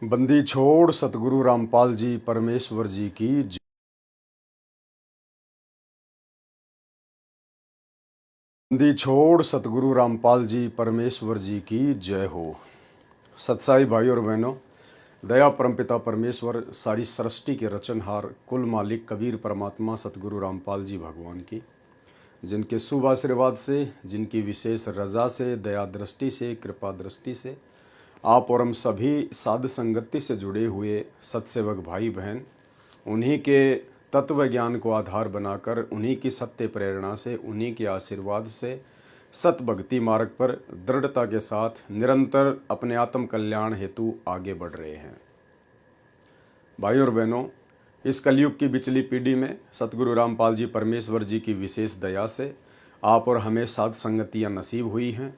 बंदी छोड़ सतगुरु रामपाल जी परमेश्वर जी की बंदी छोड़ सतगुरु रामपाल जी परमेश्वर जी की जय हो। सत्साई भाई और बहनों, दया परमपिता परमेश्वर सारी सृष्टि के रचनहार कुल मालिक कबीर परमात्मा सतगुरु रामपाल जी भगवान की, जिनके शुभ आशीर्वाद से, जिनकी विशेष रजा से, दया दृष्टि से, कृपा दृष्टि से आप और हम सभी साध संगति से जुड़े हुए सत्सेवक भाई बहन, उन्हीं के तत्व ज्ञान को आधार बनाकर, उन्हीं की सत्य प्रेरणा से, उन्हीं के आशीर्वाद से सत भक्ति मार्ग पर दृढ़ता के साथ निरंतर अपने आत्म कल्याण हेतु आगे बढ़ रहे हैं। भाई और बहनों, इस कलयुग की बिचली पीढ़ी में सतगुरु रामपाल जी परमेश्वर जी की विशेष दया से आप और हमें साध संगतियाँ नसीब हुई हैं।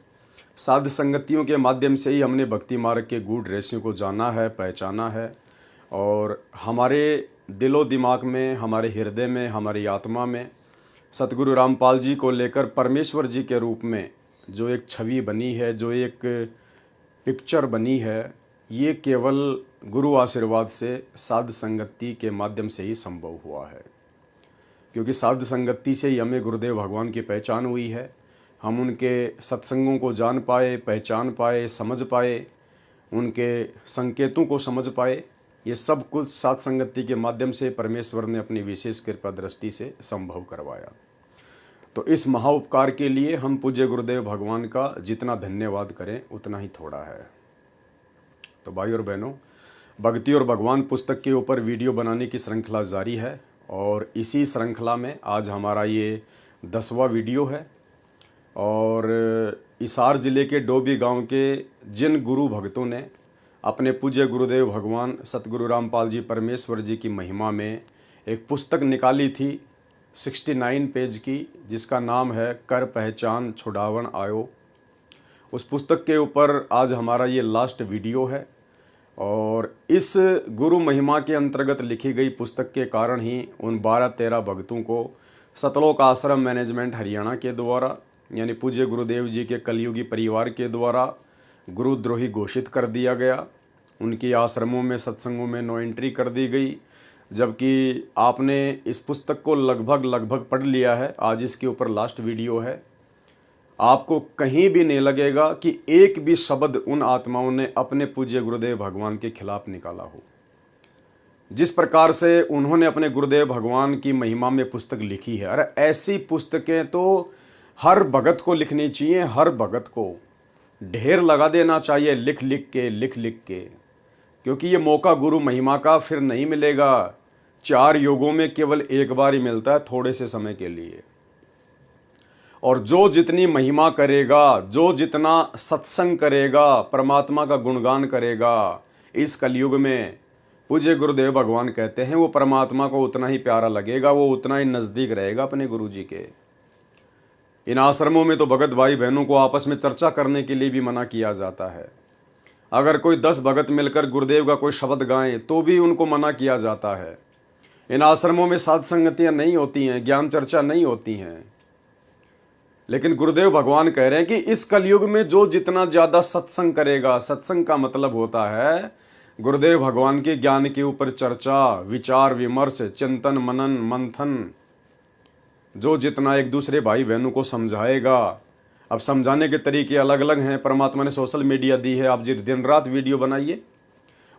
साध संगतियों के माध्यम से ही हमने भक्ति मार्ग के गूढ़ रहस्यों को जाना है, पहचाना है, और हमारे दिलो दिमाग में, हमारे हृदय में, हमारी आत्मा में सतगुरु रामपाल जी को लेकर परमेश्वर जी के रूप में जो एक छवि बनी है, जो एक पिक्चर बनी है, ये केवल गुरु आशीर्वाद से साध संगति के माध्यम से ही संभव हुआ है। क्योंकि साध संगति से ही हमें गुरुदेव भगवान की पहचान हुई है। हम उनके सत्संगों को जान पाए, पहचान पाए, समझ पाए, उनके संकेतों को समझ पाए। ये सब कुछ साध संगति के माध्यम से परमेश्वर ने अपनी विशेष कृपा दृष्टि से संभव करवाया। तो इस महाउपकार के लिए हम पूज्य गुरुदेव भगवान का जितना धन्यवाद करें उतना ही थोड़ा है। तो भाई और बहनों, भक्ति और भगवान पुस्तक के ऊपर वीडियो बनाने की श्रृंखला जारी है, और इसी श्रृंखला में आज हमारा ये 10वां वीडियो है। और हिसार ज़िले के डोभी गांव के जिन गुरु भक्तों ने अपने पूज्य गुरुदेव भगवान सतगुरु रामपाल जी परमेश्वर जी की महिमा में एक पुस्तक निकाली थी 69 पेज की, जिसका नाम है कर पहचान छुड़ावन आयो, उस पुस्तक के ऊपर आज हमारा ये लास्ट वीडियो है। और इस गुरु महिमा के अंतर्गत लिखी गई पुस्तक के कारण ही उन 12-13 भक्तों को सतलोक आश्रम मैनेजमेंट हरियाणा के द्वारा, यानी पूज्य गुरुदेव जी के कलयुगी परिवार के द्वारा गुरुद्रोही घोषित कर दिया गया। उनकी आश्रमों में, सत्संगों में नो एंट्री कर दी गई। जबकि आपने इस पुस्तक को लगभग पढ़ लिया है। आज इसके ऊपर लास्ट वीडियो है। आपको कहीं भी नहीं लगेगा कि एक भी शब्द उन आत्माओं ने अपने पूज्य गुरुदेव भगवान के खिलाफ निकाला हो। जिस प्रकार से उन्होंने अपने गुरुदेव भगवान की महिमा में पुस्तक लिखी है, अरे ऐसी पुस्तकें तो हर भगत को लिखनी चाहिए। हर भगत को ढेर लगा देना चाहिए, लिख लिख के, क्योंकि ये मौका गुरु महिमा का फिर नहीं मिलेगा। 4 युगों में केवल एक बार ही मिलता है, थोड़े से समय के लिए। और जो जितनी महिमा करेगा, जो जितना सत्संग करेगा, परमात्मा का गुणगान करेगा इस कलयुग में, पूज्य गुरुदेव भगवान कहते हैं वो परमात्मा को उतना ही प्यारा लगेगा, वो उतना ही नज़दीक रहेगा अपने गुरु जी के। इन आश्रमों में तो भगत भाई बहनों को आपस में चर्चा करने के लिए भी मना किया जाता है। अगर कोई 10 भगत मिलकर गुरुदेव का कोई शब्द गाएं तो भी उनको मना किया जाता है। इन आश्रमों में साध संगतियां नहीं होती हैं, ज्ञान चर्चा नहीं होती हैं। लेकिन गुरुदेव भगवान कह रहे हैं कि इस कलयुग में जो जितना ज़्यादा सत्संग करेगा, सत्संग का मतलब होता है गुरुदेव भगवान के ज्ञान के ऊपर चर्चा, विचार विमर्श, चिंतन मनन मंथन, जो जितना एक दूसरे भाई बहनों को समझाएगा। अब समझाने के तरीके अलग अलग हैं। परमात्मा ने सोशल मीडिया दी है, आप जी दिन रात वीडियो बनाइए।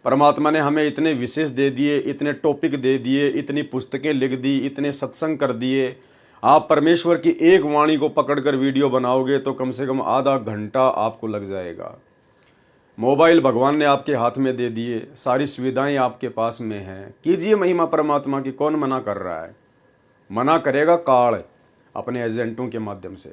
परमात्मा ने हमें इतने विशेष दे दिए, इतने टॉपिक दे दिए, इतनी पुस्तकें लिख दी, इतने सत्संग कर दिए। आप परमेश्वर की एक वाणी को पकड़कर वीडियो बनाओगे तो कम से कम आधा घंटा आपको लग जाएगा। मोबाइल भगवान ने आपके हाथ में दे दिए, सारी सुविधाएं आपके पास में हैं। कीजिए महिमा परमात्मा की, कौन मना कर रहा है? मना करेगा काल अपने एजेंटों के माध्यम से।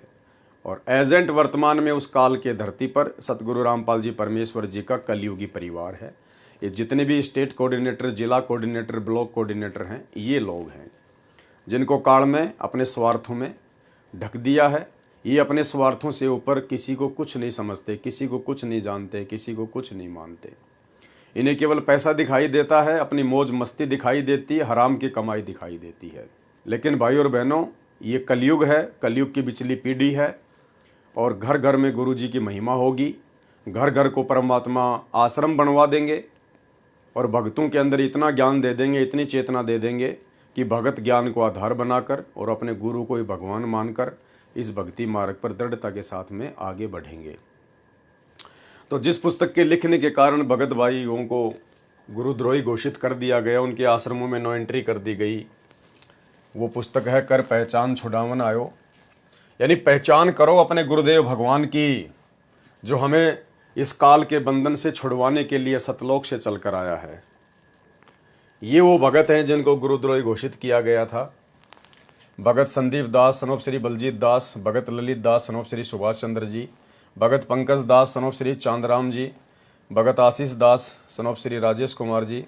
और एजेंट वर्तमान में उस काल के धरती पर सतगुरु रामपाल जी परमेश्वर जी का कलयुगी परिवार है। ये जितने भी स्टेट कोऑर्डिनेटर, जिला कोऑर्डिनेटर, ब्लॉक कोऑर्डिनेटर हैं, ये लोग हैं जिनको काल ने अपने स्वार्थों में ढक दिया है। ये अपने स्वार्थों से ऊपर किसी को कुछ नहीं समझते, किसी को कुछ नहीं जानते, किसी को कुछ नहीं मानते। इन्हें केवल पैसा दिखाई देता है, अपनी मौज मस्ती दिखाई देती है, हराम की कमाई दिखाई देती है। लेकिन भाई और बहनों, ये कलयुग है, कलयुग की बिचली पीढ़ी है, और घर घर में गुरु जी की महिमा होगी। घर घर को परमात्मा आश्रम बनवा देंगे। और भक्तों के अंदर इतना ज्ञान दे देंगे, इतनी चेतना दे देंगे कि भगत ज्ञान को आधार बनाकर और अपने गुरु को ही भगवान मानकर इस भक्ति मार्ग पर दृढ़ता के साथ में आगे बढ़ेंगे। तो जिस पुस्तक के लिखने के कारण भगत भाइयों को गुरुद्रोही घोषित कर दिया गया, उनके आश्रमों में नो एंट्री कर दी गई, वो पुस्तक है कर पहचान छुड़ावन आयो। यानी पहचान करो अपने गुरुदेव भगवान की, जो हमें इस काल के बंधन से छुड़वाने के लिए सतलोक से चलकर आया है। ये वो भगत हैं जिनको गुरुद्रोही घोषित किया गया था। भगत संदीप दास सनोप श्री बलजीत दास, भगत ललित दास सनोप श्री सुभाष चंद्र जी, भगत पंकज दास सनोप श्री चांदराम जी, भगत आशीष दास सनोप श्री राजेश कुमार जी,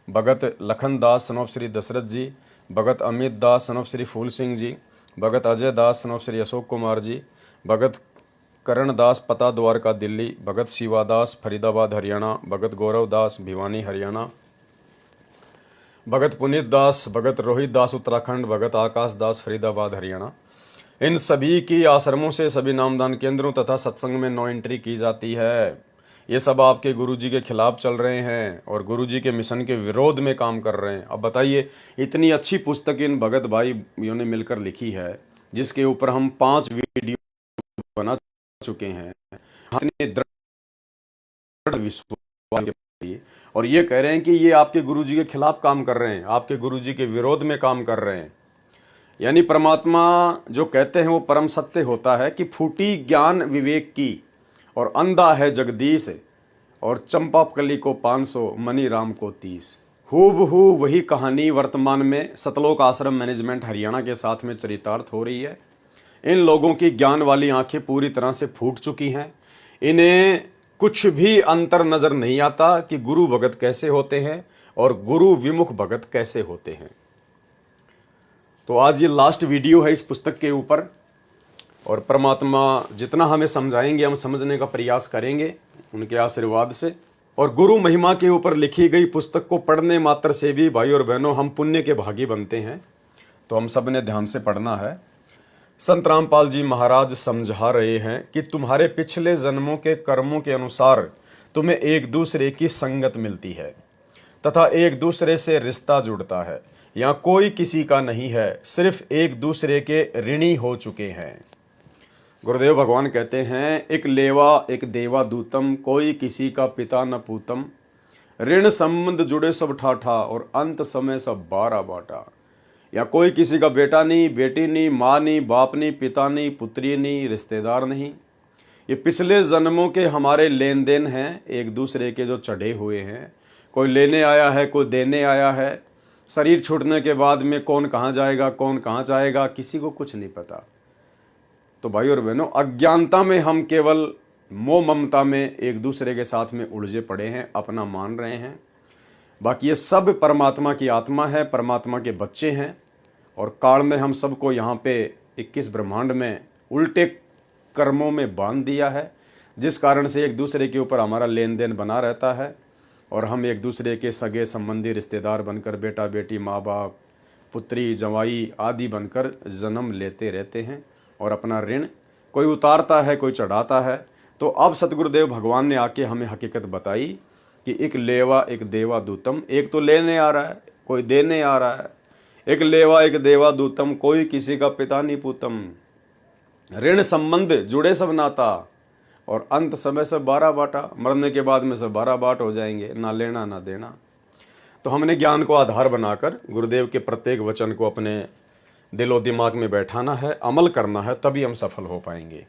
भगत लखन दास सनोप श्री दशरथ जी, भगत अमित दास सनोप श्री फूल सिंह जी, भगत अजय दास सनोप श्री अशोक कुमार जी, भगत करण दास पता द्वारका दिल्ली, भगत शिवा दास फरीदाबाद हरियाणा, भगत गौरव दास भिवानी हरियाणा, भगत पुनीत दास, भगत रोहित दास उत्तराखंड, भगत आकाश दास फरीदाबाद हरियाणा। इन सभी की आश्रमों से सभी नामदान केंद्रों तथा सत्संग में नो एंट्री की जाती है। ये सब आपके गुरुजी के खिलाफ चल रहे हैं और गुरुजी के मिशन के विरोध में काम कर रहे हैं। अब बताइए, इतनी अच्छी पुस्तक इन भगत भाइयों ने मिलकर लिखी है, जिसके ऊपर हम 5 वीडियो बना चुके हैं, इतने दृढ़ विश्वास के, और ये कह रहे हैं कि ये आपके गुरुजी के खिलाफ काम कर रहे हैं, आपके गुरुजी के विरोध में काम कर रहे हैं। यानी परमात्मा जो कहते हैं वो परम सत्य होता है कि फूटी ज्ञान विवेक की और अंधा है जगदीश, और चंपा कली को 500 मनी राम को 30। हूबहू वही कहानी वर्तमान में सतलोक आश्रम मैनेजमेंट हरियाणा के साथ में चरितार्थ हो रही है। इन लोगों की ज्ञान वाली आंखें पूरी तरह से फूट चुकी हैं। इन्हें कुछ भी अंतर नजर नहीं आता कि गुरु भगत कैसे होते हैं और गुरु विमुख भगत कैसे होते हैं। तो आज ये लास्ट वीडियो है इस पुस्तक के ऊपर, और परमात्मा जितना हमें समझाएंगे हम समझने का प्रयास करेंगे उनके आशीर्वाद से। और गुरु महिमा के ऊपर लिखी गई पुस्तक को पढ़ने मात्र से भी भाई और बहनों हम पुण्य के भागी बनते हैं। तो हम सब ने ध्यान से पढ़ना है। संत रामपाल जी महाराज समझा रहे हैं कि तुम्हारे पिछले जन्मों के कर्मों के अनुसार तुम्हें एक दूसरे की संगत मिलती है तथा एक दूसरे से रिश्ता जुड़ता है। यहाँ कोई किसी का नहीं है, सिर्फ एक दूसरे के ऋणी हो चुके हैं। गुरुदेव भगवान कहते हैं, एक लेवा एक देवा दूतम, कोई किसी का पिता न पूतम, ऋण संबंध जुड़े सब ठाठा और अंत समय सब बारा बाटा। या कोई किसी का बेटा नहीं, बेटी नहीं, माँ नहीं, बाप नहीं, पिता नहीं, पुत्री नहीं, रिश्तेदार नहीं। ये पिछले जन्मों के हमारे लेन देन हैं, एक दूसरे के जो चढ़े हुए हैं। कोई लेने आया है, कोई देने आया है। शरीर छूटने के बाद में कौन कहाँ जाएगा, कौन कहाँ जाएगा, किसी को कुछ नहीं पता। तो भाई और बहनों, अज्ञानता में हम केवल मोह ममता में एक दूसरे के साथ में उलझे पड़े हैं, अपना मान रहे हैं। बाकी ये सब परमात्मा की आत्मा है, परमात्मा के बच्चे हैं, और काल ने हम सबको यहाँ पे 21 ब्रह्मांड में उल्टे कर्मों में बांध दिया है, जिस कारण से एक दूसरे के ऊपर हमारा लेन देन बना रहता है और हम एक दूसरे के सगे संबंधी रिश्तेदार बनकर बेटा बेटी, माँ बाप, पुत्री जवाई आदि बनकर जन्म लेते रहते हैं और अपना ऋण कोई उतारता है, कोई चढ़ाता है। तो अब सतगुरुदेव भगवान ने आके हमें हकीकत बताई कि एक लेवा एक देवा दूतम, एक तो लेने आ रहा है, कोई देने आ रहा है। एक लेवा एक देवा दूतम, कोई किसी का पिता नहीं पूतम, ऋण संबंध जुड़े सब नाता और अंत समय सब 12 बाटा। मरने के बाद में सब 12 बाट हो जाएंगे, ना लेना ना देना। तो हमने ज्ञान को आधार बनाकर गुरुदेव के प्रत्येक वचन को अपने दिलो दिमाग में बैठाना है, अमल करना है, तभी हम सफल हो पाएंगे।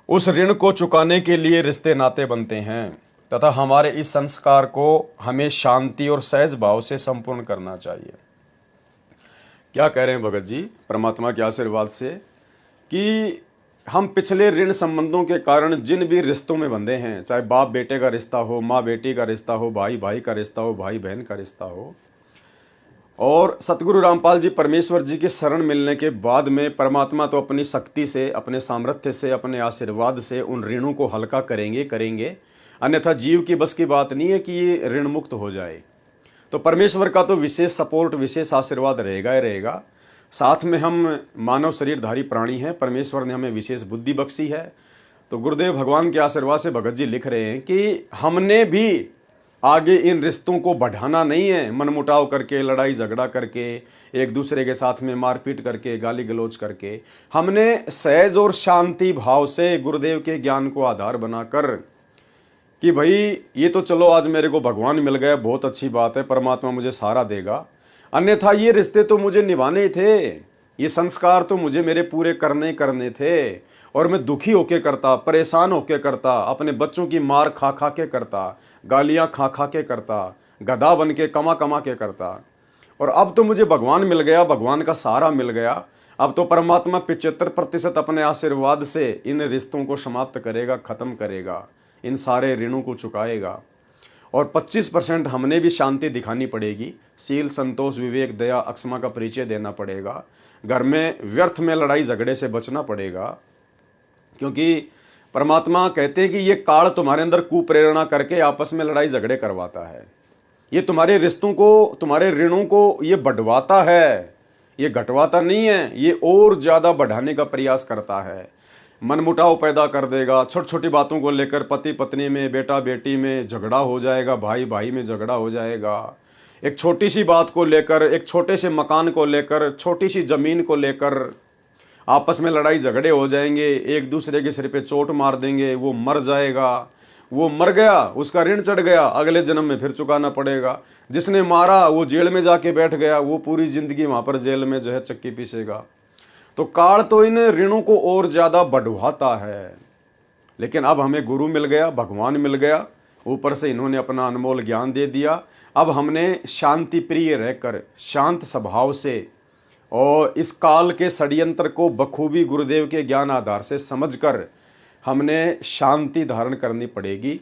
उस ऋण को चुकाने के लिए रिश्ते नाते बनते हैं तथा हमारे इस संस्कार को हमें शांति और सहज भाव से संपूर्ण करना चाहिए। क्या कह रहे हैं भगत जी परमात्मा के आशीर्वाद से कि हम पिछले ऋण संबंधों के कारण जिन भी रिश्तों में बंधे हैं, चाहे बाप बेटे का रिश्ता हो, माँ बेटी का रिश्ता हो, भाई भाई का रिश्ता हो, भाई बहन का रिश्ता हो, और सतगुरु रामपाल जी परमेश्वर जी की शरण मिलने के बाद में परमात्मा तो अपनी शक्ति से, अपने सामर्थ्य से, अपने आशीर्वाद से उन ऋणों को हल्का करेंगे। अन्यथा जीव की बस की बात नहीं है कि ये ऋण मुक्त हो जाए। तो परमेश्वर का तो विशेष सपोर्ट, विशेष आशीर्वाद रहेगा ही रहेगा। साथ में हम मानव शरीरधारी प्राणी हैं, परमेश्वर ने हमें विशेष बुद्धि बख्शी है। तो गुरुदेव भगवान के आशीर्वाद से भगत जी लिख रहे हैं कि हमने भी आगे इन रिश्तों को बढ़ाना नहीं है मनमुटाव करके, लड़ाई झगड़ा करके, एक दूसरे के साथ में मारपीट करके, गाली गलौज करके। हमने सहज और शांति भाव से गुरुदेव के ज्ञान को आधार बनाकर कि भाई ये तो चलो आज मेरे को भगवान मिल गया, बहुत अच्छी बात है, परमात्मा मुझे सहारा देगा, अन्यथा ये रिश्ते तो मुझे निभाने ही थे, ये संस्कार तो मुझे मेरे पूरे करने थे, और मैं दुखी होके करता, परेशान होके करता, अपने बच्चों की मार खा खा के करता, गालियां खा खा के करता, गधा बन के कमा कमा के करता, और अब तो मुझे भगवान मिल गया, भगवान का सहारा मिल गया। अब तो परमात्मा 75% अपने आशीर्वाद से इन रिश्तों को समाप्त करेगा, खत्म करेगा, इन सारे ऋणों को चुकाएगा, और 25% हमने भी शांति दिखानी पड़ेगी, शील, संतोष, विवेक, दया, अक्षमा का परिचय देना पड़ेगा, घर में व्यर्थ में लड़ाई झगड़े से बचना पड़ेगा, क्योंकि परमात्मा कहते हैं कि ये काल तुम्हारे अंदर कुप्रेरणा करके आपस में लड़ाई झगड़े करवाता है, ये तुम्हारे रिश्तों को, तुम्हारे ऋणों को ये बढ़वाता है, ये घटवाता नहीं है, ये और ज़्यादा बढ़ाने का प्रयास करता है, मनमुटाव पैदा कर देगा। छोटी छोटी बातों को लेकर पति पत्नी में, बेटा बेटी में झगड़ा हो जाएगा, भाई भाई में झगड़ा हो जाएगा, एक छोटी सी बात को लेकर, एक छोटे से मकान को लेकर, छोटी सी ज़मीन को लेकर आपस में लड़ाई झगड़े हो जाएंगे, एक दूसरे के सिर पे चोट मार देंगे, वो मर जाएगा, वो मर गया, उसका ऋण चढ़ गया, अगले जन्म में फिर चुकाना पड़ेगा, जिसने मारा वो जेल में जाके बैठ गया, वो पूरी जिंदगी वहाँ पर जेल में जो है चक्की पीसेगा। तो काल तो इन ऋणों को और ज़्यादा बढ़वाता है, लेकिन अब हमें गुरु मिल गया, भगवान मिल गया, ऊपर से इन्होंने अपना अनमोल ज्ञान दे दिया। अब हमने शांति प्रिय रहकर, शांत स्वभाव से, और इस काल के षड्यंत्र को बखूबी गुरुदेव के ज्ञान आधार से समझकर हमने शांति धारण करनी पड़ेगी।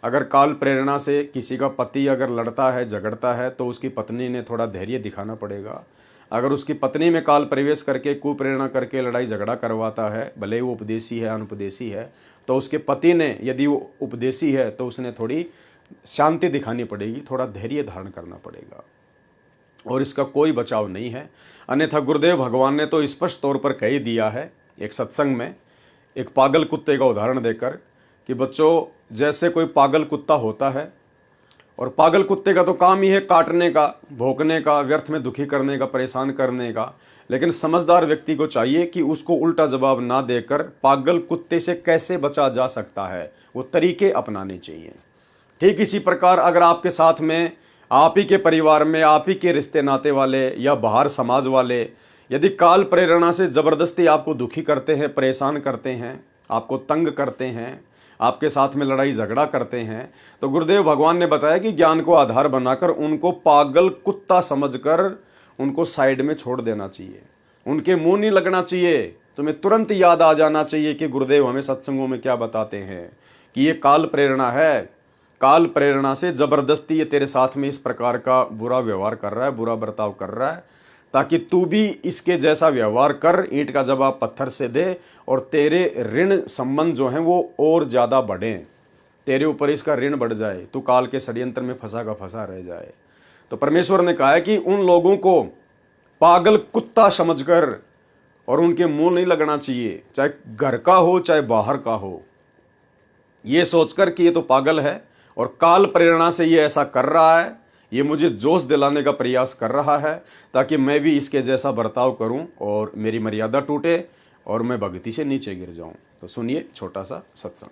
अगर काल प्रेरणा से किसी का पति अगर लड़ता है, झगड़ता है, तो उसकी पत्नी ने थोड़ा धैर्य दिखाना पड़ेगा। अगर उसकी पत्नी में काल प्रवेश करके कुप्रेरणा करके लड़ाई झगड़ा करवाता है, भले वो उपदेशी है, अनुपदेशी है, तो उसके पति ने, यदि वो उपदेशी है, तो उसने थोड़ी शांति दिखानी पड़ेगी, थोड़ा धैर्य धारण करना पड़ेगा, और इसका कोई बचाव नहीं है। अन्यथा गुरुदेव भगवान ने तो स्पष्ट तौर पर कह ही दिया है एक सत्संग में, एक पागल कुत्ते का उदाहरण देकर, कि बच्चों जैसे कोई पागल कुत्ता होता है, और पागल कुत्ते का तो काम ही है काटने का, भौंकने का, व्यर्थ में दुखी करने का, परेशान करने का, लेकिन समझदार व्यक्ति को चाहिए कि उसको उल्टा जवाब ना देकर पागल कुत्ते से कैसे बचा जा सकता है, वो तरीके अपनाने चाहिए। ठीक इसी प्रकार अगर आपके साथ में, आप ही के परिवार में, आप ही के रिश्ते नाते वाले या बाहर समाज वाले यदि काल प्रेरणा से ज़बरदस्ती आपको दुखी करते हैं, परेशान करते हैं, आपको तंग करते हैं, आपके साथ में लड़ाई झगड़ा करते हैं, तो गुरुदेव भगवान ने बताया कि ज्ञान को आधार बनाकर उनको पागल कुत्ता समझकर उनको साइड में छोड़ देना चाहिए, उनके मुंह नहीं लगना चाहिए। तुम्हें तुरंत याद आ जाना चाहिए कि गुरुदेव हमें सत्संगों में क्या बताते हैं कि ये काल प्रेरणा है, काल प्रेरणा से ज़बरदस्ती ये तेरे साथ में इस प्रकार का बुरा व्यवहार कर रहा है, बुरा बर्ताव कर रहा है, ताकि तू भी इसके जैसा व्यवहार कर, ईंट का जवाब पत्थर से दे, और तेरे ऋण संबंध जो हैं वो और ज़्यादा बढ़ें, तेरे ऊपर इसका ऋण बढ़ जाए, तू काल के षड्यंत्र में फंसा का फंसा रह जाए। तो परमेश्वर ने कहा है कि उन लोगों को पागल कुत्ता समझकर और उनके मुंह नहीं लगना चाहिए, चाहे घर का हो चाहे बाहर का हो, ये सोचकर कि ये तो पागल है और काल प्रेरणा से ये ऐसा कर रहा है, ये मुझे जोश दिलाने का प्रयास कर रहा है ताकि मैं भी इसके जैसा बर्ताव करूं और मेरी मर्यादा टूटे और मैं भक्ति से नीचे गिर जाऊं। तो सुनिए छोटा सा सत्संग।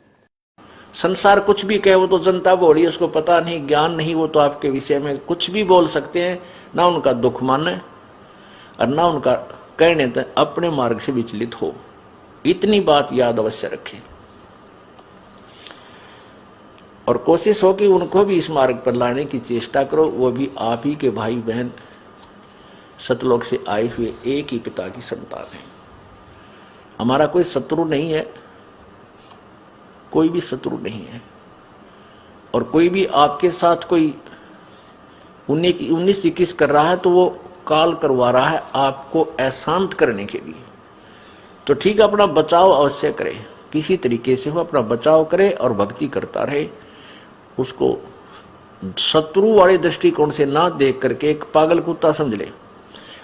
संसार कुछ भी कहे, वो तो जनता बोली है, उसको पता नहीं, ज्ञान नहीं, वो तो आपके विषय में कुछ भी बोल सकते हैं, ना उनका दुख माने और ना उनका कहने तक अपने मार्ग से विचलित हो। इतनी बात याद अवश्य रखें और कोशिश हो कि उनको भी इस मार्ग पर लाने की चेष्टा करो। वो भी आप ही के भाई बहन, सतलोक से आए हुए एक ही पिता की संतान है। हमारा कोई शत्रु नहीं है, कोई भी शत्रु नहीं है, और कोई भी आपके साथ कोई 19-21 कर रहा है तो वो काल करवा रहा है आपको अशांत करने के लिए। तो ठीक है, अपना बचाव अवश्य करे, किसी तरीके से हो अपना बचाव करे और भक्ति करता रहे। उसको शत्रु वाले दृष्टिकोण से ना देख करके एक पागल कुत्ता समझ ले।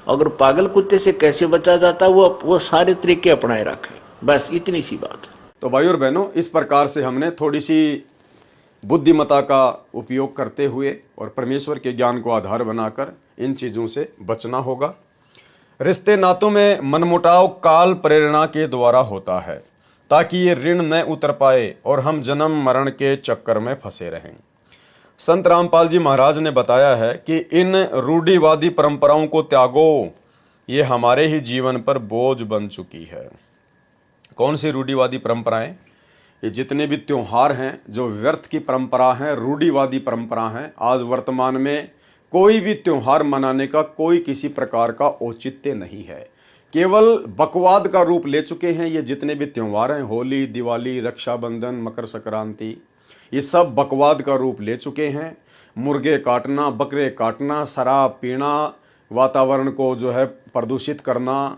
अगर पागल कुत्ते से कैसे बचा जाता है वो सारे तरीके अपनाए रखे, बस इतनी सी बात। तो भाई और बहनों, इस प्रकार से हमने थोड़ी सी बुद्धिमत्ता का उपयोग करते हुए और परमेश्वर के ज्ञान को आधार बनाकर इन चीज़ों से बचना होगा। रिश्ते नातों में मनमुटाव काल प्रेरणा के द्वारा होता है ताकि ये ऋण न उतर पाए और हम जन्म मरण के चक्कर में फंसे रहें। संत रामपाल जी महाराज ने बताया है कि इन रूढ़िवादी परंपराओं को त्यागो, ये हमारे ही जीवन पर बोझ बन चुकी है। कौन सी रूढ़िवादी परंपराएं? ये जितने भी त्योहार हैं जो व्यर्थ की परंपरा हैं, रूढ़िवादी परंपरा हैं। आज वर्तमान में कोई भी त्योहार मनाने का कोई किसी प्रकार का औचित्य नहीं है, केवल बकवाद का रूप ले चुके हैं। ये जितने भी त्योहार हैं, होली, दिवाली, रक्षाबंधन, मकर संक्रांति, ये सब बकवाद का रूप ले चुके हैं। मुर्गे काटना, बकरे काटना, शराब पीना, वातावरण को जो है प्रदूषित करना,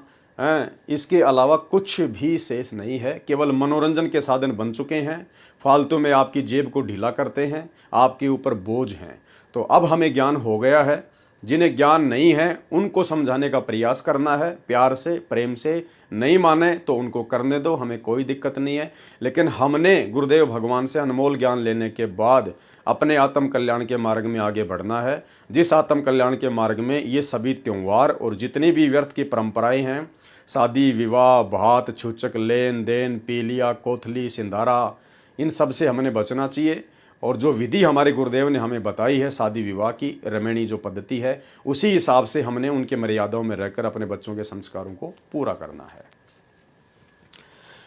इसके अलावा कुछ भी शेष नहीं है। केवल मनोरंजन के साधन बन चुके हैं, फालतू में आपकी जेब को ढीला करते हैं, आपके ऊपर बोझ हैं। तो अब हमें ज्ञान हो गया है, जिन्हें ज्ञान नहीं है उनको समझाने का प्रयास करना है, प्यार से, प्रेम से। नहीं माने तो उनको करने दो, हमें कोई दिक्कत नहीं है। लेकिन हमने गुरुदेव भगवान से अनमोल ज्ञान लेने के बाद अपने आत्म कल्याण के मार्ग में आगे बढ़ना है। जिस आत्म कल्याण के मार्ग में ये सभी त्योहार और जितनी भी व्यर्थ की परंपराएं हैं, शादी, विवाह, भात, छूचक, लेन देन, पीलिया, कोथली, सिंधारा, इन सब से हमने बचना चाहिए। और जो विधि हमारे गुरुदेव ने हमें बताई है शादी विवाह की, रमणीय जो पद्धति है, उसी हिसाब से हमने उनके मर्यादाओं में रहकर अपने बच्चों के संस्कारों को पूरा करना है।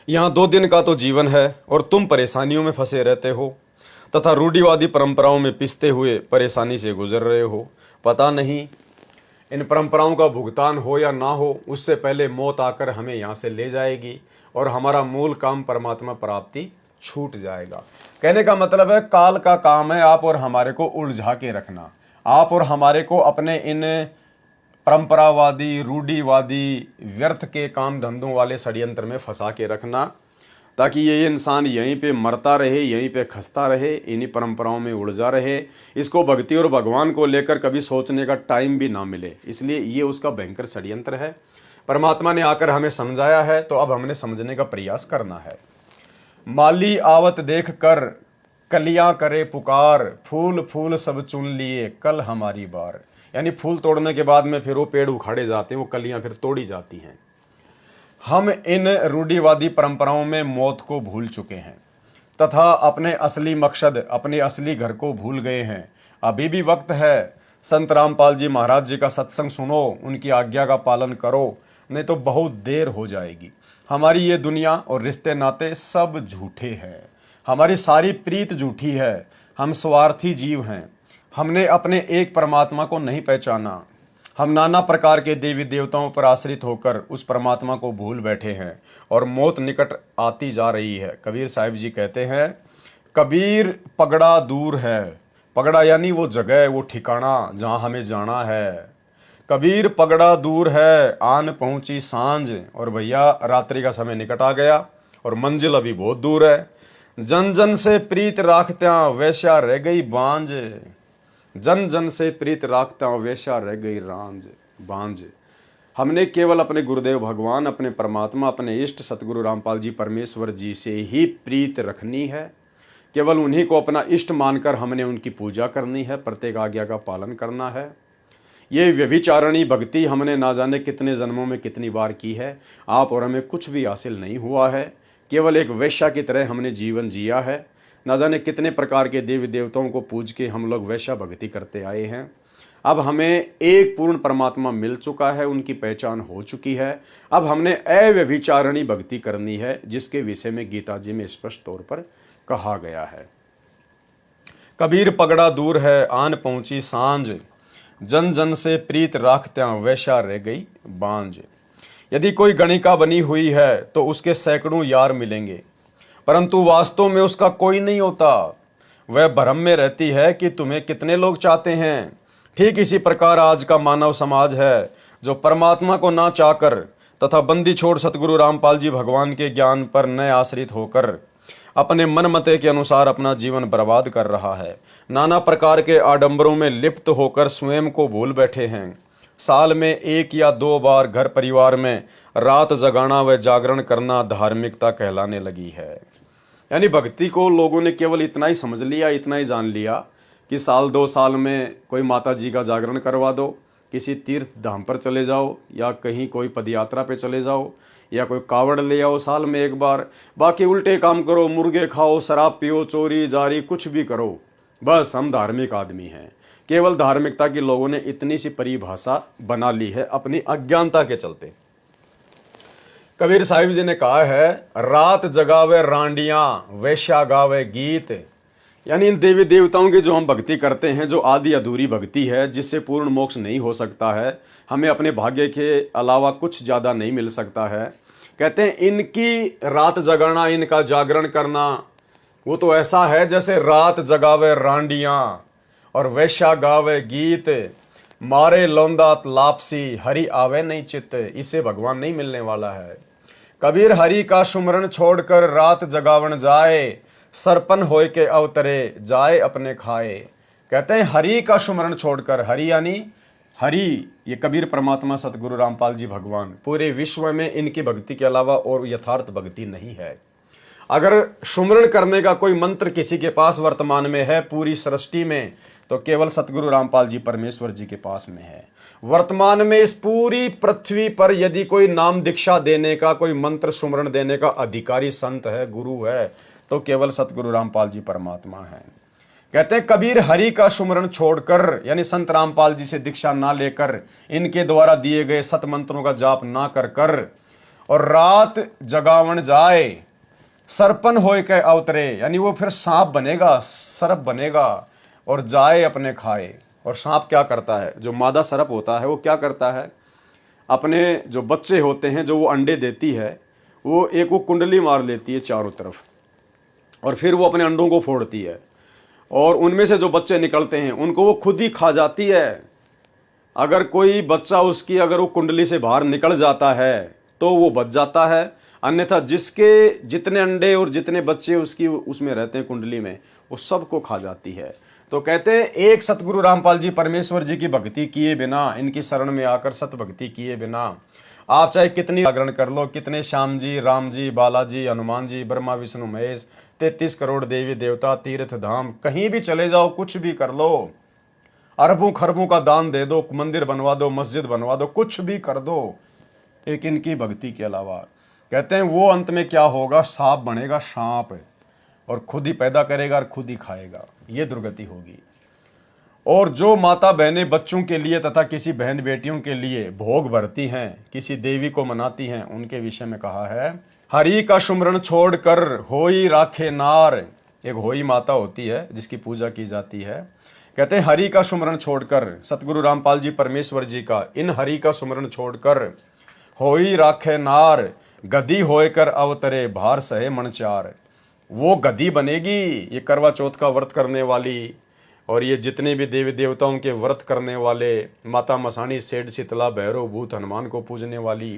यहाँ 2 दिन का तो जीवन है और तुम परेशानियों में फंसे रहते हो तथा रूढ़िवादी परंपराओं में पिसते हुए परेशानी से गुजर रहे हो। पता नहीं इन परंपराओं का भुगतान हो या ना हो, उससे पहले मौत आकर हमें यहाँ से ले जाएगी और हमारा मूल काम परमात्मा प्राप्ति छूट जाएगा। कहने का मतलब है, काल का काम है आप और हमारे को उलझा के रखना, आप और हमारे को अपने इन परंपरावादी, रूढ़िवादी, व्यर्थ के काम धंधों वाले षड्यंत्र में फंसा के रखना, ताकि ये इंसान यहीं पे मरता रहे, यहीं पे खसता रहे, इन्हीं परंपराओं में उलझा रहे। इसको भक्ति और भगवान को लेकर कभी सोचने का टाइम भी ना मिले। इसलिए ये उसका भयंकर षड्यंत्र है। परमात्मा ने आकर हमें समझाया है, तो अब हमने समझने का प्रयास करना है। माली आवत देख कर कलियां करे पुकार, फूल फूल सब चुन लिए कल हमारी बार। यानी फूल तोड़ने के बाद में फिर वो पेड़ उखाड़े जाते हैं, वो कलियां फिर तोड़ी जाती हैं। हम इन रूढ़िवादी परंपराओं में मौत को भूल चुके हैं तथा अपने असली मकसद, अपने असली घर को भूल गए हैं। अभी भी वक्त है। संत रामपाल जी महाराज जी का सत्संग सुनो, उनकी आज्ञा का पालन करो, नहीं तो बहुत देर हो जाएगी। हमारी ये दुनिया और रिश्ते नाते सब झूठे हैं, हमारी सारी प्रीत झूठी है। हम स्वार्थी जीव हैं, हमने अपने एक परमात्मा को नहीं पहचाना। हम नाना प्रकार के देवी देवताओं पर आश्रित होकर उस परमात्मा को भूल बैठे हैं और मौत निकट आती जा रही है। कबीर साहिब जी कहते हैं, कबीर पगड़ा दूर है। पगड़ा यानी वो जगह, वो ठिकाना जहाँ हमें जाना है। कबीर पगड़ा दूर है, आन पहुंची सांझ। और भैया रात्रि का समय निकट आ गया और मंजिल अभी बहुत दूर है। जन जन से प्रीत राखत्या वैश्या रह गई बांझ। जन जन से प्रीत राखत्या वैश्या रह गई बांझ। हमने केवल अपने गुरुदेव भगवान, अपने परमात्मा, अपने इष्ट सतगुरु रामपाल जी परमेश्वर जी से ही प्रीत रखनी है। केवल उन्हीं को अपना इष्ट मानकर हमने उनकी पूजा करनी है, प्रत्येक आज्ञा का पालन करना है। ये व्यभिचारणी भक्ति हमने ना जाने कितने जन्मों में कितनी बार की है। आप और हमें कुछ भी हासिल नहीं हुआ है, केवल एक वैश्या की तरह हमने जीवन जिया है। ना जाने कितने प्रकार के देवी देवताओं को पूज के हम लोग वैश्या भक्ति करते आए हैं। अब हमें एक पूर्ण परमात्मा मिल चुका है, उनकी पहचान हो चुकी है। अब हमने अव्यभिचारणी भक्ति करनी है, जिसके विषय में गीता जी में स्पष्ट तौर पर कहा गया है। कबीर पगड़ा दूर है, आन पहुंची सांझ। जन जन से प्रीत राखत्या वैश्या रह गई बांझ। यदि कोई गणिका बनी हुई है तो उसके सैकड़ों यार मिलेंगे, परंतु वास्तव में उसका कोई नहीं होता। वह भ्रम में रहती है कि तुम्हें कितने लोग चाहते हैं। ठीक इसी प्रकार आज का मानव समाज है, जो परमात्मा को ना चाहकर तथा बंदी छोड़ सतगुरु रामपाल जी भगवान के ज्ञान पर न आश्रित होकर अपने मन मते के अनुसार अपना जीवन बर्बाद कर रहा है। नाना प्रकार के आडंबरों में लिप्त होकर स्वयं को भूल बैठे हैं। साल में 1 या 2 बार घर परिवार में रात जगाना व जागरण करना धार्मिकता कहलाने लगी है। यानी भक्ति को लोगों ने केवल इतना ही समझ लिया, इतना ही जान लिया कि साल 2 साल में कोई माता जी का जागरण करवा दो, किसी तीर्थ धाम पर चले जाओ, या कहीं कोई पदयात्रा पे चले जाओ, या कोई कावड़ ले आओ साल में एक बार, बाकी उल्टे काम करो, मुर्गे खाओ, शराब पियो, चोरी जारी कुछ भी करो, बस हम धार्मिक आदमी हैं। केवल धार्मिकता की लोगों ने इतनी सी परिभाषा बना ली है अपनी अज्ञानता के चलते। कबीर साहिब जी ने कहा है, रात जगावे रांडियां वेश्या गावे गीत। यानी इन देवी देवताओं की जो हम भक्ति करते हैं, जो आदि अधूरी भक्ति है, जिससे पूर्ण मोक्ष नहीं हो सकता है, हमें अपने भाग्य के अलावा कुछ ज़्यादा नहीं मिल सकता है। कहते हैं इनकी रात जगाना, इनका जागरण करना, वो तो ऐसा है जैसे रात जगावे रांडियां और वेश्या गावे गीत, मारे लौंदात लापसी हरि आवे नहीं चित्त। इसे भगवान नहीं मिलने वाला है। कबीर हरि का सुमरण छोड़कर रात जगावन जाए, सरपन होय के अवतरे जाए अपने खाए। कहते हैं हरि का सुमरण छोड़कर, हरि यानी हरि, ये कबीर परमात्मा सतगुरु रामपाल जी भगवान, पूरे विश्व में इनकी भक्ति के अलावा और यथार्थ भक्ति नहीं है। अगर सुमरण करने का कोई मंत्र किसी के पास वर्तमान में है पूरी सृष्टि में, तो केवल सतगुरु रामपाल जी परमेश्वर जी के पास में है। वर्तमान में इस पूरी पृथ्वी पर यदि कोई नाम दीक्षा देने का, कोई मंत्र सुमरण देने का अधिकारी संत है, गुरु है, तो केवल सतगुरु रामपाल जी परमात्मा है। कहते हैं कबीर हरि का सुमरण छोड़कर, यानी संत रामपाल जी से दीक्षा ना लेकर, इनके द्वारा दिए गए सत मंत्रों का जाप ना कर और रात जगावन जाए, सरपन होय के अवतरे, यानी वो फिर सांप बनेगा, सर्प बनेगा और जाए अपने खाए। और सांप क्या करता है, जो मादा सर्प होता है वो क्या करता है, अपने जो बच्चे होते हैं, जो वो अंडे देती है, वो एक वो कुंडली मार लेती है चारों तरफ, और फिर वो अपने अंडों को फोड़ती है, और उनमें से जो बच्चे निकलते हैं उनको वो खुद ही खा जाती है। अगर कोई बच्चा उसकी, अगर वो कुंडली से बाहर निकल जाता है तो वो बच जाता है, अन्यथा जिसके जितने अंडे और जितने बच्चे उसकी उसमें रहते हैं कुंडली में, वो सबको खा जाती है। तो कहते हैं एक सतगुरु रामपाल जी परमेश्वर जी की भक्ति किए बिना, इनकी शरण में आकर सत भक्ति किए बिना, आप चाहे कितनी जागरण कर लो, कितने श्याम जी, राम जी, बालाजी, हनुमान जी, ब्रह्मा विष्णु महेश, 33 करोड़ देवी देवता, तीर्थ धाम, कहीं भी चले जाओ, कुछ भी कर लो, अरबों खरबों का दान दे दो, मंदिर बनवा दो, मस्जिद बनवा दो, कुछ भी कर दो, एक इनकी भक्ति के अलावा। कहते हैं वो अंत में क्या होगा, सांप बनेगा, सांप, और खुद ही पैदा करेगा और खुद ही खाएगा, ये दुर्गति होगी। और जो माता बहनें बच्चों के लिए तथा किसी बहन बेटियों के लिए भोग भरती हैं, किसी देवी को मनाती हैं, उनके विषय में कहा है, हरि का सुमरण छोड़कर होई राखे नार। एक होई माता होती है जिसकी पूजा की जाती है। कहते हैं हरि का सुमरण छोड़कर, सतगुरु रामपाल जी परमेश्वर जी का इन हरि का सुमरण छोड़कर होई राखे नार, गदी होकर अवतरे भार सहे मनचार। वो गदी बनेगी, ये करवा चौथ का व्रत करने वाली, और ये जितने भी देवी देवताओं के व्रत करने वाले, माता मसानी, सेठ शीतला, भैरव, भूत, हनुमान को पूजने वाली।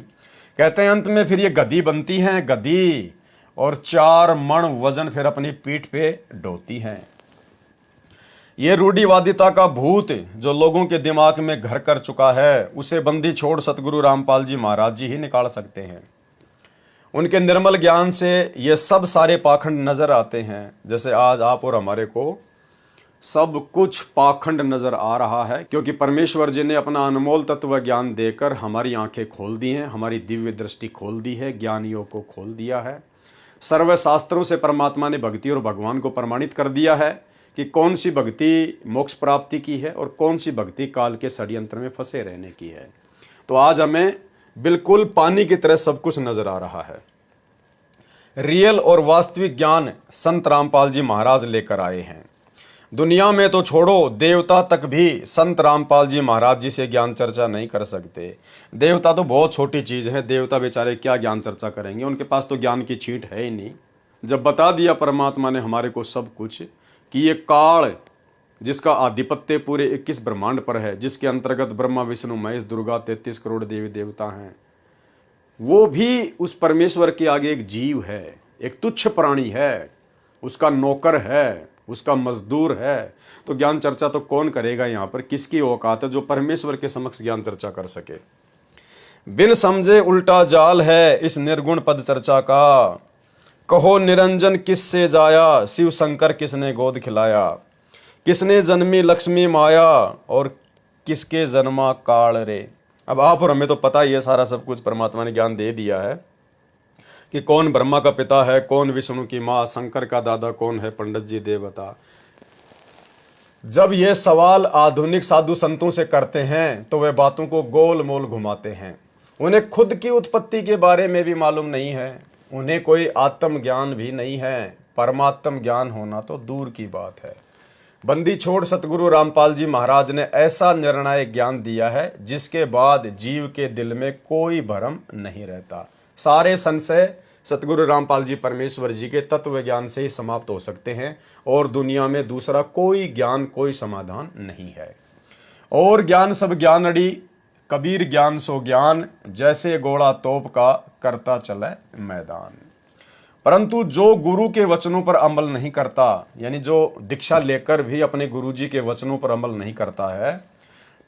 कहते हैं अंत में फिर ये गदी बनती हैं, गदी, और 4 मण वजन फिर अपनी पीठ पे ढोती हैं। ये रूढ़िवादिता का भूत जो लोगों के दिमाग में घर कर चुका है, उसे बंदी छोड़ सतगुरु रामपाल जी महाराज जी ही निकाल सकते हैं। उनके निर्मल ज्ञान से ये सब सारे पाखंड नजर आते हैं। जैसे आज आप और हमारे को सब कुछ पाखंड नजर आ रहा है, क्योंकि परमेश्वर जी ने अपना अनमोल तत्व ज्ञान देकर हमारी आंखें खोल दी हैं, हमारी दिव्य दृष्टि खोल दी है, ज्ञानियों को खोल दिया है। सर्व शास्त्रों से परमात्मा ने भक्ति और भगवान को प्रमाणित कर दिया है कि कौन सी भक्ति मोक्ष प्राप्ति की है और कौन सी भक्ति काल के षड्यंत्र में फंसे रहने की है। तो आज हमें बिल्कुल पानी की तरह सब कुछ नजर आ रहा है। रियल और वास्तविक ज्ञान संत रामपाल जी महाराज लेकर आए हैं। दुनिया में तो छोड़ो, देवता तक भी संत रामपाल जी महाराज जी से ज्ञान चर्चा नहीं कर सकते। देवता तो बहुत छोटी चीज़ है, देवता बेचारे क्या ज्ञान चर्चा करेंगे, उनके पास तो ज्ञान की छींट है ही नहीं। जब बता दिया परमात्मा ने हमारे को सब कुछ कि ये काल जिसका आधिपत्य पूरे 21 ब्रह्मांड पर है, जिसके अंतर्गत ब्रह्मा विष्णु महेश दुर्गा 33 करोड़ देवी देवता हैं, वो भी उस परमेश्वर के आगे एक जीव है, एक तुच्छ प्राणी है, उसका नौकर है, उसका मजदूर है। तो ज्ञान चर्चा तो कौन करेगा यहाँ पर, किसकी औकात है जो परमेश्वर के समक्ष ज्ञान चर्चा कर सके। बिन समझे उल्टा जाल है इस निर्गुण पद चर्चा का, कहो निरंजन किससे जाया, शिव शंकर किसने गोद खिलाया, किसने जन्मी लक्ष्मी माया और किसके जन्मा काल रे। अब आप और हमें तो पता ही है सारा सब कुछ, परमात्मा ने ज्ञान दे दिया है कि कौन ब्रह्मा का पिता है, कौन विष्णु की माँ, शंकर का दादा कौन है, पंडित जी दे बता। जब ये सवाल आधुनिक साधु संतों से करते हैं तो वे बातों को गोल मोल घुमाते हैं। उन्हें खुद की उत्पत्ति के बारे में भी मालूम नहीं है, उन्हें कोई आत्म ज्ञान भी नहीं है, परमात्म ज्ञान होना तो दूर की बात है। बंदी छोड़ सतगुरु रामपाल जी महाराज ने ऐसा निर्णायक ज्ञान दिया है जिसके बाद जीव के दिल में कोई भ्रम नहीं रहता। सारे संशय सतगुरु रामपाल जी परमेश्वर जी के तत्व ज्ञान से ही समाप्त हो सकते हैं और दुनिया में दूसरा कोई ज्ञान, कोई समाधान नहीं है। और ज्ञान सब ज्ञान अड़ी, कबीर ज्ञान सो ज्ञान, जैसे घोड़ा तोप का करता चले मैदान। परंतु जो गुरु के वचनों पर अमल नहीं करता, यानी जो दीक्षा लेकर भी अपने गुरु जी के वचनों पर अमल नहीं करता है,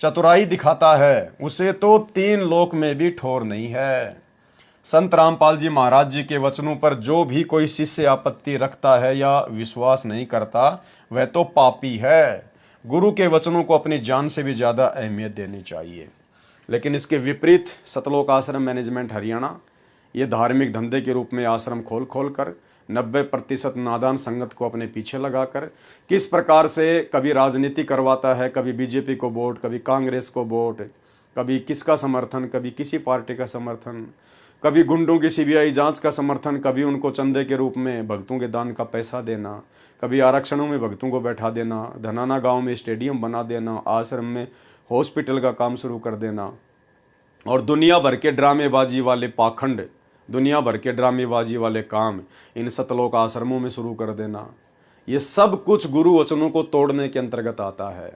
चतुराई दिखाता है, उसे तो 3 लोक में भी ठौर नहीं है। संत रामपाल जी महाराज जी के वचनों पर जो भी कोई शिष्य आपत्ति रखता है या विश्वास नहीं करता, वह तो पापी है। गुरु के वचनों को अपनी जान से भी ज़्यादा अहमियत देनी चाहिए। लेकिन इसके विपरीत सतलोक आश्रम मैनेजमेंट हरियाणा ये धार्मिक धंधे के रूप में आश्रम खोल खोल कर 90% नादान संगत को अपने पीछे लगाकर किस प्रकार से कभी राजनीति करवाता है, कभी बीजेपी को वोट, कभी कांग्रेस को वोट, कभी किसका समर्थन, कभी किसी पार्टी का समर्थन, कभी गुंडों की सीबीआई जांच का समर्थन, कभी उनको चंदे के रूप में भक्तों के दान का पैसा देना, कभी आरक्षणों में भक्तों को बैठा देना, धनाना गांव में स्टेडियम बना देना, आश्रम में हॉस्पिटल का काम शुरू कर देना, और दुनिया भर के ड्रामेबाजी वाले पाखंड, दुनिया भर के ड्रामेबाजी वाले काम इन सतलोक आश्रमों में शुरू कर देना। ये सब कुछ गुरु वचनों को तोड़ने के अंतर्गत आता है।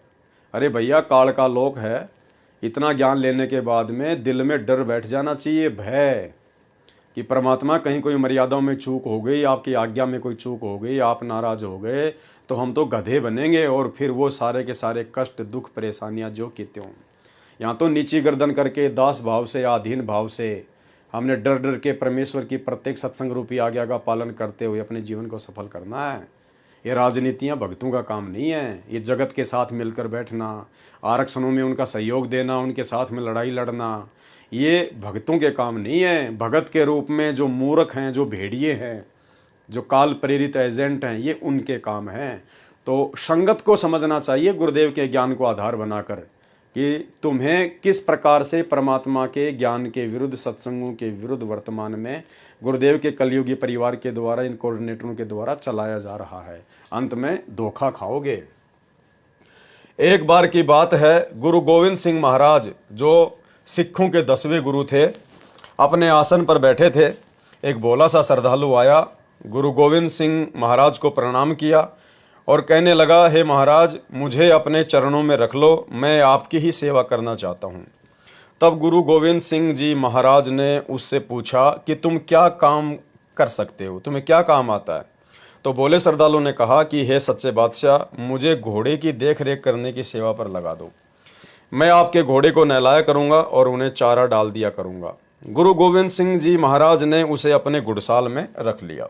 अरे भैया, काल का लोक है, इतना ज्ञान लेने के बाद में दिल में डर बैठ जाना चाहिए, भय, कि परमात्मा कहीं कोई मर्यादाओं में चूक हो गई, आपकी आज्ञा में कोई चूक हो गई, आप नाराज हो गए तो हम तो गधे बनेंगे और फिर वो सारे के सारे कष्ट, दुख, परेशानियां जो कि त्यों। यहाँ तो नीची गर्दन करके दास भाव से, आधीन भाव से हमने डर डर के परमेश्वर की प्रत्येक सत्संग रूपी आज्ञा का पालन करते हुए अपने जीवन को सफल करना है। ये राजनीतियाँ भक्तों का काम नहीं है। ये जगत के साथ मिलकर बैठना, आरक्षणों में उनका सहयोग देना, उनके साथ में लड़ाई लड़ना, ये भक्तों के काम नहीं है। भगत के रूप में जो मूर्ख हैं, जो भेड़िए हैं, जो काल प्रेरित एजेंट हैं, ये उनके काम हैं। तो संगत को समझना चाहिए गुरुदेव के ज्ञान को आधार बनाकर कि तुम्हें किस प्रकार से परमात्मा के ज्ञान के विरुद्ध, सत्संगों के विरुद्ध वर्तमान में गुरुदेव के कलयुगी परिवार के द्वारा, इन कोऑर्डिनेटरों के द्वारा चलाया जा रहा है। अंत में धोखा खाओगे। एक बार की बात है, गुरु गोविंद सिंह महाराज जो सिखों के 10वें गुरु थे, अपने आसन पर बैठे थे। एक भोला सा श्रद्धालु आया, गुरु गोविंद सिंह महाराज को प्रणाम किया और कहने लगा, हे महाराज, मुझे अपने चरणों में रख लो, मैं आपकी ही सेवा करना चाहता हूँ। तब गुरु गोविंद सिंह जी महाराज ने उससे पूछा कि तुम क्या काम कर सकते हो, तुम्हें क्या काम आता है। तो भोले श्रद्धालु ने कहा कि हे सच्चे बादशाह, मुझे घोड़े की देख रेख करने की सेवा पर लगा दो। मैं आपके घोड़े को नहलाया करूँगा और उन्हें चारा डाल दिया करूँगा। गुरु गोविंद सिंह जी महाराज ने उसे अपने घुड़साल में रख लिया।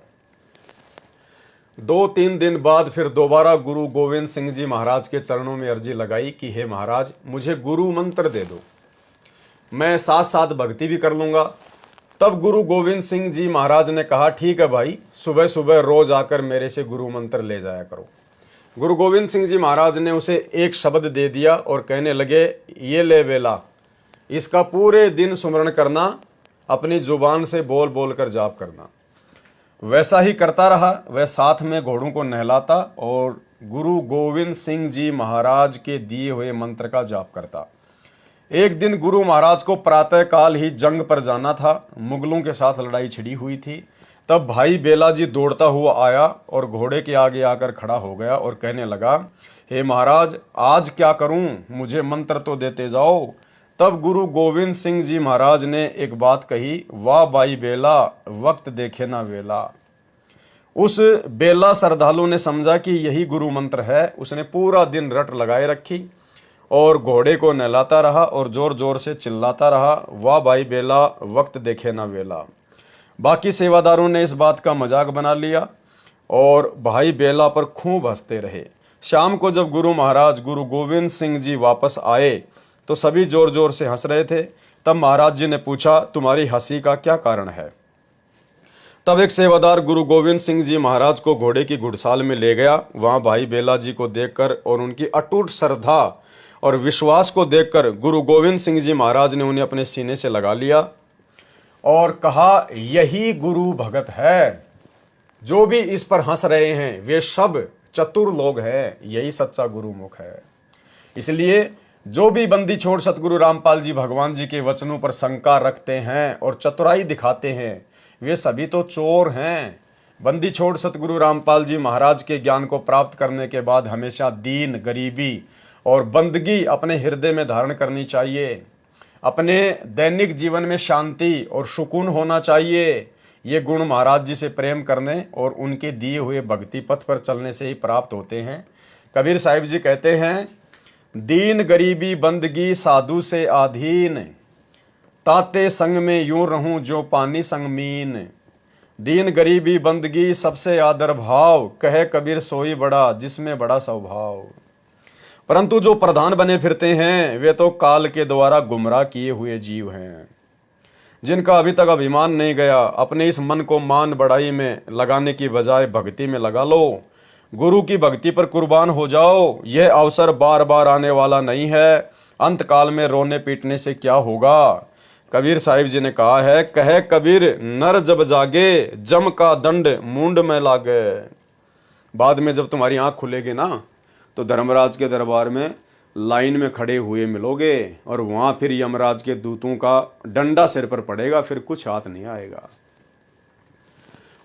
2-3 दिन बाद फिर दोबारा गुरु गोविंद सिंह जी महाराज के चरणों में अर्जी लगाई कि हे महाराज, मुझे गुरु मंत्र दे दो, मैं साथ साथ भक्ति भी कर लूँगा। तब गुरु गोविंद सिंह जी महाराज ने कहा, ठीक है भाई, सुबह सुबह रोज आकर मेरे से गुरु मंत्र ले जाया करो। गुरु गोविंद सिंह जी महाराज ने उसे एक शब्द दे दिया और कहने लगे, ये ले बेला, इसका पूरे दिन सुमरण करना, अपनी जुबान से बोल बोल कर जाप करना। वैसा ही करता रहा। वह साथ में घोड़ों को नहलाता और गुरु गोविंद सिंह जी महाराज के दिए हुए मंत्र का जाप करता। एक दिन गुरु महाराज को प्रातःकाल ही जंग पर जाना था, मुगलों के साथ लड़ाई छिड़ी हुई थी। तब भाई बेला जी दौड़ता हुआ आया और घोड़े के आगे आकर खड़ा हो गया और कहने लगा, हे महाराज, आज क्या करूं, मुझे मंत्र तो देते जाओ। तब गुरु गोविंद सिंह जी महाराज ने एक बात कही, वाह भाई बेला, वक्त देखे ना वेला। उस बेला श्रद्धालु ने समझा कि यही गुरु मंत्र है। उसने पूरा दिन रट लगाए रखी और घोड़े को नहलाता रहा और जोर जोर से चिल्लाता रहा, वाह भाई बेला, वक्त देखे ना वेला। बाकी सेवादारों ने इस बात का मजाक बना लिया और भाई बेला पर खूब हंसते रहे। शाम को जब गुरु महाराज गुरु गोविंद सिंह जी वापस आए तो सभी जोर जोर से हंस रहे थे। तब महाराज जी ने पूछा, तुम्हारी हंसी का क्या कारण है? तब एक सेवादार गुरु गोविंद सिंह जी महाराज को घोड़े की घुड़साल में ले गया। वहां भाई बेला जी को देखकर और उनकी अटूट श्रद्धा और विश्वास को देखकर गुरु गोविंद सिंह जी महाराज ने उन्हें अपने सीने से लगा लिया और कहा, यही गुरु भगत है। जो भी इस पर हंस रहे हैं वे सब चतुर लोग हैं, यही सच्चा गुरुमुख है। इसलिए जो भी बंदी छोड़ सतगुरु रामपाल जी भगवान जी के वचनों पर शंका रखते हैं और चतुराई दिखाते हैं, वे सभी तो चोर हैं। बंदी छोड़ सतगुरु रामपाल जी महाराज के ज्ञान को प्राप्त करने के बाद हमेशा दीन, गरीबी और बंदगी अपने हृदय में धारण करनी चाहिए। अपने दैनिक जीवन में शांति और सुकून होना चाहिए। ये गुण महाराज जी से प्रेम करने और उनके दिए हुए भक्ति पथ पर चलने से ही प्राप्त होते हैं। कबीर साहिब जी कहते हैं, दीन गरीबी बंदगी साधु से आधीन, ताते संग में यूं रहूं जो पानी संग मीन। दीन गरीबी बंदगी सबसे आदर भाव, कहे कबीर सोई बड़ा जिसमें बड़ा स्वभाव। परंतु जो प्रधान बने फिरते हैं वे तो काल के द्वारा गुमराह किए हुए जीव हैं, जिनका अभी तक अभिमान नहीं गया। अपने इस मन को मान बढ़ाई में लगाने की बजाय भक्ति में लगा लो। गुरु की भक्ति पर कुर्बान हो जाओ। यह अवसर बार बार आने वाला नहीं है। अंत काल में रोने पीटने से क्या होगा? कबीर साहिब जी ने कहा है, कहे कबीर नर जब जागे जम का दंड मूंड में लागे। बाद में जब तुम्हारी आंख खुलेगी ना तो धर्मराज के दरबार में लाइन में खड़े हुए मिलोगे और वहां फिर यमराज के दूतों का डंडा सिर पर पड़ेगा, फिर कुछ हाथ नहीं आएगा।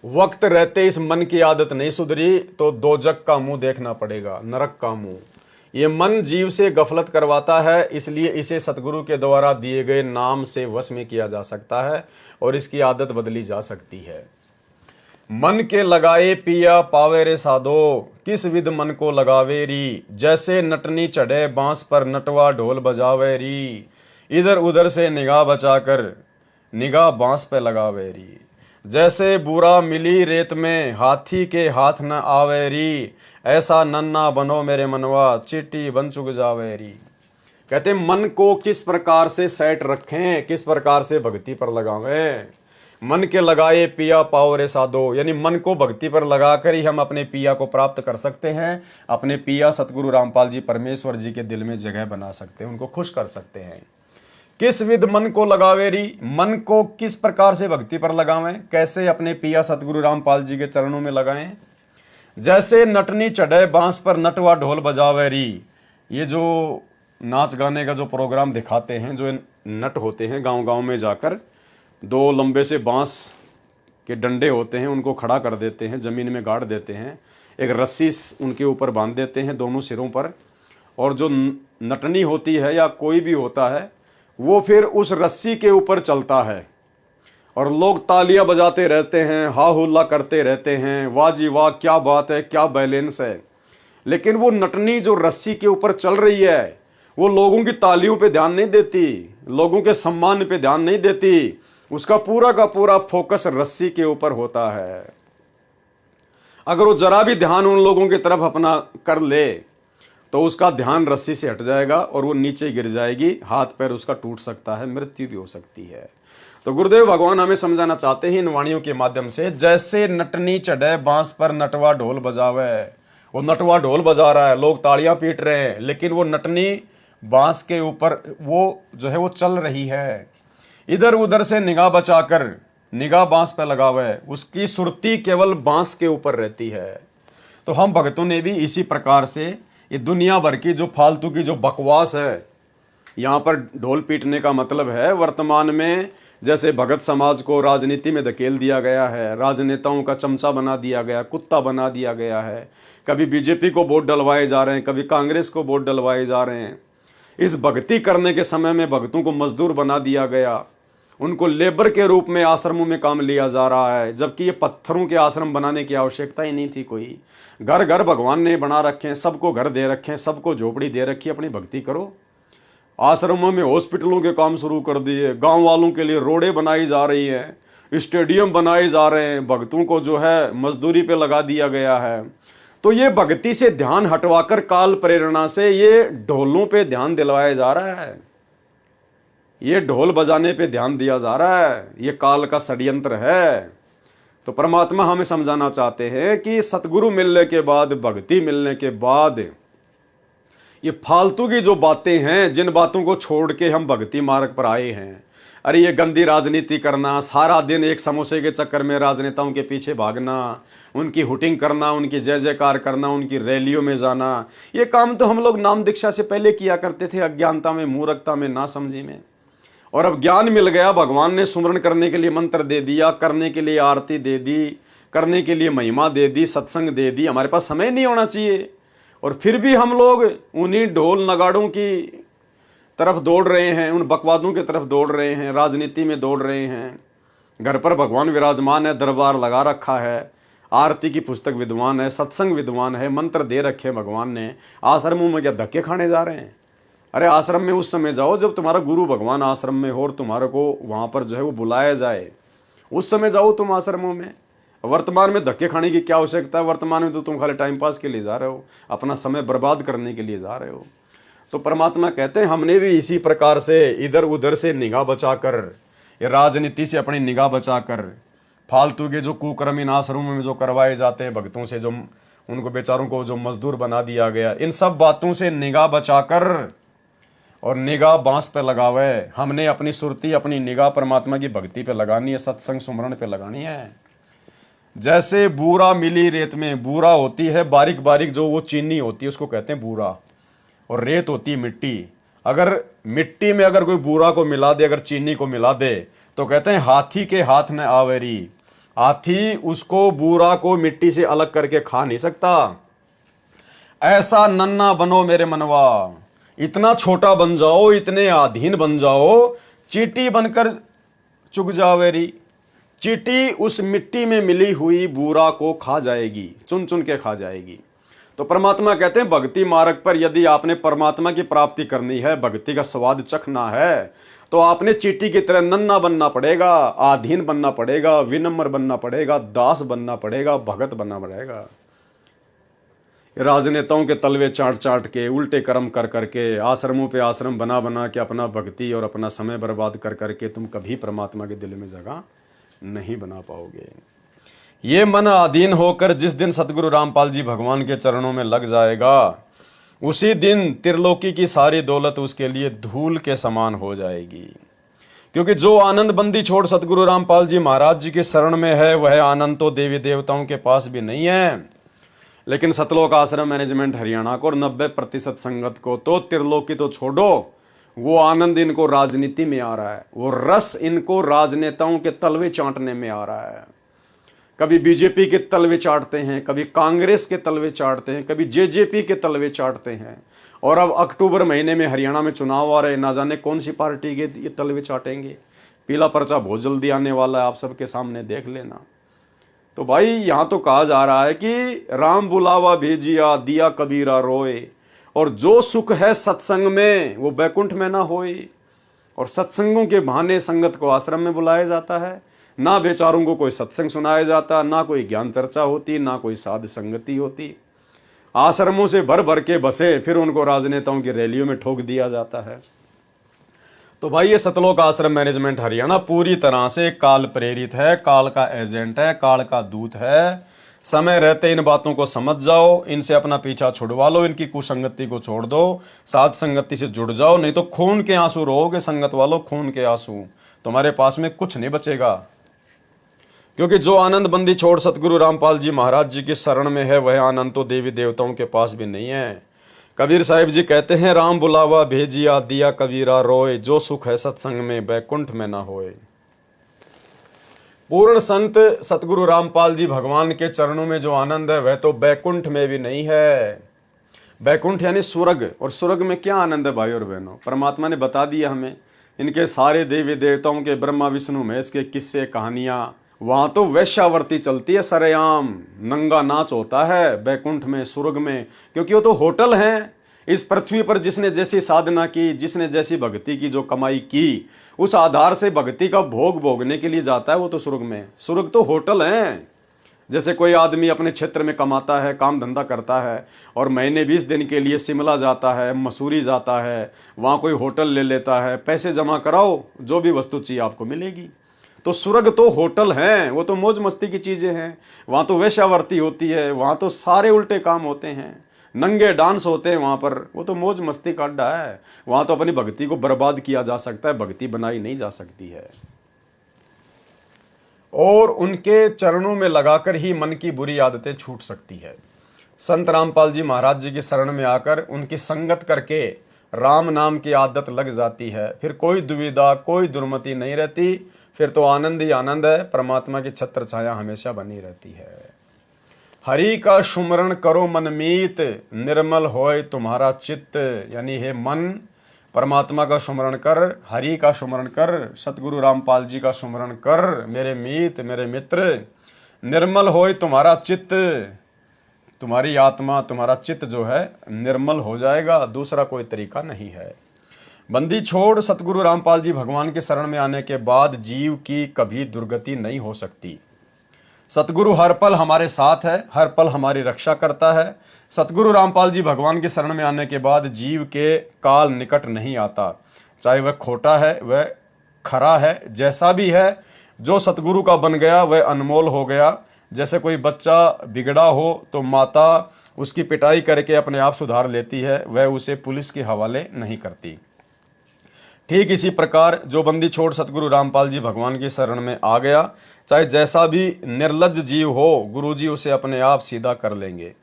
वक्त रहते इस मन की आदत नहीं सुधरी तो दोजक का मुंह देखना पड़ेगा, नरक का मुंह। ये मन जीव से गफलत करवाता है, इसलिए इसे सतगुरु के द्वारा दिए गए नाम से वश में किया जा सकता है और इसकी आदत बदली जा सकती है। मन के लगाए पिया पावे रे साधो, किस विध मन को लगावे री। जैसे नटनी चढ़े बांस पर नटवा ढोल बजावे री। इधर उधर से निगाह बचाकर निगाह बांस पे लगावे री। जैसे बुरा मिली रेत में हाथी के हाथ न आवे री। ऐसा नन्ना बनो मेरे मनवा चीटी बन चुक जावे री। कहते मन को किस प्रकार से सेट रखें, किस प्रकार से भक्ति पर लगावें। मन के लगाए पिया पाओ रे साधो, यानी मन को भक्ति पर लगाकर ही हम अपने पिया को प्राप्त कर सकते हैं। अपने पिया सतगुरु रामपाल जी परमेश्वर जी के दिल में जगह बना सकते हैं, उनको खुश कर सकते हैं। किस विध मन को लगावे री, मन को किस प्रकार से भक्ति पर लगावें, कैसे अपने पिया सतगुरु रामपाल जी के चरणों में लगाएं। जैसे नटनी चढ़े बांस पर नटवा ढोल बजावे री। ये जो नाच गाने का जो प्रोग्राम दिखाते हैं, जो नट होते हैं गांव गांव में जाकर दो लंबे से बांस के डंडे होते हैं, उनको खड़ा कर देते हैं, ज़मीन में गाड़ देते हैं, एक रस्सी उनके ऊपर बांध देते हैं दोनों सिरों पर, और जो नटनी होती है या कोई भी होता है वो फिर उस रस्सी के ऊपर चलता है और लोग तालियां बजाते रहते हैं, हा हुल्ला करते रहते हैं, वाह जी वाह क्या बात है, क्या बैलेंस है। लेकिन वो नटनी जो रस्सी के ऊपर चल रही है वो लोगों की तालियों पे ध्यान नहीं देती, लोगों के सम्मान पे ध्यान नहीं देती। उसका पूरा का पूरा फोकस रस्सी के ऊपर होता है। अगर वो जरा भी ध्यान उन लोगों की तरफ अपना कर ले तो उसका ध्यान रस्सी से हट जाएगा और वो नीचे गिर जाएगी, हाथ पैर उसका टूट सकता है, मृत्यु भी हो सकती है। तो गुरुदेव भगवान हमें समझाना चाहते हैं इन वाणियों के माध्यम से, जैसे नटनी चढ़े बांस पर नटवा ढोल बजावे। वो नटवा ढोल बजा रहा है, लोग तालियां पीट रहे हैं, लेकिन वो नटनी बांस के ऊपर वो जो है वो चल रही है। इधर उधर से निगाह बचाकर निगाह बांस पर लगावे, उसकी सुरती केवल बांस के ऊपर रहती है। तो हम भक्तों ने भी इसी प्रकार से ये दुनिया भर की जो फालतू की जो बकवास है, यहाँ पर ढोल पीटने का मतलब है वर्तमान में जैसे भगत समाज को राजनीति में धकेल दिया गया है, राजनेताओं का चमचा बना दिया गया, कुत्ता बना दिया गया है। कभी बीजेपी को वोट डलवाए जा रहे हैं, कभी कांग्रेस को वोट डलवाए जा रहे हैं। इस भक्ति करने के समय में भक्तों को मजदूर बना दिया गया, उनको लेबर के रूप में आश्रमों में काम लिया जा रहा है, जबकि ये पत्थरों के आश्रम बनाने की आवश्यकता ही नहीं थी। कोई घर घर भगवान ने बना रखे हैं, सबको घर दे रखे हैं, सबको झोपड़ी दे रखी है, अपनी भक्ति करो। आश्रमों में हॉस्पिटलों के काम शुरू कर दिए, गांव वालों के लिए रोडें बनाई जा रही हैं, स्टेडियम बनाए जा रहे हैं, भक्तों को जो है मजदूरी पे लगा दिया गया है। तो ये भक्ति से ध्यान हटवाकर काल प्रेरणा से ये ढोलों पे ध्यान दिलवाया जा रहा है, ये ढोल बजाने पे ध्यान दिया जा रहा है, ये काल का षड्यंत्र है। तो परमात्मा हमें समझाना चाहते हैं कि सतगुरु मिलने के बाद, भक्ति मिलने के बाद, ये फालतू की जो बातें हैं, जिन बातों को छोड़ के हम भक्ति मार्ग पर आए हैं, अरे ये गंदी राजनीति करना, सारा दिन एक समोसे के चक्कर में राजनेताओं के पीछे भागना, उनकी हुटिंग करना, उनकी जय जयकार करना, उनकी रैलियों में जाना, ये काम तो हम लोग नाम दीक्षा से पहले किया करते थे, अज्ञानता में, मूर्खता में, नासमझी में। और अब ज्ञान मिल गया, भगवान ने सुमरण करने के लिए मंत्र दे दिया, करने के लिए आरती दे दी, करने के लिए महिमा दे दी, सत्संग दे दी, हमारे पास समय नहीं होना चाहिए। और फिर भी हम लोग उन्हीं ढोल नगाड़ों की तरफ दौड़ रहे हैं, उन बकवादों की तरफ दौड़ रहे हैं, राजनीति में दौड़ रहे हैं। घर पर भगवान विराजमान है, दरबार लगा रखा है, आरती की पुस्तक विद्वान है, सत्संग विद्वान है, मंत्र दे रखे भगवान ने, आश्रमों में क्या धक्के खाने जा रहे हैं? अरे आश्रम में उस समय जाओ जब तुम्हारा गुरु भगवान आश्रम में हो और तुम्हारे को वहाँ पर जो है वो बुलाया जाए, उस समय जाओ तुम आश्रमों में। वर्तमान में धक्के खाने की क्या आवश्यकता है? वर्तमान में तो तुम खाली टाइम पास के लिए जा रहे हो, अपना समय बर्बाद करने के लिए जा रहे हो। तो परमात्मा कहते हैं हमने भी इसी प्रकार से इधर उधर से निगाह बचाकर, ये राजनीति से अपनी निगाह बचाकर, फालतू के जो कुकर्म इन आश्रमों में जो करवाए जाते हैं भक्तों से, जो उनको बेचारों को जो मजदूर बना दिया गया, इन सब बातों से निगाह बचाकर और निगाह बांस पे लगावे, हमने अपनी सुरती, अपनी निगाह परमात्मा की भक्ति पे लगानी है, सत्संग सुमरण पे लगानी है। जैसे बूरा मिली रेत में, बूरा होती है बारीक बारीक जो वो चीनी होती है उसको कहते हैं बूरा, और रेत होती है मिट्टी। अगर मिट्टी में अगर कोई बूरा को मिला दे, अगर चीनी को मिला दे, तो कहते हैं हाथी के हाथ न आवेरी, हाथी उसको बूरा को मिट्टी से अलग करके खा नहीं सकता। ऐसा नन्ना बनो मेरे मनवा, इतना छोटा बन जाओ, इतने अधीन बन जाओ, चींटी बनकर चुग जावेरी, चींटी उस मिट्टी में मिली हुई बूरा को खा जाएगी, चुन चुन के खा जाएगी। तो परमात्मा कहते हैं भक्ति मार्ग पर यदि आपने परमात्मा की प्राप्ति करनी है, भक्ति का स्वाद चखना है, तो आपने चींटी की तरह नन्ना बनना पड़ेगा, आधीन बनना पड़ेगा, विनम्र बनना पड़ेगा, दास बनना पड़ेगा, भगत बनना पड़ेगा। राजनेताओं के तलवे चाट चाट के, उल्टे कर्म कर करके, आश्रमों पे आश्रम बना बना के अपना भक्ति और अपना समय बर्बाद कर करके तुम कभी परमात्मा के दिल में जगह नहीं बना पाओगे। ये मन अधीन होकर जिस दिन सतगुरु रामपाल जी भगवान के चरणों में लग जाएगा, उसी दिन त्रिलोकी की सारी दौलत उसके लिए धूल के समान हो जाएगी। क्योंकि जो आनंद बंदी छोड़ सतगुरु रामपाल जी महाराज जी के शरण में है, वह आनंद तो देवी देवताओं के पास भी नहीं है। लेकिन सतलोक आश्रम मैनेजमेंट हरियाणा को और 90% संगत को तो त्रिलोकी तो छोड़ो, वो आनंद इनको राजनीति में आ रहा है, वो रस इनको राजनेताओं के तलवे चाटने में आ रहा है। कभी बीजेपी के तलवे चाटते हैं, कभी कांग्रेस के तलवे चाटते हैं, कभी जेजेपी के तलवे चाटते हैं। और अब अक्टूबर महीने में हरियाणा में चुनाव आ रहे, ना जाने कौन सी पार्टी के ये तलवे चाटेंगे। पीला पर्चा बहुत जल्दी आने वाला है, आप सबके सामने देख लेना। तो भाई यहाँ तो कहा जा रहा है कि राम बुलावा भेजिया, दिया कबीरा रोए, और जो सुख है सत्संग में वो बैकुंठ में ना होए। और सत्संगों के बहाने संगत को आश्रम में बुलाया जाता है, ना बेचारों को कोई सत्संग सुनाया जाता, ना कोई ज्ञान चर्चा होती, ना कोई साध संगति होती। आश्रमों से भर भर के बसे, फिर उनको राजनेताओं की रैलियों में ठोक दिया जाता है। तो भाई ये सतलोक आश्रम मैनेजमेंट हरियाणा पूरी तरह से काल प्रेरित है, काल का एजेंट है, काल का दूत है। समय रहते इन बातों को समझ जाओ, इनसे अपना पीछा छुड़वा लो, इनकी कुसंगति को छोड़ दो, साध संगति से जुड़ जाओ, नहीं तो खून के आंसू रोओगे संगत वालों, खून के आंसू। तुम्हारे पास में कुछ नहीं बचेगा। क्योंकि जो आनंद बंदी छोड़ सतगुरु रामपाल जी महाराज जी की शरण में है, वह आनंद तो देवी देवताओं के पास भी नहीं है। कबीर साहिब जी कहते हैं, राम बुलावा भेजिया, दिया कबीरा रोए, जो सुख है सत्संग में बैकुंठ में ना होए। पूर्ण संत सतगुरु रामपाल जी भगवान के चरणों में जो आनंद है, वह तो बैकुंठ में भी नहीं है। बैकुंठ यानी स्वर्ग, और स्वर्ग में क्या आनंद है भाई और बहनों? परमात्मा ने बता दिया हमें। इनके सारे देवी देवताओं के, ब्रह्मा विष्णु महेश के किस्से कहानियां, वहां तो वैश्यावर्ती चलती है, सरेआम नंगा नाच होता है बैकुंठ में, स्वर्ग में। क्योंकि वो तो होटल हैं, इस पृथ्वी पर जिसने जैसी साधना की, जिसने जैसी भक्ति की, जो कमाई की, उस आधार से भक्ति का भोग भोगने के लिए जाता है वो तो स्वर्ग में। स्वर्ग तो होटल है। जैसे कोई आदमी अपने क्षेत्र में कमाता है, काम धंधा करता है और महीने 20 दिन के लिए शिमला जाता है, मसूरी जाता है, वहाँ कोई होटल ले लेता है, पैसे जमा कराओ, जो भी वस्तु चाहिए आपको मिलेगी। तो स्वर्ग तो होटल हैं, वो तो मौज मस्ती की चीज़ें हैं। वहाँ तो वेश्यावृत्ति होती है, वहाँ तो सारे उल्टे काम होते हैं, नंगे डांस होते हैं वहाँ पर, वो तो मौज मस्ती का अड्डा है। वहाँ तो अपनी भक्ति को बर्बाद किया जा सकता है, भक्ति बनाई नहीं जा सकती है। और उनके चरणों में लगाकर ही मन की बुरी आदतें छूट सकती है। संत रामपाल जी महाराज जी की शरण में आकर उनकी संगत करके राम नाम की आदत लग जाती है, फिर कोई दुविधा, कोई दुर्मति नहीं रहती, फिर तो आनंद ही आनंद है, परमात्मा की छत्र छाया हमेशा बनी रहती है। हरि का सुमरण करो मन मीत, निर्मल होए तुम्हारा चित्त, यानी हे मन परमात्मा का सुमरण कर, हरि का सुमरण कर, सतगुरु रामपाल जी का सुमरण कर मेरे मीत, मेरे मित्र। निर्मल होए तुम्हारा चित्त, तुम्हारी आत्मा, तुम्हारा चित्त जो है निर्मल हो जाएगा, दूसरा कोई तरीका नहीं है। बंदी छोड़ सतगुरु रामपाल जी भगवान के शरण में आने के बाद जीव की कभी दुर्गति नहीं हो सकती। सतगुरु हर पल हमारे साथ है, हर पल हमारी रक्षा करता है। सतगुरु रामपाल जी भगवान के शरण में आने के बाद जीव के काल निकट नहीं आता, चाहे वह खोटा है, वह खरा है, जैसा भी है। जो सतगुरु का बन गया वह अनमोल हो गया। जैसे कोई बच्चा बिगड़ा हो तो माता उसकी पिटाई करके अपने आप सुधार लेती है, वह उसे पुलिस के हवाले नहीं करती। ठीक इसी प्रकार जो बंदी छोड़ सतगुरु रामपाल जी भगवान की शरण में आ गया, चाहे जैसा भी निर्लज्ज जीव हो, गुरुजी उसे अपने आप सीधा कर लेंगे,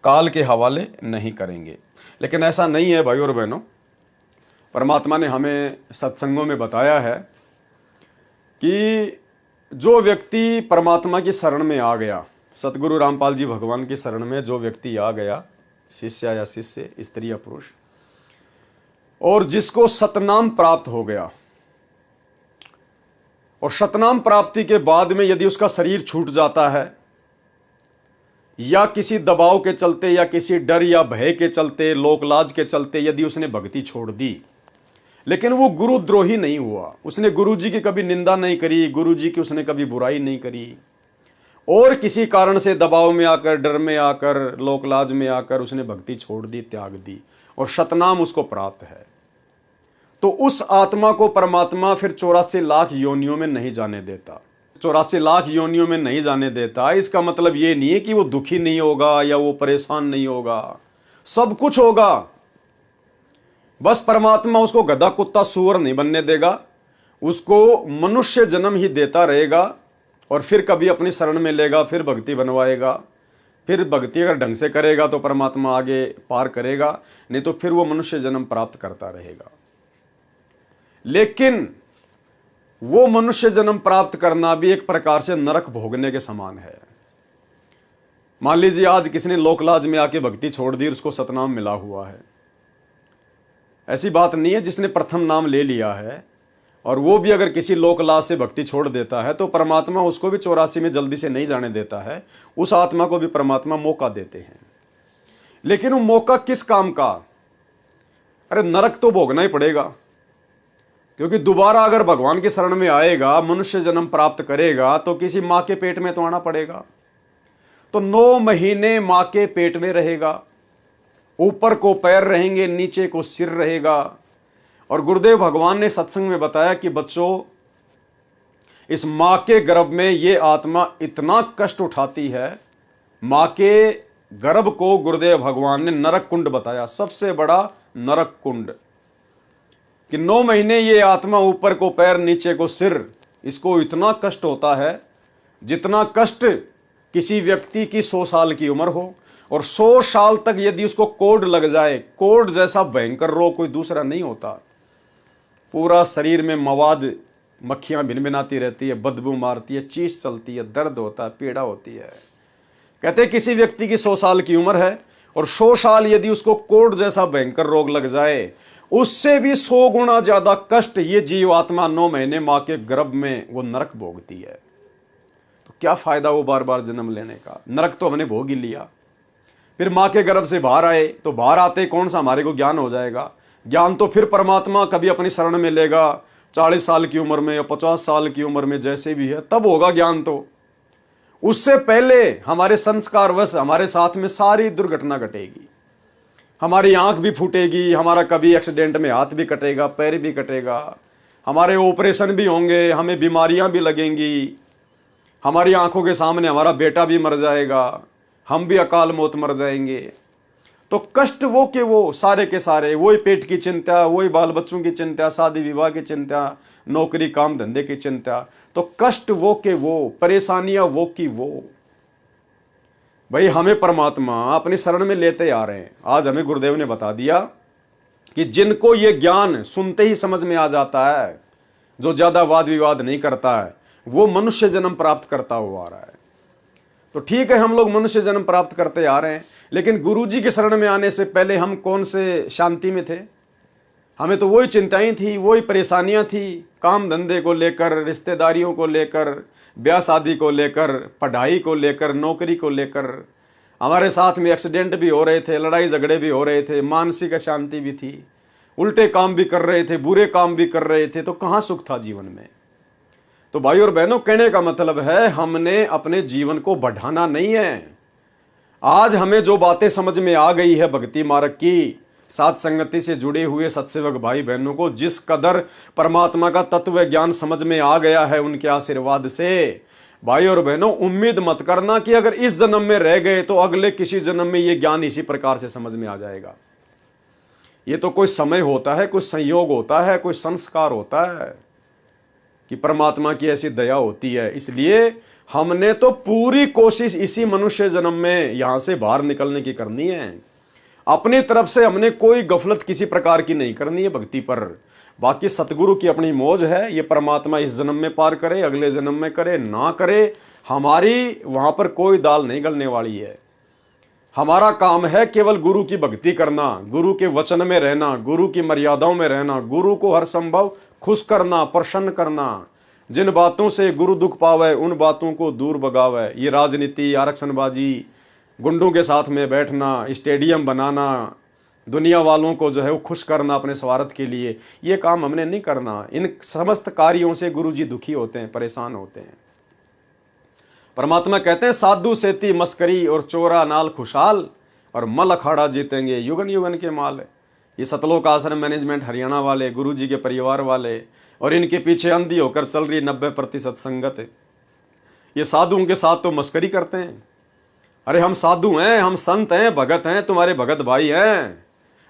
काल के हवाले नहीं करेंगे। लेकिन ऐसा नहीं है भाई और बहनों। परमात्मा ने हमें सत्संगों में बताया है कि जो व्यक्ति परमात्मा की शरण में आ गया, सतगुरु रामपाल जी भगवान की शरण में जो व्यक्ति आ गया, शिष्य या शिष्य, स्त्री या पुरुष, और जिसको सतनाम प्राप्त हो गया, और सतनाम प्राप्ति के बाद में यदि उसका शरीर छूट जाता है, या किसी दबाव के चलते, या किसी डर या भय के चलते, लोकलाज के चलते यदि उसने भक्ति छोड़ दी, लेकिन वो गुरुद्रोही नहीं हुआ, उसने गुरुजी की कभी निंदा नहीं करी, गुरुजी की उसने कभी बुराई नहीं करी, और किसी कारण से दबाव में आकर, डर में आकर, लोकलाज में आकर उसने भक्ति छोड़ दी, त्याग दी, और सतनाम उसको प्राप्त है, तो उस आत्मा को परमात्मा फिर 84 लाख योनियों में नहीं जाने देता। 84 लाख योनियों में नहीं जाने देता, इसका मतलब ये नहीं है कि वो दुखी नहीं होगा या वो परेशान नहीं होगा, सब कुछ होगा। बस परमात्मा उसको गधा, कुत्ता, सूअर नहीं बनने देगा, उसको मनुष्य जन्म ही देता रहेगा, और फिर कभी अपनी शरण में लेगा, फिर भक्ति बनवाएगा, फिर भक्ति अगर ढंग से करेगा तो परमात्मा आगे पार करेगा, नहीं तो फिर वो मनुष्य जन्म प्राप्त करता रहेगा। लेकिन वो मनुष्य जन्म प्राप्त करना भी एक प्रकार से नरक भोगने के समान है। मान लीजिए आज किसी ने लोकलाज में आके भक्ति छोड़ दी, उसको सतनाम मिला हुआ है, ऐसी बात नहीं है। जिसने प्रथम नाम ले लिया है और वो भी अगर किसी लोकलाज से भक्ति छोड़ देता है तो परमात्मा उसको भी 84 में जल्दी से नहीं जाने देता है, उस आत्मा को भी परमात्मा मौका देते हैं। लेकिन वो मौका किस काम का? अरे नरक तो भोगना ही पड़ेगा, क्योंकि दोबारा अगर भगवान की शरण में आएगा, मनुष्य जन्म प्राप्त करेगा, तो किसी माँ के पेट में तो आना पड़ेगा। तो 9 महीने माँ के पेट में रहेगा, ऊपर को पैर रहेंगे, नीचे को सिर रहेगा। और गुरुदेव भगवान ने सत्संग में बताया कि बच्चों, इस माँ के गर्भ में ये आत्मा इतना कष्ट उठाती है। माँ के गर्भ को गुरुदेव भगवान ने नरक कुंड बताया, सबसे बड़ा नरक कुंड, कि 9 महीने ये आत्मा ऊपर को पैर, नीचे को सिर, इसको इतना कष्ट होता है जितना कष्ट किसी व्यक्ति की 100 साल की उम्र हो। और 100 साल तक यदि उसको कोढ़ लग जाए, कोढ़ जैसा भयंकर रोग कोई दूसरा नहीं होता। पूरा शरीर में मवाद, मक्खियां भिनभिनाती रहती है, बदबू मारती है, चीस चलती है, दर्द होता है, पीड़ा होती है। कहते हैं किसी व्यक्ति की 100 साल की उम्र है और 100 साल यदि उसको कोढ़ जैसा भयंकर रोग लग जाए, उससे भी 100 गुना ज्यादा कष्ट ये जीव आत्मा 9 महीने मां के गर्भ में वो नरक भोगती है। तो क्या फायदा वो बार बार जन्म लेने का? नरक तो हमने भोग ही लिया। फिर माँ के गर्भ से बाहर आए, तो बाहर आते कौन सा हमारे को ज्ञान हो जाएगा? ज्ञान तो फिर परमात्मा कभी अपनी शरण में लेगा, 40 साल की उम्र में या 50 साल की उम्र में, जैसे भी है तब होगा ज्ञान। तो उससे पहले हमारे संस्कारवश हमारे साथ में सारी दुर्घटना घटेगी, हमारी आंख भी फूटेगी, हमारा कभी एक्सीडेंट में हाथ भी कटेगा, पैर भी कटेगा, हमारे ऑपरेशन भी होंगे, हमें बीमारियां भी लगेंगी, हमारी आंखों के सामने हमारा बेटा भी मर जाएगा, हम भी अकाल मौत मर जाएंगे। तो कष्ट वो के वो सारे के सारे, वही पेट की चिंता, वही बाल बच्चों की चिंता, शादी विवाह की चिंता, नौकरी काम धंधे की चिंता। तो कष्ट वो के वो, परेशानियां वो की वो। भाई हमें परमात्मा अपनी शरण में लेते आ रहे हैं। आज हमें गुरुदेव ने बता दिया कि जिनको ये ज्ञान सुनते ही समझ में आ जाता है, जो ज्यादा वाद विवाद नहीं करता है, वो मनुष्य जन्म प्राप्त करता हुआ आ रहा है। तो ठीक है, हम लोग मनुष्य जन्म प्राप्त करते आ रहे हैं, लेकिन गुरुजी की शरण में आने से पहले हम कौन से शांति में थे? हमें तो वही चिंताएं थी, वही परेशानियां थी, काम धंधे को लेकर, रिश्तेदारियों को लेकर, ब्याह शादी को लेकर, पढ़ाई को लेकर, नौकरी को लेकर। हमारे साथ में एक्सीडेंट भी हो रहे थे, लड़ाई झगड़े भी हो रहे थे, मानसिक अशांति भी थी, उल्टे काम भी कर रहे थे, बुरे काम भी कर रहे थे। तो कहाँ सुख था जीवन में? तो भाई और बहनों, कहने का मतलब है हमने अपने जीवन को बढ़ाना नहीं है। आज हमें जो बातें समझ में आ गई है भक्ति मार्ग की, साथ संगति से जुड़े हुए सत्सेवक भाई बहनों को जिस कदर परमात्मा का तत्व ज्ञान समझ में आ गया है उनके आशीर्वाद से, भाई और बहनों उम्मीद मत करना कि अगर इस जन्म में रह गए तो अगले किसी जन्म में ये ज्ञान इसी प्रकार से समझ में आ जाएगा। ये तो कोई समय होता है, कुछ संयोग होता है, कोई संस्कार होता है कि परमात्मा की ऐसी दया होती है। इसलिए हमने तो पूरी कोशिश इसी मनुष्य जन्म में यहां से बाहर निकलने की करनी है। अपनी तरफ से हमने कोई गफलत किसी प्रकार की नहीं करनी है भक्ति पर। बाकी सतगुरु की अपनी मौज है, ये परमात्मा इस जन्म में पार करे, अगले जन्म में करे ना करे, हमारी वहां पर कोई दाल नहीं गलने वाली है। हमारा काम है केवल गुरु की भक्ति करना, गुरु के वचन में रहना, गुरु की मर्यादाओं में रहना, गुरु को हर संभव खुश करना, प्रसन्न करना। जिन बातों से गुरु दुख पावे उन बातों को दूर भगावे। ये राजनीति, आरक्षणबाजी, गुंडों के साथ में बैठना, स्टेडियम बनाना, दुनिया वालों को जो है वो खुश करना अपने स्वार्थ के लिए, ये काम हमने नहीं करना। इन समस्त कार्यों से गुरु जी दुखी होते हैं, परेशान होते हैं। परमात्मा कहते हैं साधु सेती मस्करी और चोरा नाल खुशहाल और मल अखाड़ा जीतेंगे युगन युगन के माल। ये सतलोक आश्रम मैनेजमेंट हरियाणा वाले, गुरु जी के परिवार वाले और इनके पीछे अंधी होकर चल रही 90% संगत, ये साधुओं के साथ तो मस्करी करते हैं। अरे हम साधु हैं, हम संत हैं, भगत हैं, तुम्हारे भगत भाई हैं,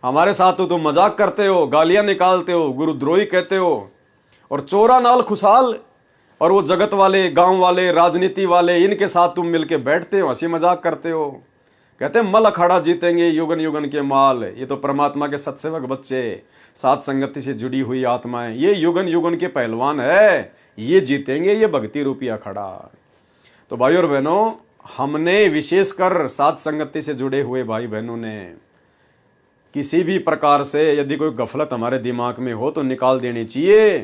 हमारे साथ तो तुम मजाक करते हो, गालियां निकालते हो, गुरुद्रोही कहते हो। और चोरा नाल खुशहाल और वो जगत वाले, गांव वाले, राजनीति वाले, इनके साथ तुम मिलके बैठते हो, हंसी मजाक करते हो। कहते हैं मल अखाड़ा जीतेंगे युगन युगन के माल। ये तो परमात्मा के सत्सेवक बच्चे, साथ संगति से जुड़ी हुई आत्माएं, ये युगन युगन के पहलवान है, ये जीतेंगे, ये भक्ति रूपी अखाड़ा। तो भाई और बहनों, हमने विशेषकर साथ संगति से जुड़े हुए भाई बहनों ने किसी भी प्रकार से यदि कोई गफलत हमारे दिमाग में हो तो निकाल देनी चाहिए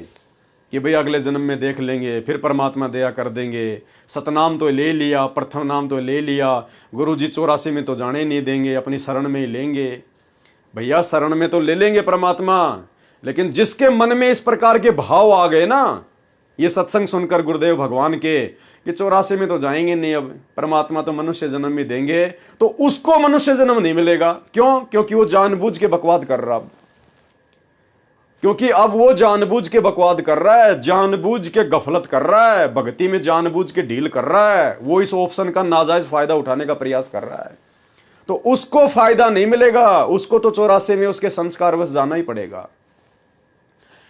कि भाई अगले जन्म में देख लेंगे, फिर परमात्मा दया कर देंगे। सतनाम तो ले लिया, प्रथम नाम तो ले लिया, गुरु जी 84 में तो जाने नहीं देंगे, अपनी शरण में ही लेंगे। भैया शरण में तो ले लेंगे परमात्मा, लेकिन जिसके मन में इस प्रकार के भाव आ गए ना, ये सत्संग सुनकर गुरुदेव भगवान के कि 84 में तो जाएंगे नहीं, अब परमात्मा तो मनुष्य जन्म ही देंगे, तो उसको मनुष्य जन्म नहीं मिलेगा। क्यों? क्योंकि वो जानबूझ के बकवाद कर रहा, क्योंकि अब वो जानबूझ के बकवाद कर रहा है, जानबूझ के गफलत कर रहा है, भक्ति में जानबूझ के डील कर रहा है, वो इस ऑप्शन का नाजायज फायदा उठाने का प्रयास कर रहा है। तो उसको फायदा नहीं मिलेगा, उसको तो 84 में उसके संस्कारवश जाना ही पड़ेगा।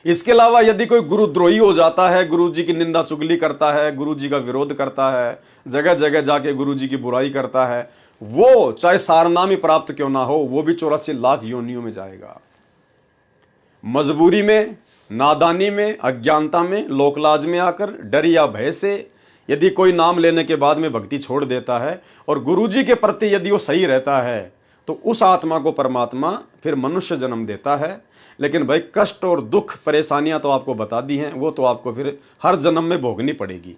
इसके अलावा यदि कोई गुरुद्रोही हो जाता है, गुरु जी की निंदा चुगली करता है, गुरु जी का विरोध करता है, जगह जगह जाके गुरु जी की बुराई करता है, वो चाहे सारनामी प्राप्त क्यों ना हो, वो भी 84 लाख योनियों में जाएगा। मजबूरी में, नादानी में, अज्ञानता में, लोकलाज में आकर, डर या भय से यदि कोई नाम लेने के बाद में भक्ति छोड़ देता है और गुरु जी के प्रति यदि वो सही रहता है, तो उस आत्मा को परमात्मा फिर मनुष्य जन्म देता है। लेकिन भाई कष्ट और दुख, परेशानियां तो आपको बता दी हैं, वो तो आपको फिर हर जन्म में भोगनी पड़ेगी।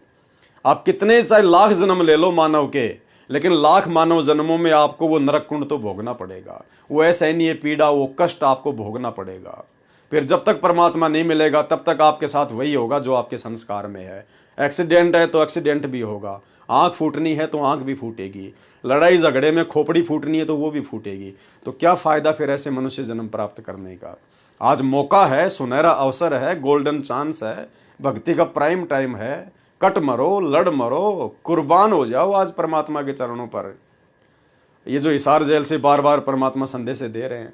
आप कितने चाहे लाख जन्म ले लो मानव के, लेकिन लाख मानव जन्मों में आपको वो नरक कुंड तो भोगना पड़ेगा, वो असहनीय पीड़ा, वो कष्ट आपको भोगना पड़ेगा। फिर जब तक परमात्मा नहीं मिलेगा तब तक आपके साथ वही होगा जो आपके संस्कार में है। एक्सीडेंट है तो एक्सीडेंट भी होगा, आंख फूटनी है तो आंख भी फूटेगी, लड़ाई झगड़े में खोपड़ी फूटनी है तो वो भी फूटेगी। तो क्या फ़ायदा फिर ऐसे मनुष्य जन्म प्राप्त करने का। आज मौका है, सुनहरा अवसर है, गोल्डन चांस है, भक्ति का प्राइम टाइम है। कट मरो, लड़ मरो, कुर्बान हो जाओ आज परमात्मा के चरणों पर। ये जो हिसार जेल से बार बार परमात्मा संदेश दे रहे हैं,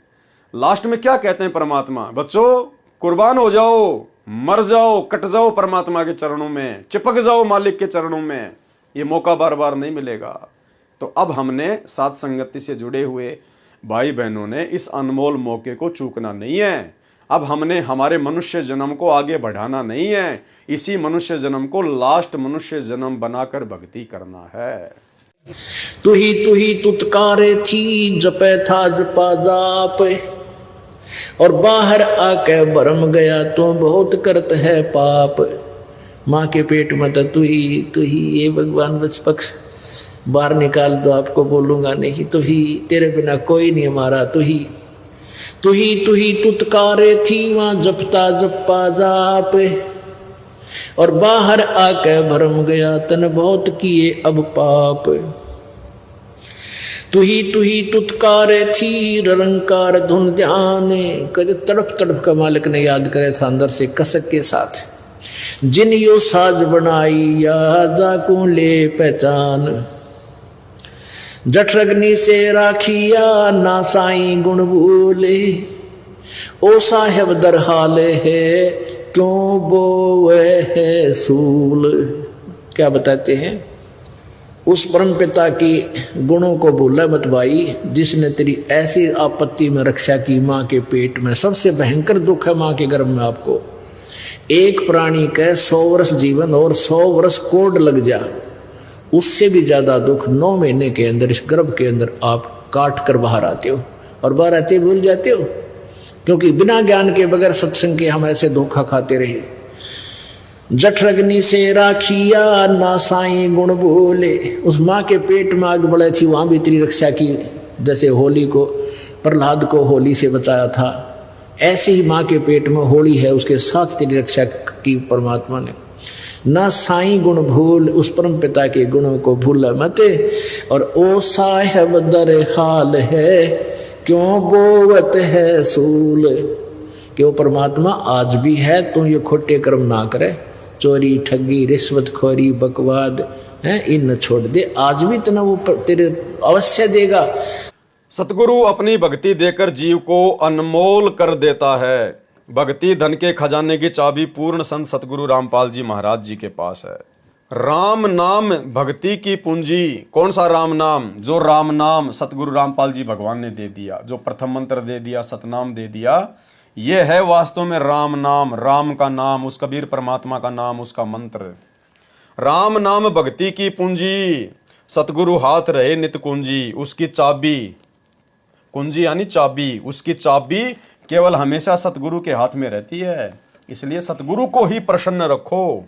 लास्ट में क्या कहते हैं परमात्मा, बच्चों कुर्बान हो जाओ, मर जाओ, कट जाओ परमात्मा के चरणों में, चिपक जाओ मालिक के चरणों में। ये मौका बार बार नहीं मिलेगा। तो अब हमने साथ संगति से जुड़े हुए भाई बहनों ने इस अनमोल मौके को चूकना नहीं है। अब हमने हमारे मनुष्य जन्म को आगे बढ़ाना नहीं है, इसी मनुष्य जन्म को लास्ट मनुष्य जन्म बनाकर भक्ति करना है। तू ही तुतकारे थी, जपे था जपा जाप, और बाहर आके भरम गया तो बहुत करत है पाप। माँ के पेट में तो तू ही ये भगवान बचपक्ष बाहर निकाल दो, आपको बोलूंगा नहीं, तू ही, तेरे बिना कोई नहीं हमारा, तू ही तुतकारे थी, वहां जपता जपा जाप, और बाहर आके भरम गया तन बहुत किए अब पाप। तू ही तुतकारे थी, रंकार धुन ध्यान, कद तड़प तड़प का मालिक ने याद करे था अंदर से कसक के साथ। जिन यो साज बनाई या जाकू ले पहचान, जठरग्नि से राखिया ना साई गुण भूले, ओ साहेब दर हाले है क्यों बोवे है सूल। क्या बताते हैं, उस परम पिता की गुणों को भूला मत भाई, जिसने तेरी ऐसी आपत्ति में रक्षा की माँ के पेट में। सबसे भयंकर दुख है माँ के गर्भ में आपको। एक प्राणी का 100 वर्ष जीवन और 100 वर्ष कोड लग जा, उससे भी ज्यादा दुख 9 महीने के अंदर इस गर्भ के अंदर आप काट कर बाहर आते हो, और बाहर आते भूल जाते हो, क्योंकि बिना ज्ञान के बगैर सत्संग के हम ऐसे धोखा खाते रहे। जठरग्नि से राखिया ना साई गुण भूले, उस माँ के पेट में आग बढ़े थी, वहां भी तेरी रक्षा की। जैसे होली को, प्रहलाद को होली से बचाया था, ऐसे ही माँ के पेट में होली है, उसके साथ तेरी रक्षा की परमात्मा ने। ना साई गुण भूल, उस परम पिता के गुणों को भूला मत, और ओ साहेब दर हाल है क्यों बोवत है सूल। क्यों परमात्मा आज भी है, तू ये खोटे कर्म ना करे, चोरी ठगी रिश्वतखोरी बकवाद है, इन छोड़ दे, आज भी इतना वो तेरे अवश्य देगा। सतगुरु अपनी भक्ति देकर जीव को अनमोल कर देता है। भक्ति धन के खजाने की चाबी पूर्ण संत सतगुरु रामपाल जी महाराज जी के पास है। राम नाम भक्ति की पूंजी। कौन सा राम नाम? जो राम नाम सतगुरु रामपाल जी भगवान ने दे दिया, जो प्रथम मंत्र दे दिया, सतनाम दे दिया, ये है वास्तव में राम नाम, राम का नाम, उस कबीर परमात्मा का नाम, उसका मंत्र। राम नाम भक्ति की पूंजी, सतगुरु हाथ रहे नित कुंजी, उसकी चाबी, कुंजी यानी चाबी, उसकी चाबी केवल हमेशा सतगुरु के हाथ में रहती है। इसलिए सतगुरु को ही प्रसन्न रखो।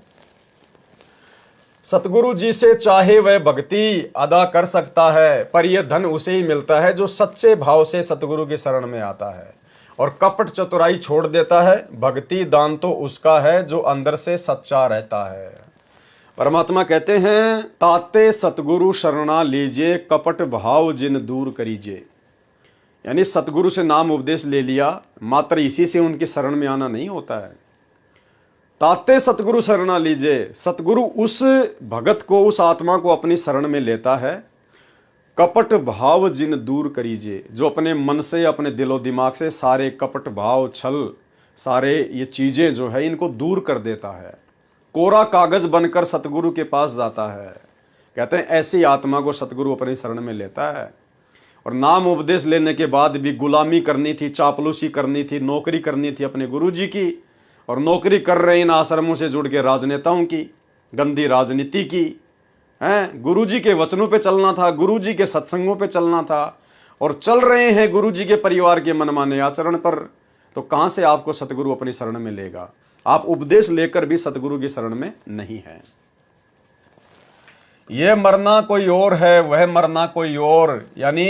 सतगुरु जी से चाहे वह भक्ति अदा कर सकता है, पर यह धन उसे ही मिलता है जो सच्चे भाव से सतगुरु की शरण में आता है और कपट चतुराई छोड़ देता है। भक्ति दान तो उसका है जो अंदर से सच्चा रहता है। परमात्मा कहते हैं, ताते सतगुरु शरणा लीजिए, कपट भाव जिन दूर करीजिए। यानी सतगुरु से नाम उपदेश ले लिया, मात्र इसी से उनकी शरण में आना नहीं होता है। ताते सतगुरु शरणा लीजिए, सतगुरु उस भगत को, उस आत्मा को अपनी शरण में लेता है। कपट भाव जिन दूर करीजिए, जो अपने मन से, अपने दिलो दिमाग से सारे कपट भाव, छल, सारे ये चीज़ें जो है इनको दूर कर देता है। कोरा कागज बनकर सतगुरु के पास जाता है। कहते हैं ऐसी आत्मा को सतगुरु अपनी शरण में लेता है। और नाम उपदेश लेने के बाद भी गुलामी करनी थी, चापलूसी करनी थी, नौकरी करनी थी अपने गुरुजी की, और नौकरी कर रहे इन आश्रमों से जुड़ के राजनेताओं की, गंदी राजनीति की, हैं, गुरुजी के वचनों पे चलना था, गुरुजी के सत्संगों पे चलना था, और चल रहे हैं गुरुजी के परिवार के मनमाने आचरण पर। तो कहाँ से आपको सतगुरु अपनी शरण में लेगा? आप उपदेश लेकर भी सतगुरु की शरण में नहीं है। ये मरना कोई और है, वह मरना कोई और। यानी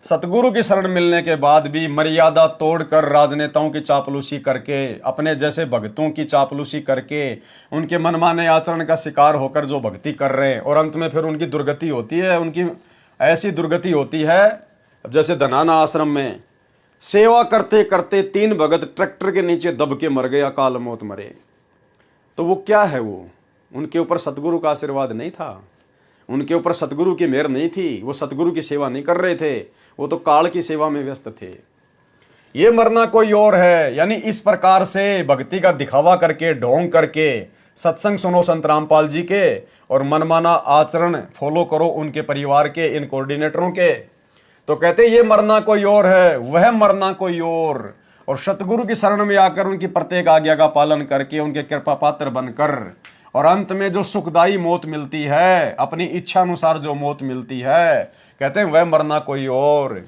सतगुरु की शरण मिलने के बाद भी मर्यादा तोड़कर, राजनेताओं की चापलूसी करके, अपने जैसे भक्तों की चापलूसी करके, उनके मनमाने आचरण का शिकार होकर जो भक्ति कर रहे हैं, और अंत में फिर उनकी दुर्गति होती है। उनकी ऐसी दुर्गति होती है, जैसे धनाना आश्रम में सेवा करते करते 3 भगत ट्रैक्टर के नीचे दब के मर गए, अकाल मौत मरे। तो वो क्या है? वो उनके ऊपर सतगुरु का आशीर्वाद नहीं था, उनके ऊपर सतगुरु की मेहर नहीं थी, वो सतगुरु की सेवा नहीं कर रहे थे, वो तो काल की सेवा में व्यस्त थे। ये मरना कोई और है। यानी इस प्रकार से भक्ति का दिखावा करके, ढोंग करके सत्संग सुनो संत रामपाल जी के, और मनमाना आचरण फॉलो करो उनके परिवार के, इन कोऑर्डिनेटरों के। तो कहते ये मरना कोई और है, वह मरना कोई और सतगुरु की शरण में आकर उनकी प्रत्येक आज्ञा का पालन करके, उनके कृपा पात्र बनकर, और अंत में जो सुखदायी मौत मिलती है, अपनी इच्छा अनुसार जो मौत मिलती है, कहते हैं वह मरना कोई और।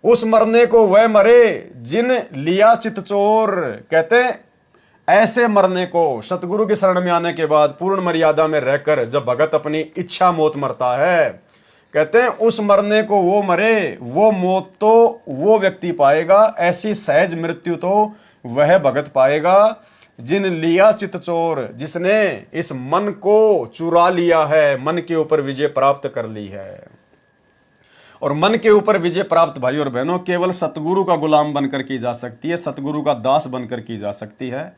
उस मरने को वह मरे जिन लिया चित चोर। कहते हैं ऐसे मरने को, सतगुरु की शरण में आने के बाद पूर्ण मर्यादा में रहकर जब भगत अपनी इच्छा मौत मरता है, कहते हैं उस मरने को वो मरे, वो मौत तो वो व्यक्ति पाएगा, ऐसी सहज मृत्यु तो वह भगत पाएगा जिन लिया चित चोर, जिसने इस मन को चुरा लिया है, मन के ऊपर विजय प्राप्त कर ली है। और मन के ऊपर विजय प्राप्त भाई और बहनों केवल सतगुरु का गुलाम बनकर की जा सकती है, सतगुरु का दास बनकर की जा सकती है।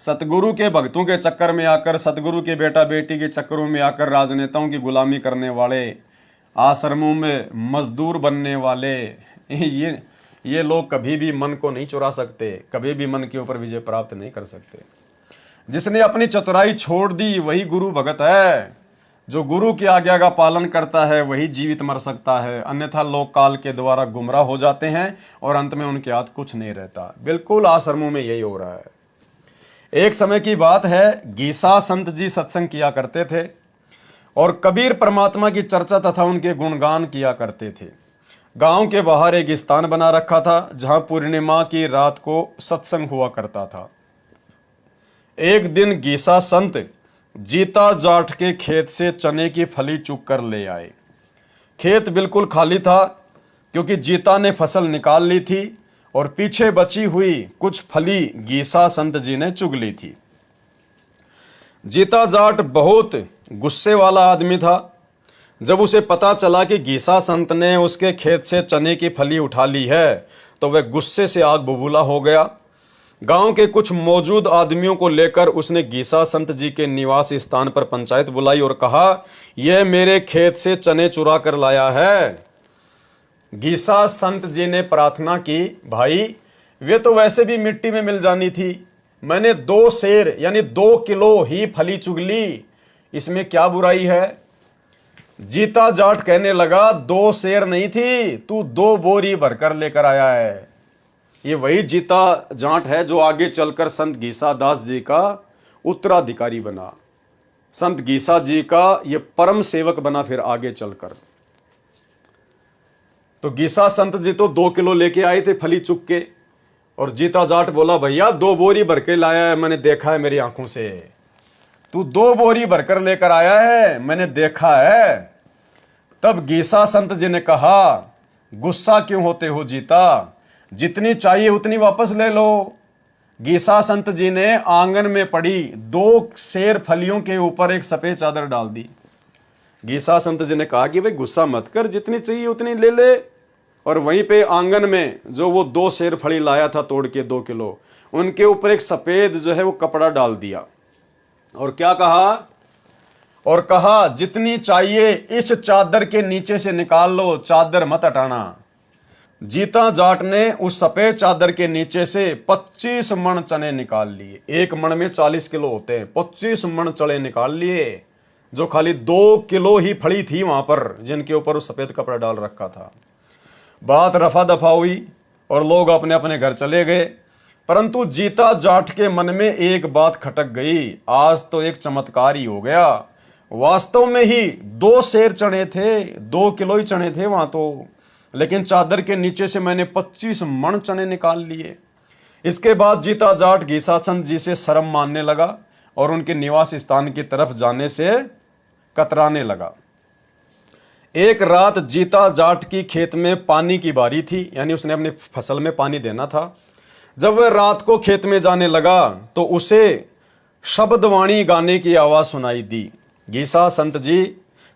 सतगुरु के भक्तों के चक्कर में आकर, सतगुरु के बेटा बेटी के चक्करों में आकर राजनेताओं की गुलामी करने वाले, आश्रमों में मजदूर बनने वाले, ये लोग कभी भी मन को नहीं चुरा सकते, कभी भी मन के ऊपर विजय प्राप्त नहीं कर सकते। जिसने अपनी चतुराई छोड़ दी वही गुरु भगत है। जो गुरु की आज्ञा का पालन करता है वही जीवित मर सकता है, अन्यथा लोग काल के द्वारा गुमराह हो जाते हैं और अंत में उनके हाथ कुछ नहीं रहता। बिल्कुल आश्रमों में यही हो रहा है। एक समय की बात है, गीसा संत जी सत्संग किया करते थे और कबीर परमात्मा की चर्चा तथा उनके गुणगान किया करते थे। गांव के बाहर एक स्थान बना रखा था जहां पूर्णिमा की रात को सत्संग हुआ करता था। एक दिन गीसा संत जीता जाट के खेत से चने की फली चुग कर ले आए। खेत बिल्कुल खाली था क्योंकि जीता ने फसल निकाल ली थी और पीछे बची हुई कुछ फली गीसा संत जी ने चुग ली थी। जीता जाट बहुत गुस्से वाला आदमी था। जब उसे पता चला कि गीसा संत ने उसके खेत से चने की फली उठा ली है तो वह गुस्से से आग बबूला हो गया। गांव के कुछ मौजूद आदमियों को लेकर उसने गीसा संत जी के निवास स्थान पर पंचायत बुलाई और कहा, यह मेरे खेत से चने चुरा कर लाया है। गीसा संत जी ने प्रार्थना की, भाई वे तो वैसे भी मिट्टी में मिल जानी थी, मैंने 2 सेर यानी 2 किलो ही फली चुग ली, इसमें क्या बुराई है। जीता जाट कहने लगा, 2 सेर नहीं थी, तू 2 बोरी भरकर लेकर आया है। ये वही जीता जाट है जो आगे चलकर संत गीसा दास जी का उत्तराधिकारी बना, संत गीसा जी का ये परम सेवक बना फिर आगे चलकर। तो गीसा संत जी तो 2 किलो लेके आए थे फली चुग के, और जीता जाट बोला, भैया 2 बोरी भर के लाया है, मैंने देखा है मेरी आंखों से। तू 2 बोरी भरकर लेकर आया है, मैंने देखा है। तब गीसा संत जी ने कहा, गुस्सा क्यों होते हो जीता, जितनी चाहिए उतनी वापस ले लो। गीसा संत जी ने आंगन में पड़ी 2 सेर फलियों के ऊपर एक सफेद चादर डाल दी। गीसा संत जी ने कहा कि भाई गुस्सा मत कर, जितनी चाहिए उतनी ले ले। और वहीं पे आंगन में जो वो 2 सेर फली लाया था तोड़ के 2 किलो, उनके ऊपर एक सफेद जो है वो कपड़ा डाल दिया और क्या कहा, और कहा जितनी चाहिए इस चादर के नीचे से निकाल लो, चादर मत हटाना। जीता जाट ने उस सफेद चादर के नीचे से 25 मण चने निकाल लिए। एक मण में 40 किलो होते हैं, 25 मण चने निकाल लिए, जो खाली 2 किलो ही फड़ी थी वहां पर, जिनके ऊपर उस सफेद कपड़ा डाल रखा था। बात रफा दफा हुई और लोग अपने अपने घर चले गए, परंतु जीता जाट के मन में एक बात खटक गई, आज तो एक चमत्कार ही हो गया। वास्तव में ही 2 सेर चने थे, 2 किलो ही चने थे वहां तो, लेकिन चादर के नीचे से मैंने 25 मण चने निकाल लिए। इसके बाद जीता जाट गीसा संत जी से शर्म मानने लगा और उनके निवास स्थान की तरफ जाने से कतराने लगा। एक रात जीता जाट की खेत में पानी की बारी थी, यानी उसने अपनी फसल में पानी देना था। जब वह रात को खेत में जाने लगा तो उसे शब्दवाणी गाने की आवाज सुनाई दी। गीसा संत जी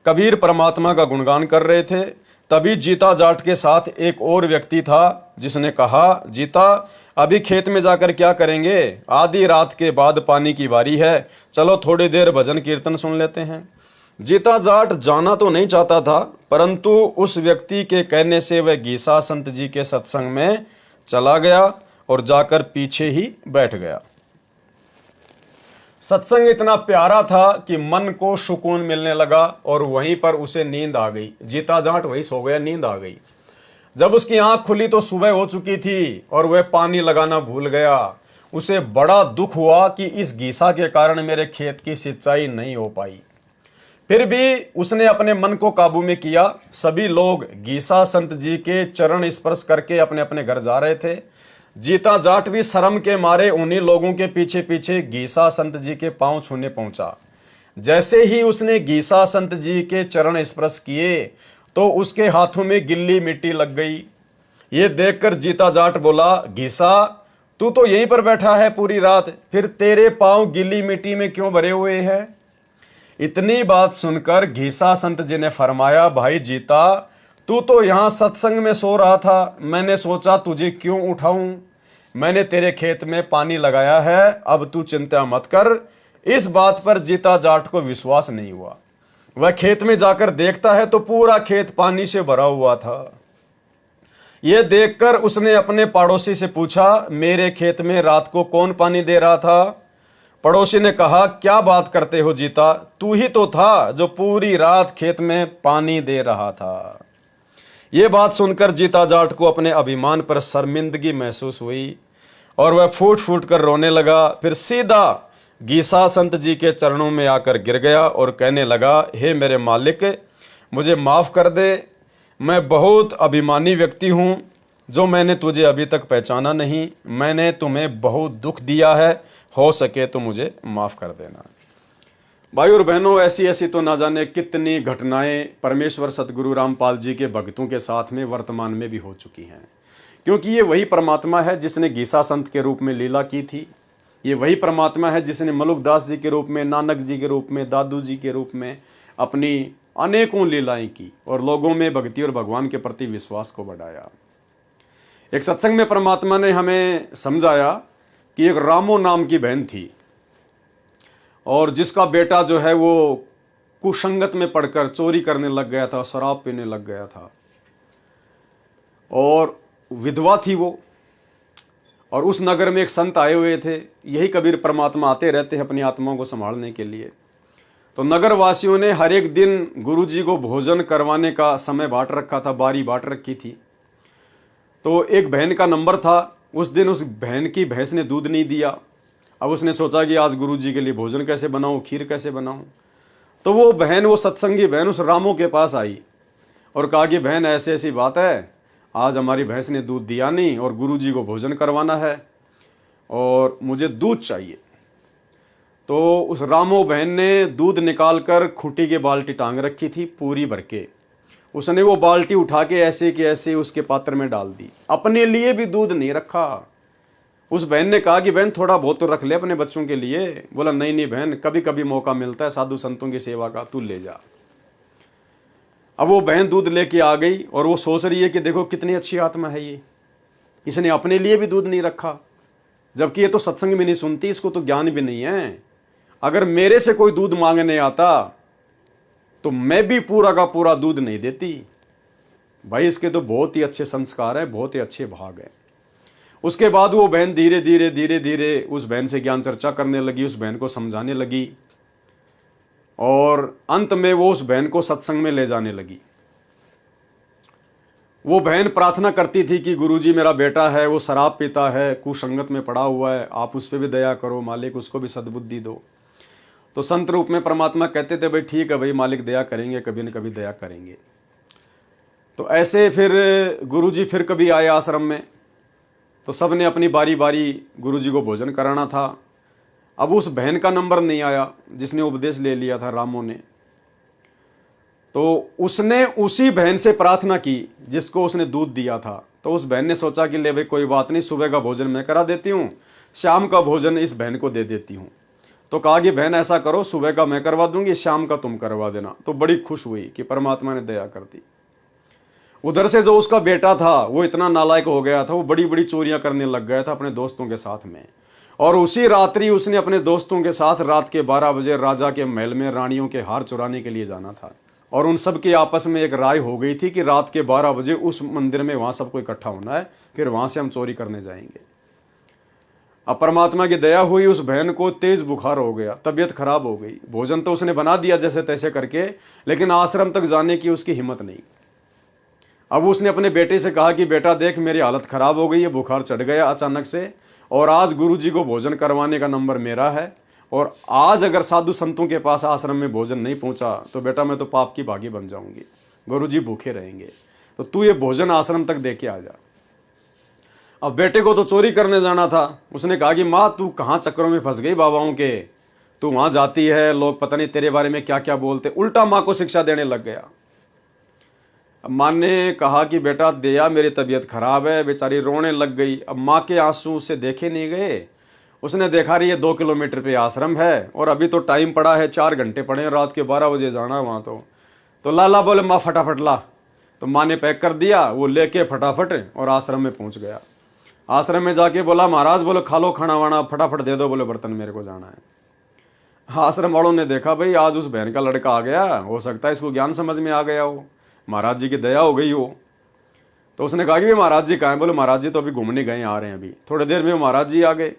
कबीर परमात्मा का गुणगान कर रहे थे। तभी जीता जाट के साथ एक और व्यक्ति था जिसने कहा, जीता अभी खेत में जाकर क्या करेंगे, आधी रात के बाद पानी की बारी है, चलो थोड़ी देर भजन कीर्तन सुन लेते हैं। जीता जाट जाना तो नहीं चाहता था, परंतु उस व्यक्ति के कहने से वह गीसा संत जी के सत्संग में चला गया और जाकर पीछे ही बैठ गया। सत्संग इतना प्यारा था कि मन को सुकून मिलने लगा और वहीं पर उसे नींद आ गई। जीता जाट वही सो गया, नींद आ गई। जब उसकी आंख खुली तो सुबह हो चुकी थी और वह पानी लगाना भूल गया। उसे बड़ा दुख हुआ कि इस गीसा के कारण मेरे खेत की सिंचाई नहीं हो पाई। फिर भी उसने अपने मन को काबू में किया। सभी लोग गीसा संत जी के चरण स्पर्श करके अपने अपने घर जा रहे थे। जीता जाट भी शर्म के मारे उन्हीं लोगों के पीछे पीछे गीसा संत जी के पांव छूने पहुंचा। जैसे ही उसने गीसा संत जी के चरण स्पर्श किए तो उसके हाथों में गिल्ली मिट्टी लग गई। ये देखकर जीता जाट बोला, गीसा तू तो यहीं पर बैठा है पूरी रात, फिर तेरे पांव गिल्ली मिट्टी में क्यों भरे हुए हैं? इतनी बात सुनकर गीसा संत जी ने फरमाया, भाई जीता तू तो यहां सत्संग में सो रहा था, मैंने सोचा तुझे क्यों उठाऊं। मैंने तेरे खेत में पानी लगाया है, अब तू चिंता मत कर। इस बात पर जीता जाट को विश्वास नहीं हुआ। वह खेत में जाकर देखता है तो पूरा खेत पानी से भरा हुआ था। यह देखकर उसने अपने पड़ोसी से पूछा, मेरे खेत में रात को कौन पानी दे रहा था? पड़ोसी ने कहा, क्या बात करते हो जीता, तू ही तो था जो पूरी रात खेत में पानी दे रहा था। ये बात सुनकर जीता जाट को अपने अभिमान पर शर्मिंदगी महसूस हुई और वह फूट फूट कर रोने लगा। फिर सीधा गीसा संत जी के चरणों में आकर गिर गया और कहने लगा, हे मेरे मालिक मुझे माफ़ कर दे, मैं बहुत अभिमानी व्यक्ति हूँ जो मैंने तुझे अभी तक पहचाना नहीं। मैंने तुम्हें बहुत दुख दिया है, हो सके तो मुझे माफ़ कर देना। भाई और बहनों, ऐसी ऐसी तो ना जाने कितनी घटनाएं परमेश्वर सतगुरु रामपाल जी के भक्तों के साथ में वर्तमान में भी हो चुकी हैं, क्योंकि ये वही परमात्मा है जिसने गीसा संत के रूप में लीला की थी। ये वही परमात्मा है जिसने मलुकदास जी के रूप में, नानक जी के रूप में, दादू जी के रूप में अपनी अनेकों लीलाएं की और लोगों में भक्ति और भगवान के प्रति विश्वास को बढ़ाया। एक सत्संग में परमात्मा ने हमें समझाया कि एक रामो नाम की बहन थी और जिसका बेटा जो है वो कुसंगत में पड़कर चोरी करने लग गया था, शराब पीने लग गया था और विधवा थी वो। और उस नगर में एक संत आए हुए थे। यही कबीर परमात्मा आते रहते हैं अपनी आत्माओं को संभालने के लिए। तो नगर वासियों ने हर एक दिन गुरुजी को भोजन करवाने का समय बांट रखा था, बारी बांट रखी थी। तो एक बहन का नंबर था। उस दिन उस बहन की भैंस ने दूध नहीं दिया। अब उसने सोचा कि आज गुरुजी के लिए भोजन कैसे बनाऊं, खीर कैसे बनाऊं। तो वो बहन, वो सत्संगी बहन उस रामो के पास आई और कहा कि बहन ऐसी ऐसी बात है, आज हमारी भैंस ने दूध दिया नहीं और गुरुजी को भोजन करवाना है और मुझे दूध चाहिए। तो उस रामो बहन ने दूध निकाल कर खूंटी के बाल्टी टांग रखी थी पूरी भर के। उसने वो बाल्टी उठा के ऐसे कि ऐसे उसके पात्र में डाल दी। अपने लिए भी दूध नहीं रखा। उस बहन ने कहा कि बहन थोड़ा बहुत तो रख ले अपने बच्चों के लिए। बोला नहीं नहीं बहन, कभी कभी मौका मिलता है साधु संतों की सेवा का, तू ले जा। अब वो बहन दूध लेके आ गई और वो सोच रही है कि देखो कितनी अच्छी आत्मा है ये, इसने अपने लिए भी दूध नहीं रखा, जबकि ये तो सत्संग भी नहीं सुनती, इसको तो ज्ञान भी नहीं है। अगर मेरे से कोई दूध मांगने आता तो मैं भी पूरा का पूरा दूध नहीं देती। भाई इसके तो बहुत ही अच्छे संस्कार हैं, बहुत ही अच्छे भाग हैं। उसके बाद वो बहन धीरे धीरे धीरे धीरे उस बहन से ज्ञान चर्चा करने लगी, उस बहन को समझाने लगी और अंत में वो उस बहन को सत्संग में ले जाने लगी। वो बहन प्रार्थना करती थी कि गुरुजी मेरा बेटा है, वो शराब पीता है, कुसंगत में पड़ा हुआ है, आप उस पर भी दया करो मालिक, उसको भी सद्बुद्धि दो। तो संत रूप में परमात्मा कहते थे भाई ठीक है भाई मालिक, दया करेंगे, कभी न कभी दया करेंगे। तो ऐसे फिर गुरुजी फिर कभी आए आश्रम में, तो सब ने अपनी बारी बारी गुरुजी को भोजन कराना था। अब उस बहन का नंबर नहीं आया जिसने उपदेश ले लिया था रामो ने। तो उसने उसी बहन से प्रार्थना की जिसको उसने दूध दिया था। तो उस बहन ने सोचा कि ले भाई कोई बात नहीं, सुबह का भोजन मैं करा देती हूँ, शाम का भोजन इस बहन को दे देती हूँ। तो कहा कि बहन ऐसा करो, सुबह का मैं करवा दूंगी, शाम का तुम करवा देना। तो बड़ी खुश हुई कि परमात्मा ने दया कर दी। उधर से जो उसका बेटा था वो इतना नालायक हो गया था, वो बड़ी बड़ी चोरियां करने लग गया था अपने दोस्तों के साथ में। और उसी रात्रि उसने अपने दोस्तों के साथ रात के 12 बजे राजा के महल में रानियों के हार चुराने के लिए जाना था। और उन सब की आपस में एक राय हो गई थी कि रात के 12 बजे उस मंदिर में वहां सबको इकट्ठा होना है, फिर वहां से हम चोरी करने जाएंगे। अब परमात्मा की दया हुई, उस बहन को तेज बुखार हो गया, तबीयत खराब हो गई। भोजन तो उसने बना दिया जैसे तैसे करके, लेकिन आश्रम तक जाने की उसकी हिम्मत नहीं। अब उसने अपने बेटे से कहा कि बेटा देख, मेरी हालत खराब हो गई है, बुखार चढ़ गया अचानक से, और आज गुरुजी को भोजन करवाने का नंबर मेरा है, और आज अगर साधु संतों के पास आश्रम में भोजन नहीं पहुंचा तो बेटा मैं तो पाप की भागी बन जाऊंगी, गुरुजी भूखे रहेंगे, तो तू ये भोजन आश्रम तक दे के आ जा। अब बेटे को तो चोरी करने जाना था। उसने कहा कि माँ तू कहाँ चक्करों में फंस गई बाबाओं के, तू वहां जाती है, लोग पता नहीं तेरे बारे में क्या क्या बोलते। उल्टा माँ को शिक्षा देने लग गया। अब माँ ने कहा कि बेटा दया मेरी तबीयत खराब है, बेचारी रोने लग गई। अब माँ के आंसू उससे देखे नहीं गए। उसने देखा रही है 2 किलोमीटर पे आश्रम है और अभी तो टाइम पड़ा है, 4 घंटे पड़े हैं, रात के 12 बजे जाना है वहाँ। तो लाला बोले माँ फटाफट ला। तो माँ ने पैक कर दिया, वो लेके फटाफट और आश्रम में पहुँच गया। आश्रम में जाके बोला महाराज बोले खा लो खाना वाना, फटाफट दे दो, बोले बर्तन मेरे को जाना है। आश्रम वालों ने देखा भाई आज उस बहन का लड़का आ गया, हो सकता है इसको ज्ञान समझ में आ गया हो, महाराज जी की दया हो गई हो। तो उसने कहा कि भाई महाराज जी कहाँ हैं? बोले महाराज जी तो अभी घूमने गए, आ रहे हैं अभी थोड़ी देर में। महाराज जी आ गए।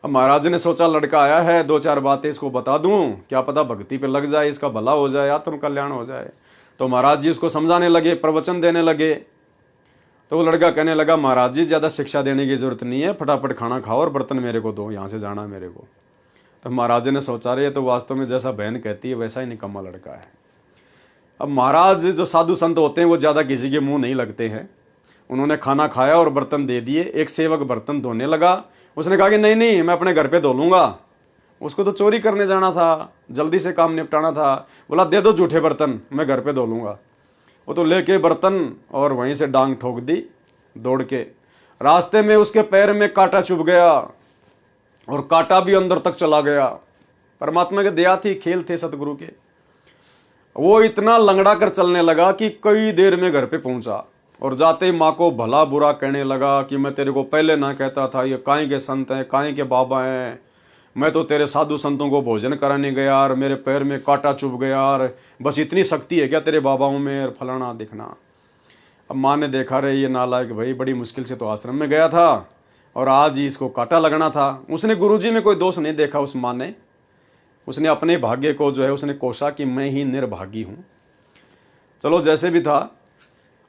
अब महाराज ने सोचा लड़का आया है, 2-4 बातें इसको बता दूं, क्या पता भक्ति पे लग जाए, इसका भला हो जाए, आत्म कल्याण हो जाए। तो महाराज जी उसको समझाने लगे, प्रवचन देने लगे। तो वो लड़का कहने लगा महाराज जी ज़्यादा शिक्षा देने की जरूरत नहीं है, फटाफट खाना खाओ और बर्तन मेरे को दो, यहाँ से जाना मेरे को। तो महाराज ने सोचा रहे तो वास्तव में जैसा बहन कहती है वैसा ही निकम्मा लड़का है। अब महाराज जो साधु संत होते हैं वो ज़्यादा किसी के मुंह नहीं लगते हैं। उन्होंने खाना खाया और बर्तन दे दिए। एक सेवक बर्तन धोने लगा। उसने कहा कि नहीं नहीं मैं अपने घर पे धो लूँगा, उसको तो चोरी करने जाना था, जल्दी से काम निपटाना था। बोला दे दो जूठे बर्तन, मैं घर पे धो लूँगा। वो तो लेके बर्तन और वहीं से डांग ठोक दी दौड़ के। रास्ते में उसके पैर में कांटा चुभ गया और कांटा भी अंदर तक चला गया। परमात्मा की दया थी, खेल थे सतगुरु के। वो इतना लंगड़ा कर चलने लगा कि कई देर में घर पे पहुंचा और जाते ही माँ को भला बुरा कहने लगा कि मैं तेरे को पहले ना कहता था, ये काहीं के संत हैं, काहीं के बाबा हैं, मैं तो तेरे साधु संतों को भोजन कराने गया और मेरे पैर में कांटा चुभ गया और बस इतनी शक्ति है क्या तेरे बाबाओं में, और फलाना दिखना। अब माँ ने देखा रहे ये नालायक भाई बड़ी मुश्किल से तो आश्रम में गया था और आज ही इसको कांटा लगना था। उसने गुरुजी में कोई दोष नहीं देखा उस माँ ने। उसने अपने भाग्य को जो है उसने कोसा कि मैं ही निर्भागी हूँ। चलो जैसे भी था,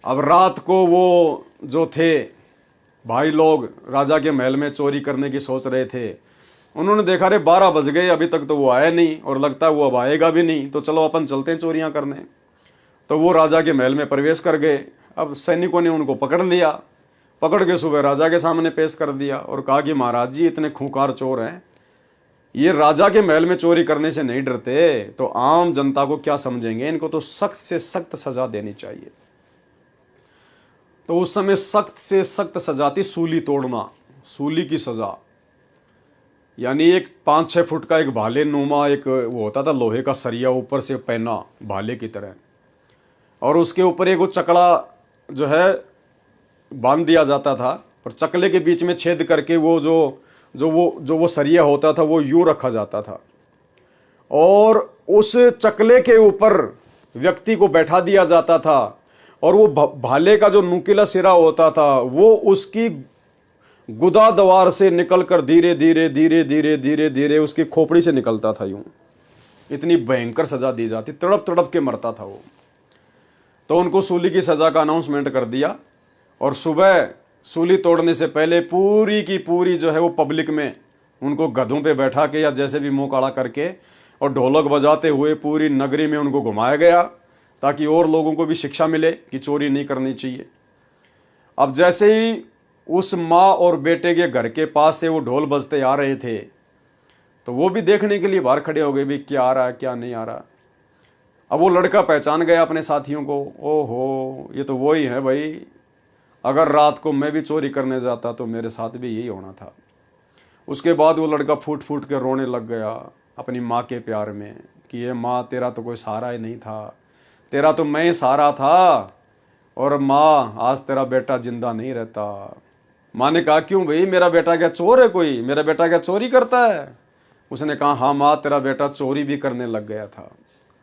अब रात को वो जो थे भाई लोग राजा के महल में चोरी करने की सोच रहे थे। उन्होंने देखा रे 12 बज गए, अभी तक तो वो आया नहीं और लगता है वो अब आएगा भी नहीं, तो चलो अपन चलते हैं चोरियां करने। तो वो राजा के महल में प्रवेश कर गए। अब सैनिकों ने उनको पकड़ लिया, पकड़ के सुबह राजा के सामने पेश कर दिया और कहा कि महाराज जी इतने खूंखार चोर हैं, ये राजा के महल में चोरी करने से नहीं डरते तो आम जनता को क्या समझेंगे, इनको तो सख्त से सख्त सजा देनी चाहिए। तो उस समय सख्त से सख्त सजा थी सूली तोड़ना, सूली की सजा। यानी एक 5-6 फुट का एक भाले नुमा एक वो होता था लोहे का सरिया ऊपर से पहना भाले की तरह, और उसके ऊपर एक वो चकड़ा जो है बांध दिया जाता था और चकले के बीच में छेद करके वो जो सरिया होता था वो यूं रखा जाता था और उस चकले के ऊपर व्यक्ति को बैठा दिया जाता था और वो भाले का जो नुकीला सिरा होता था वो उसकी गुदा द्वार से निकलकर धीरे धीरे धीरे धीरे धीरे धीरे उसकी खोपड़ी से निकलता था यूं। इतनी भयंकर सजा दी जाती, तड़प तड़प के मरता था वो। तो उनको सूली की सजा का अनाउंसमेंट कर दिया और सुबह सूली तोड़ने से पहले पूरी की पूरी जो है वो पब्लिक में उनको गधों पे बैठा के या जैसे भी मुंह काला करके और ढोलक बजाते हुए पूरी नगरी में उनको घुमाया गया ताकि और लोगों को भी शिक्षा मिले कि चोरी नहीं करनी चाहिए। अब जैसे ही उस माँ और बेटे के घर के पास से वो ढोल बजते आ रहे थे तो वो भी देखने के लिए बाहर खड़े हो गए भी क्या आ रहा है क्या नहीं आ रहा। अब वो लड़का पहचान गया अपने साथियों को, ओहो ये तो वही है भाई, अगर रात को मैं भी चोरी करने जाता तो मेरे साथ भी यही होना था। उसके बाद वो लड़का फूट फूट के रोने लग गया अपनी माँ के प्यार में कि ये माँ तेरा तो कोई सहारा ही नहीं था, तेरा तो मैं ही सहारा था, और माँ आज तेरा बेटा जिंदा नहीं रहता। माँ ने कहा क्यों भाई, मेरा बेटा क्या चोर है कोई, मेरा बेटा क्या चोरी करता है? उसने कहा हाँ माँ, तेरा बेटा चोरी भी करने लग गया था,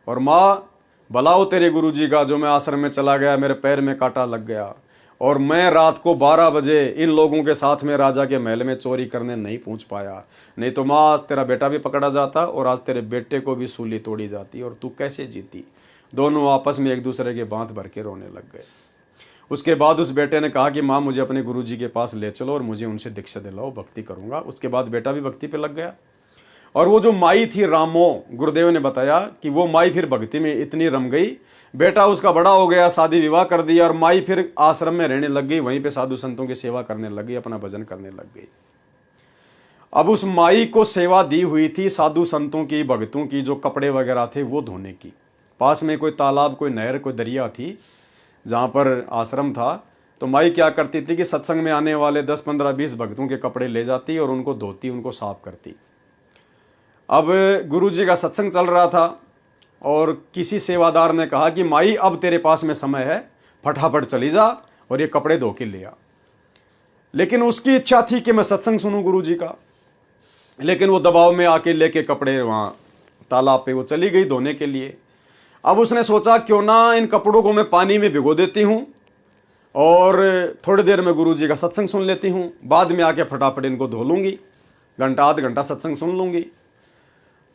और माँ बुलाओ तेरे गुरुजी का, जो मैं आश्रम में चला गया मेरे पैर में कांटा लग गया और मैं रात को 12 बजे इन लोगों के साथ में राजा के महल में चोरी करने नहीं पहुंच पाया, नहीं तो माँ आज तेरा बेटा भी पकड़ा जाता और आज तेरे बेटे को भी सूली तोड़ी जाती और तू कैसे जीती। दोनों आपस में एक दूसरे के बांध भर के रोने लग गए। उसके बाद उस बेटे ने कहा कि माँ मुझे अपने गुरुजी के पास ले चलो और मुझे उनसे दीक्षा दिलाओ, भक्ति करूँगा। उसके बाद बेटा भी भक्ति पे लग गया। और वो जो माई थी रामो, गुरुदेव ने बताया कि वो माई फिर भक्ति में इतनी रम गई, बेटा उसका बड़ा हो गया, शादी विवाह कर दिया और माई फिर आश्रम में रहने लग गई, वहीं पे साधु संतों की सेवा करने लग गई, अपना भजन करने लग गई। अब उस माई को सेवा दी हुई थी साधु संतों की, भक्तों की, जो कपड़े वगैरह थे वो धोने की। पास में कोई तालाब, कोई नहर, कोई दरिया थी जहाँ पर आश्रम था। तो माई क्या करती थी कि सत्संग में आने वाले 10, 15, 20 भक्तों के कपड़े ले जाती और उनको धोती, उनको साफ करती। अब गुरुजी का सत्संग चल रहा था और किसी सेवादार ने कहा कि माई अब तेरे पास में समय है, फटाफट चली जा और ये कपड़े धो के ले आ। लेकिन उसकी इच्छा थी कि मैं सत्संग सुनूं गुरुजी का, लेकिन वो दबाव में आके लेके कपड़े वहाँ तालाब पे वो चली गई धोने के लिए। अब उसने सोचा क्यों ना इन कपड़ों को मैं पानी में भिगो देती हूँ और थोड़ी देर में गुरुजी का सत्संग सुन लेती हूँ, बाद में आके फटाफट इनको धो लूँगी, घंटा आध घंटा सत्संग सुन लूँगी।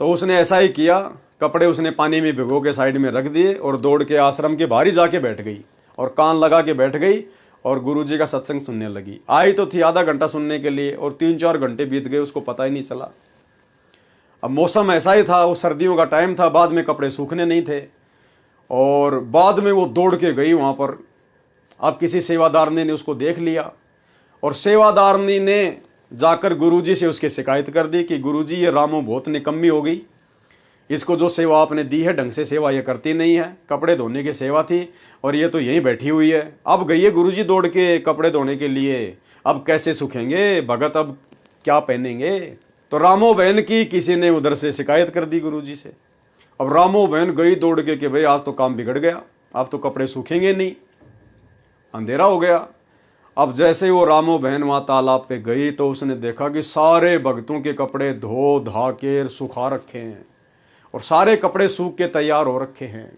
तो उसने ऐसा ही किया, कपड़े उसने पानी में भिगो के साइड में रख दिए और दौड़ के आश्रम के बाहर ही जाके बैठ गई और कान लगा के बैठ गई और गुरुजी का सत्संग सुनने लगी। आई तो थी आधा घंटा सुनने के लिए और 3-4 घंटे बीत गए, उसको पता ही नहीं चला। अब मौसम ऐसा ही था, वो सर्दियों का टाइम था, बाद में कपड़े सूखने नहीं थे और बाद में वो दौड़ के गई वहाँ पर। अब किसी सेवादारनी ने उसको देख लिया और सेवादारनी ने जाकर गुरुजी से उसकी शिकायत कर दी कि गुरुजी ये रामो बहुत निकम्मी हो गई, इसको जो सेवा आपने दी है ढंग से सेवा ये करती नहीं है, कपड़े धोने की सेवा थी और ये तो यहीं बैठी हुई है। अब गई है गुरुजी दौड़ के कपड़े धोने के लिए, अब कैसे सूखेंगे भगत, अब क्या पहनेंगे। तो रामो बहन की किसी ने उधर से शिकायत कर दी गुरुजी से। अब रामो बहन गई दौड़ के कि भाई आज तो काम बिगड़ गया, अब तो कपड़े सूखेंगे नहीं, अंधेरा हो गया। अब जैसे वो रामो बहन वहाँ तालाब पे गई तो उसने देखा कि सारे भक्तों के कपड़े धो धा के सुखा रखे हैं और सारे कपड़े सूख के तैयार हो रखे हैं।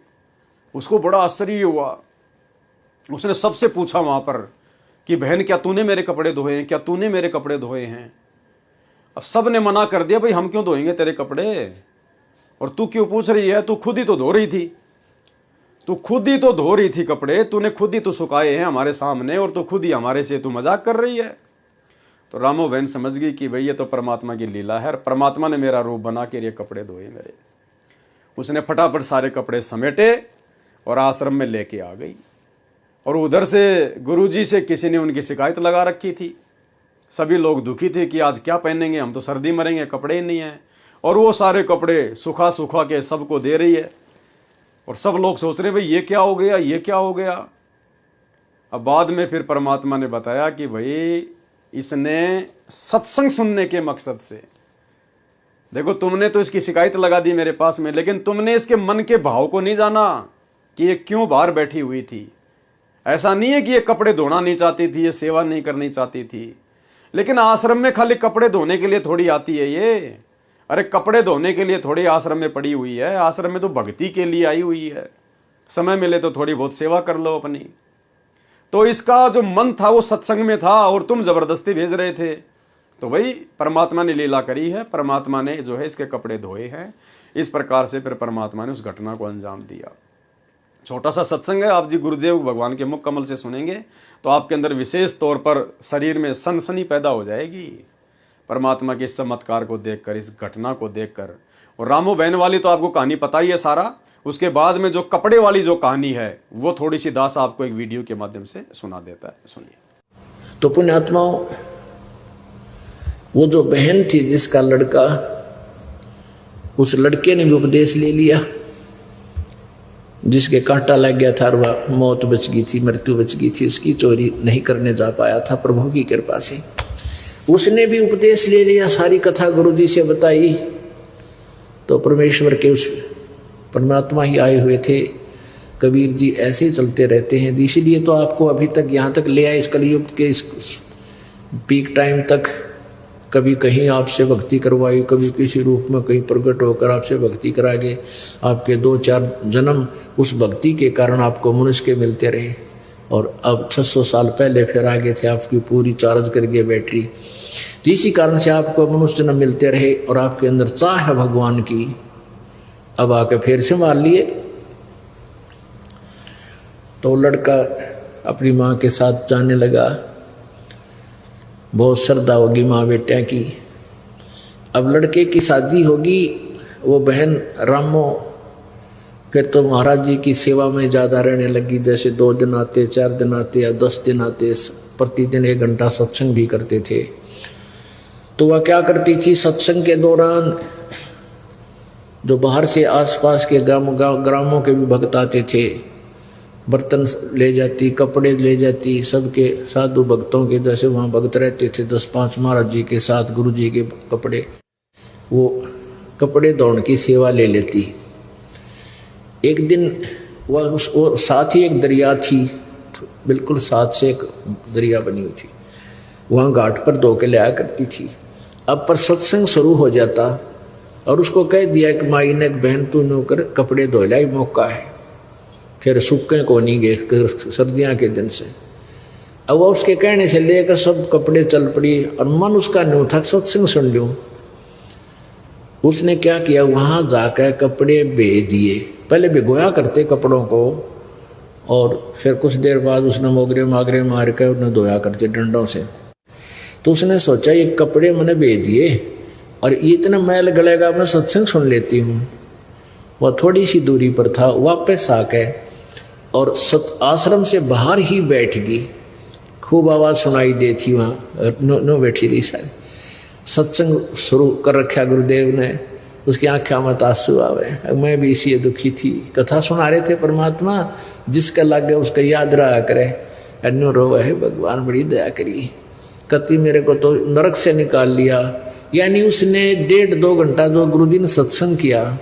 उसको बड़ा आश्चर्य हुआ। उसने सबसे पूछा वहाँ पर कि बहन क्या तूने मेरे कपड़े धोए हैं, क्या तूने मेरे कपड़े धोए हैं? अब सब ने मना कर दिया, भाई हम क्यों धोएंगे तेरे कपड़े, और तू क्यों पूछ रही है, तू खुद ही तो धो रही थी, तू खुद ही तो धो रही थी कपड़े, तूने खुद ही तो सुखाए हैं हमारे सामने और तू खुद ही हमारे से तू मजाक कर रही है। तो रामो बहन समझ गई कि भाई ये तो परमात्मा की लीला है, परमात्मा ने मेरा रूप बना के ये कपड़े धोए मेरे। उसने फटाफट सारे कपड़े समेटे और आश्रम में लेके आ गई। और उधर से गुरुजी से किसी ने उनकी शिकायत लगा रखी थी, सभी लोग दुखी थे कि आज क्या पहनेंगे, हम तो सर्दी मरेंगे, कपड़े ही नहीं हैं। और वो सारे कपड़े सुखा सुखा के सबको दे रही है और सब लोग सोच रहे भाई ये क्या हो गया, ये क्या हो गया। अब बाद में फिर परमात्मा ने बताया कि भाई इसने सत्संग सुनने के मकसद से, देखो तुमने तो इसकी शिकायत लगा दी मेरे पास में, लेकिन तुमने इसके मन के भाव को नहीं जाना कि ये क्यों बाहर बैठी हुई थी। ऐसा नहीं है कि ये कपड़े धोना नहीं चाहती थी, ये सेवा नहीं करनी चाहती थी, लेकिन आश्रम में खाली कपड़े धोने के लिए थोड़ी आती है ये। अरे कपड़े धोने के लिए थोड़ी आश्रम में पड़ी हुई है, आश्रम में तो भक्ति के लिए आई हुई है। समय मिले तो थोड़ी बहुत सेवा कर लो अपनी। तो इसका जो मन था वो सत्संग में था और तुम जबरदस्ती भेज रहे थे। तो भाई परमात्मा ने लीला करी है, परमात्मा ने जो है इसके कपड़े धोए हैं। इस प्रकार से फिर परमात्मा ने उस घटना को अंजाम दिया। छोटा सा सत्संग है, आप जी गुरुदेव भगवान के मुख कमल से सुनेंगे तो आपके अंदर विशेष तौर पर शरीर में सनसनी पैदा हो जाएगी परमात्मा के इस चमत्कार को देखकर, इस घटना को देखकर। और रामो बहन वाली तो आपको कहानी पता ही है सारा। उसके बाद में जो कपड़े वाली जो कहानी है वो थोड़ी सी दास आपको एक वीडियो के माध्यम से सुना देता है, सुनिए। तो पुण्यात्माओं, वो जो बहन थी जिसका लड़का, उस लड़के ने भी उपदेश ले लिया जिसके कांटा लग गया था और वह मौत बच गई थी, मृत्यु बच गई थी, उसकी चोरी नहीं करने जा पाया था प्रभु की कृपा से। उसने भी उपदेश ले लिया, सारी कथा गुरु जी से बताई। तो परमेश्वर के उस परमात्मा ही आए हुए थे। कबीर जी ऐसे ही चलते रहते हैं, इसीलिए तो आपको अभी तक यहाँ तक ले आए, इस कलयुग के इस पीक टाइम तक। कभी कहीं आपसे भक्ति करवाई, कभी किसी रूप में कहीं प्रकट होकर आपसे भक्ति करागे। आपके 2-4 जन्म उस भक्ति के कारण आपको मनुष्य के मिलते रहे, और अब 600 साल पहले फिर आगे थे, आपकी पूरी चार्ज कर गई बैटरी। तो इसी कारण से आपको मनुष्य जन्म मिलते रहे, और आपके अंदर चाह है भगवान की, अब आके फिर से मान लिए। तो लड़का अपनी माँ के साथ जाने लगा। बहुत श्रद्धा होगी माँ बेटिया की। अब लड़के की शादी होगी, वो बहन रामो फिर तो महाराज जी की सेवा में ज़्यादा रहने लगी। जैसे 2 दिन आते, 4 दिन आते या 10 दिन आते, प्रतिदिन 1 घंटा सत्संग भी करते थे। तो वह क्या करती थी, सत्संग के दौरान जो बाहर से आसपास के ग्रामों के भी भक्त आते थे, बर्तन ले जाती, कपड़े ले जाती, सबके साधु भक्तों के जैसे वहाँ भक्त रहते थे 10-5 महाराज जी के साथ, गुरु जी के कपड़े, वो कपड़े धोने की सेवा ले लेती। एक दिन वो साथ ही एक दरिया थी, बिल्कुल साथ से एक दरिया बनी हुई थी, वहाँ घाट पर धो के लाया करती थी। अब पर सत्संग शुरू हो जाता और उसको कह दिया कि माई ने बहन तू नौकर कपड़े धो लाई, मौका है। फिर सूखे को नहीं गए सर्दियाँ के दिन से। अब वो उसके कहने से लेकर सब कपड़े चल पड़ी, और मन उसका न्यू था सत्संग सुन लूँ। उसने क्या किया, वहाँ जाकर कपड़े बे दिए। पहले भिगोया करते कपड़ों को, और फिर कुछ देर बाद उसने मोगरे मागरे मार कर उन्हें धोया करते डंडों से। तो उसने सोचा ये कपड़े मैंने बे दिए और ये इतना मैल गलेगा, मैं सत्संग सुन लेती हूँ। वह थोड़ी सी दूरी पर था, वापस आके और आश्रम से बाहर ही बैठ गई। खूब आवाज़ सुनाई देती वहाँ, नो बैठी रही सारी। सत्संग शुरू कर रखा गुरुदेव ने, उसकी आँखें में आंसू आवे। मैं भी इसी दुखी थी। कथा सुना रहे थे परमात्मा, जिसका लग गया उसका याद रहा करे। अन्य रो है भगवान बड़ी दया करी, कति मेरे को तो नरक से निकाल लिया। यानी उसने 1.5-2 घंटा जो गुरु जी ने सत्संग किया,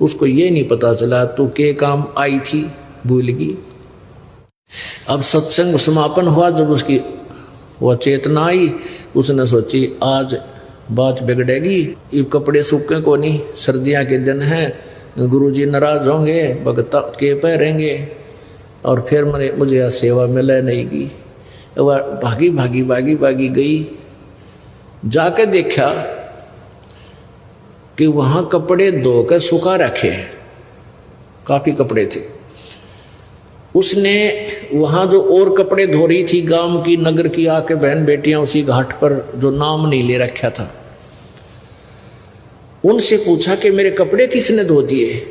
उसको ये नहीं पता चला तो के काम आई थी, भूल गई। अब सत्संग समापन हुआ, जब उसकी वह चेतना आई, उसने सोची आज बात बिगड़ेगी। ये कपड़े सूखे को नहीं, सर्दियाँ के दिन हैं, गुरुजी नाराज होंगे, भगत के पहरेंगे और फिर मुझे यह सेवा मिले नहीं की। वह भागी गई, जाकर देखा कि वहाँ कपड़े धोकर सुखा रखे हैं, काफ़ी कपड़े थे। उसने वहाँ जो और कपड़े धो रही थी गांव की, नगर की आके बहन बेटियां उसी घाट पर जो नाम नहीं ले रखा था, उनसे पूछा कि मेरे कपड़े किसने धो दिए।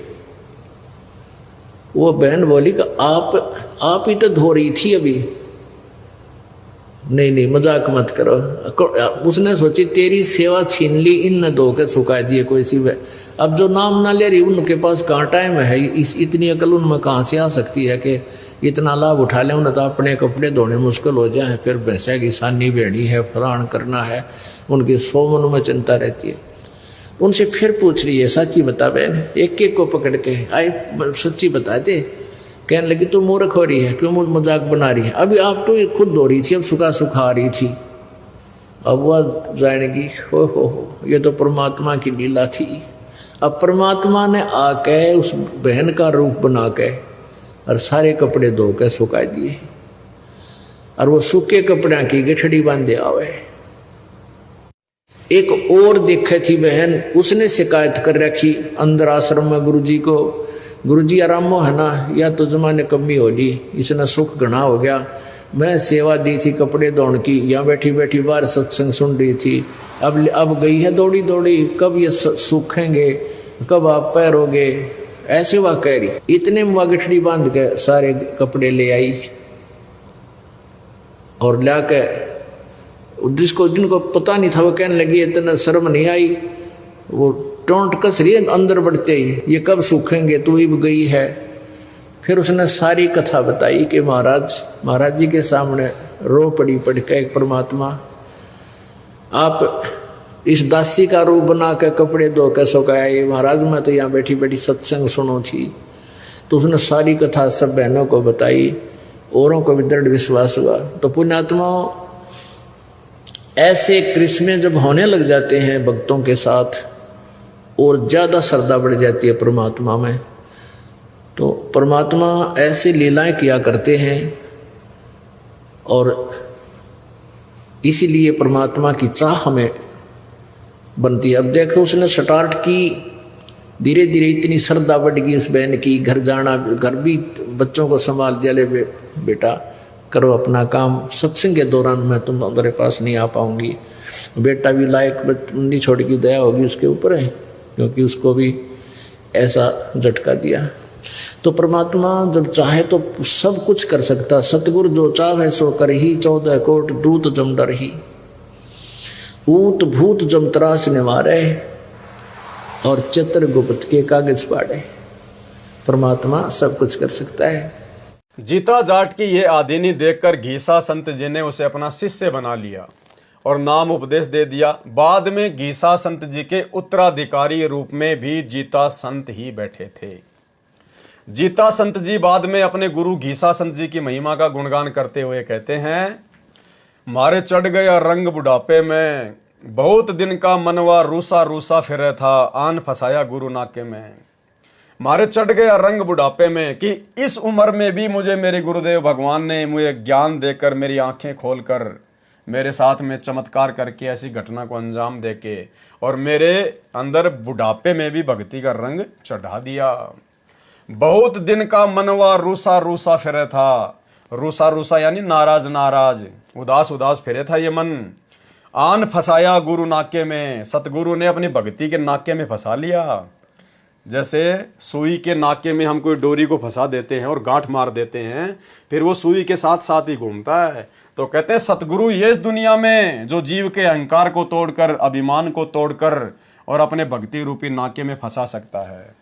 वो बहन बोली कि आप ही तो धो रही थी अभी। नहीं मजाक मत करो। उसने सोची तेरी सेवा छीन ली, इन न धो के सुखा दिए कोई सी। अब जो नाम ना ले रही उनके पास कहाँ टाइम है, इतनी अकल उनमें कहाँ से आ सकती है कि इतना लाभ उठा लें। उन्हें तो अपने कपड़े धोने मुश्किल हो जाए, फिर भैंसा की सानी बेड़ी है, फलान करना है, उनकी 100 मन में चिंता रहती है। उनसे फिर पूछ रही है, सच्ची बता बहन, एक को पकड़ के आए, सच्ची बता दे। कहने लगी तू मूर्ख हो रही है, क्यों मजाक बना रही है, अभी आप तो खुद धो रही थी, अब सुखा आ रही थी। अब वह जानेगी हो ये तो परमात्मा की लीला थी। अब परमात्मा ने आके उस बहन का रूप बना के और सारे कपड़े धो के सुखा दिए, और वो सूखे कपड़े की गठड़ी बांधे आवे। एक और देखे थी बहन, उसने शिकायत कर रखी अंदर आश्रम में गुरुजी को, गुरुजी आराम है ना, या तो जमाने कमी हो ली, इसने सुख घना हो गया। मैं सेवा दी थी कपड़े धोने की, यहाँ बैठी बाहर सत्संग सुन रही थी, अब गई है दौड़ी, कब ये सूखेंगे, कब आप पैरोगे, ऐसे वह कह रही। इतने में गठड़ी बांध के सारे कपड़े ले आई और ला के जिनको पता नहीं था वो कहने लगी इतना शर्म नहीं आई, वो टोंट कस रही है अंदर बढ़ते ही, ये कब सूखेंगे, तू इब गई है। फिर उसने सारी कथा बताई कि महाराज जी के सामने रो पड़ी पड़ के एक परमात्मा, आप इस दासी का रूप बना के कपड़े धो के सुखाया, ये महाराज मैं तो यहाँ बैठी बैठी सत्संग सुनो थी। तो उसने सारी कथा सब बहनों को बताई, औरों को भी दृढ़ विश्वास हुआ। तो पुण्यात्मा ऐसे क्रिस्में जब होने लग जाते हैं भक्तों के साथ और ज़्यादा श्रद्धा बढ़ जाती है परमात्मा में, तो परमात्मा ऐसी लीलाएं किया करते हैं और इसीलिए परमात्मा की चाह हमें बनती है। अब देखो उसने स्टार्ट की, धीरे धीरे इतनी श्रद्धा बढ़ गई उस बहन की, घर जाना, घर भी बच्चों को संभाल दिया, ले बेटा करो अपना काम, सत्संग के दौरान मैं तुम्हारे पास नहीं आ पाऊंगी। बेटा भी लायक बंदी छोड़ की दया होगी उसके ऊपर है, क्योंकि उसको भी ऐसा झटका दिया। तो परमात्मा जब चाहे तो सब कुछ कर सकता। सतगुरु जो चाहे सो कर ही, 14 कोट दूत जम डर ही, ऊत भूत जम त्रास निवारे और चित्रगुप्त के कागज पाड़े। परमात्मा सब कुछ कर सकता है। जीता जाट की ये आदिनी देखकर घीसा संत जी ने उसे अपना शिष्य बना लिया और नाम उपदेश दे दिया। बाद में घीसा संत जी के उत्तराधिकारी रूप में भी जीता संत ही बैठे थे। जीता संत जी बाद में अपने गुरु घीसा संत जी की महिमा का गुणगान करते हुए कहते हैं, मारे चढ़ गया रंग बुढ़ापे में, बहुत दिन का मनवा रूसा रूसा फिरे था, आन फसाया गुरु नाके में। मारे चढ़ गया रंग बुढ़ापे में कि इस उम्र में भी मुझे मेरे गुरुदेव भगवान ने मुझे ज्ञान देकर, मेरी आंखें खोलकर, मेरे साथ में चमत्कार करके ऐसी घटना को अंजाम देके और मेरे अंदर बुढ़ापे में भी भक्ति का रंग चढ़ा दिया। बहुत दिन का मनवा रूसा रूसा फिरे था, रूसा रूसा यानी नाराज नाराज, उदास उदास फिरे था ये मन। आन फसाया गुरु नाके में, सतगुरु ने अपनी भक्ति के नाके में फंसा लिया। जैसे सुई के नाके में हम कोई डोरी को फंसा देते हैं और गांठ मार देते हैं, फिर वो सुई के साथ साथ ही घूमता है। तो कहते हैं सतगुरु ये इस दुनिया में जो जीव के अहंकार को तोड़कर, अभिमान को तोड़कर और अपने भक्ति रूपी नाके में फंसा सकता है।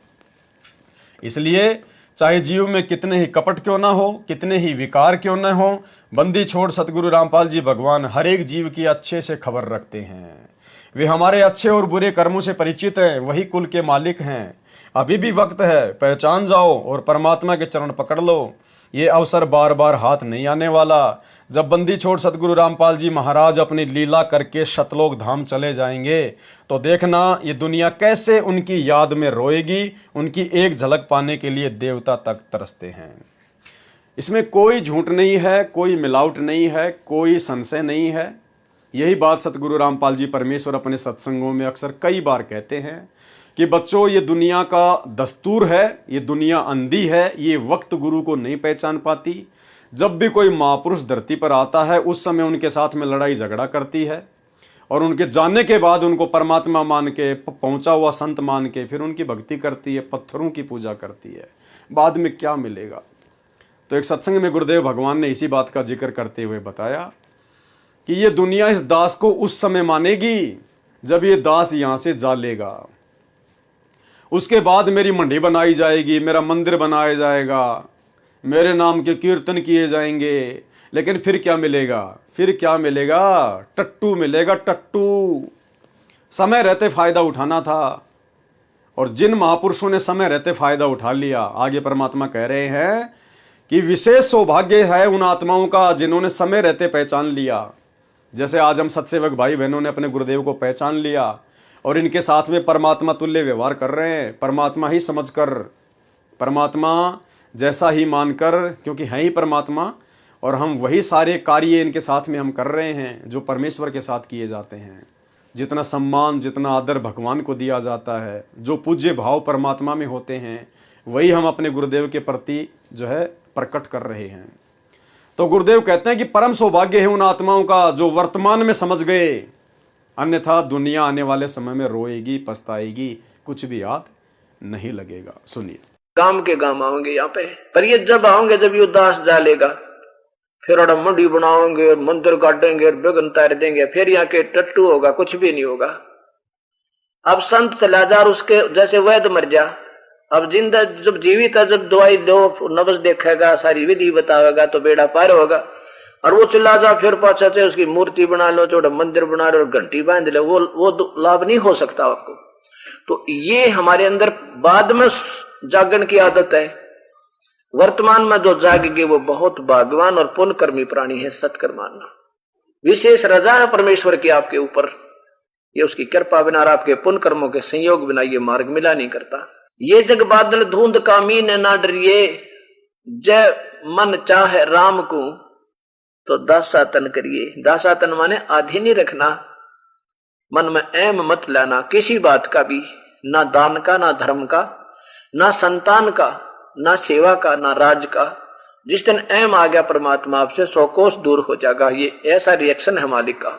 इसलिए चाहे जीव में कितने ही कपट क्यों ना हो, कितने ही विकार क्यों ना हो, बंदी छोड़ सतगुरु रामपाल जी भगवान हर एक जीव की अच्छे से खबर रखते हैं। वे हमारे अच्छे और बुरे कर्मों से परिचित हैं, वही कुल के मालिक हैं। अभी भी वक्त है, पहचान जाओ और परमात्मा के चरण पकड़ लो। ये अवसर बार बार हाथ नहीं आने वाला। जब बंदी छोड़ सतगुरु रामपाल जी महाराज अपनी लीला करके शतलोक धाम चले जाएंगे तो देखना ये दुनिया कैसे उनकी याद में रोएगी। उनकी एक झलक पाने के लिए देवता तक तरसते हैं। इसमें कोई झूठ नहीं है, कोई मिलावट नहीं है, कोई संशय नहीं है। यही बात सतगुरु रामपाल जी परमेश्वर अपने सत्संगों में अक्सर कई बार कहते हैं कि बच्चों ये दुनिया का दस्तूर है, ये दुनिया अंधी है, ये वक्त गुरु को नहीं पहचान पाती। जब भी कोई महापुरुष धरती पर आता है उस समय उनके साथ में लड़ाई झगड़ा करती है और उनके जाने के बाद उनको परमात्मा मान के, पहुंचा हुआ संत मान के फिर उनकी भक्ति करती है, पत्थरों की पूजा करती है। बाद में क्या मिलेगा? तो एक सत्संग में गुरुदेव भगवान ने इसी बात का जिक्र करते हुए बताया कि ये दुनिया इस दास को उस समय मानेगी जब ये दास यहां से जा लेगा। उसके बाद मेरी मंडी बनाई जाएगी, मेरा मंदिर बनाया जाएगा, मेरे नाम के कीर्तन किए जाएंगे, लेकिन फिर क्या मिलेगा? फिर क्या मिलेगा? टट्टू मिलेगा, टट्टू। समय रहते फायदा उठाना था और जिन महापुरुषों ने समय रहते फायदा उठा लिया, आगे परमात्मा कह रहे हैं कि विशेष सौभाग्य है उन आत्माओं का जिन्होंने समय रहते पहचान लिया। जैसे आज हम सत्सेवक भाई बहनों ने अपने गुरुदेव को पहचान लिया और इनके साथ में परमात्मा तुल्य व्यवहार कर रहे हैं, परमात्मा ही समझकर, परमात्मा जैसा ही मानकर, क्योंकि हैं ही परमात्मा और हम वही सारे कार्य इनके साथ में हम कर रहे हैं जो परमेश्वर के साथ किए जाते हैं। जितना सम्मान, जितना आदर भगवान को दिया जाता है, जो पूज्य भाव परमात्मा में होते हैं, वही हम अपने गुरुदेव के प्रति जो है प्रकट कर रहे हैं। तो गुरुदेव कहते हैं कि परम सौभाग्य है उन आत्माओं का जो वर्तमान में समझ गए, अन्यथा दुनिया आने वाले समय में रोएगी, पछताएगी, कुछ भी याद नहीं लगेगा। सुनिए। काम के काम आओगे यहाँ पे, पर ये जब आओगे जब ये दास जालेगा, फिर और मंडी बनाओगे, मंदिर काटेंगे, बेगन तार देंगे, फिर यहाँ के टट्टू होगा, कुछ भी नहीं होगा। अब संत चला जा और उसके जैसे वैद मर जा, अब जिंदा जब जीवित है, जब दवाई दो, नब्ज देखेगा, सारी विधि बतावेगा तो बेड़ा पार होगा। और वो चिल्ला जा फिर पाछा से उसकी मूर्ति बना लो, छोटा मंदिर बना लो और घंटी बांध लो, वो लाभ नहीं हो सकता आपको। तो ये हमारे अंदर बाद में जागरण की आदत है। वर्तमान में जो जागेगी वो बहुत भाग्यवान और पुण्यकर्मी प्राणी है। सत्कर्म मानना विशेष रजा है परमेश्वर की आपके ऊपर, ये उसकी कृपा बिना और आपके पुण्य कर्मों के संयोग बिना ये मार्ग मिला नहीं करता। ये जग बादल धुंध का मीन ना डरिए, जय मन चाहे राम को तो दासातन करिए। दासातन माने आधे नहीं रखना, मन में एम मत लाना किसी बात का भी, ना दान का, ना धर्म का, ना संतान का, ना सेवा का, ना राज का। जिस दिन एम आ गया परमात्मा आपसे 100 कोस दूर हो जाएगा। ये ऐसा रिएक्शन है मालिक का।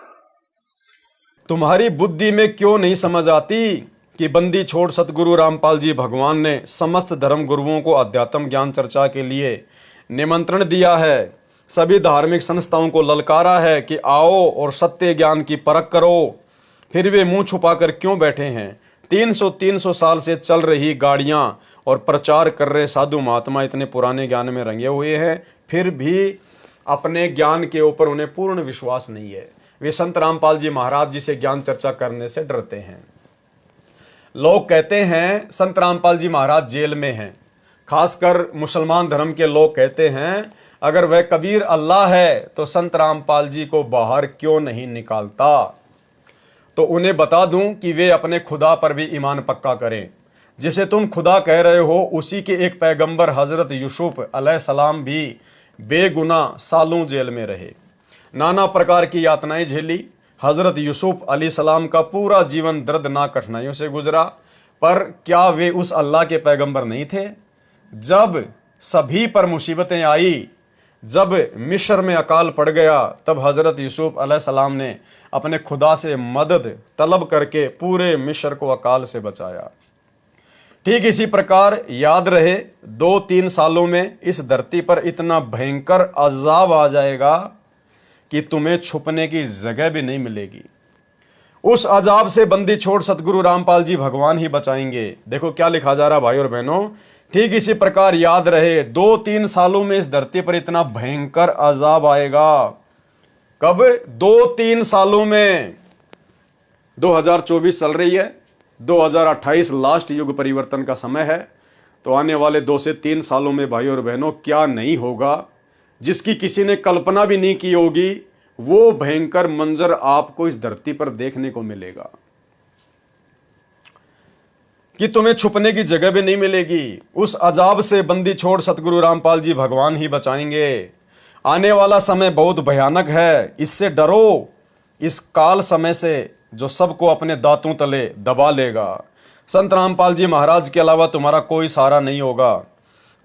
तुम्हारी बुद्धि में क्यों नहीं समझ आती कि बंदी छोड़ सतगुरु रामपाल जी भगवान ने समस्त धर्म गुरुओं को अध्यात्म ज्ञान चर्चा के लिए निमंत्रण दिया है। सभी धार्मिक संस्थाओं को ललकारा है कि आओ और सत्य ज्ञान की परख करो। फिर वे मुंह छुपाकर क्यों बैठे हैं? 300 साल से चल रही गाड़ियां और प्रचार कर रहे साधु महात्मा इतने पुराने ज्ञान में रंगे हुए हैं, फिर भी अपने ज्ञान के ऊपर उन्हें पूर्ण विश्वास नहीं है। वे संत रामपाल जी महाराज जी से ज्ञान चर्चा करने से डरते हैं। लोग कहते हैं संत रामपाल जी महाराज जेल में हैं। खासकर मुसलमान धर्म के लोग कहते हैं अगर वह कबीर अल्लाह है तो संत रामपाल जी को बाहर क्यों नहीं निकालता। तो उन्हें बता दूं कि वे अपने खुदा पर भी ईमान पक्का करें। जिसे तुम खुदा कह रहे हो उसी के एक पैगंबर हजरत यूसुफ अलैहिस्सलाम भी बेगुनाह सालों जेल में रहे, नाना प्रकार की यातनाएं झेली। हजरत यूसुफ अलैहिस्सलाम का पूरा जीवन दर्दनाक कठिनाइयों से गुजरा, पर क्या वे उस अल्लाह के पैगंबर नहीं थे? जब सभी पर मुसीबतें आई, जब मिस्र में अकाल पड़ गया, तब हजरत यूसुफ अलैहिस्सलाम ने अपने खुदा से मदद तलब करके पूरे मिस्र को अकाल से बचाया। ठीक इसी प्रकार याद रहे 2-3 सालों में इस धरती पर इतना भयंकर अजाब आ जाएगा कि तुम्हें छुपने की जगह भी नहीं मिलेगी। उस अजाब से बंदी छोड़ सतगुरु रामपाल जी भगवान ही बचाएंगे। देखो क्या लिखा जा रहा भाई और बहनों, ठीक इसी प्रकार याद रहे 2-3 सालों में इस धरती पर इतना भयंकर अजाब आएगा। कब? 2-3 सालों में। 2024 चल रही है, 2028 लास्ट युग परिवर्तन का समय है। तो आने वाले 2 से 3 सालों में भाई और बहनों क्या नहीं होगा जिसकी किसी ने कल्पना भी नहीं की होगी, वो भयंकर मंजर आपको इस धरती पर देखने को मिलेगा कि तुम्हें छुपने की जगह भी नहीं मिलेगी। उस अजाब से बंदी छोड़ सतगुरु रामपाल जी भगवान ही बचाएंगे। आने वाला समय बहुत भयानक है, इससे डरो। इस काल समय से जो सबको अपने दांतों तले दबा लेगा। संत रामपाल जी महाराज के अलावा तुम्हारा कोई सहारा नहीं होगा,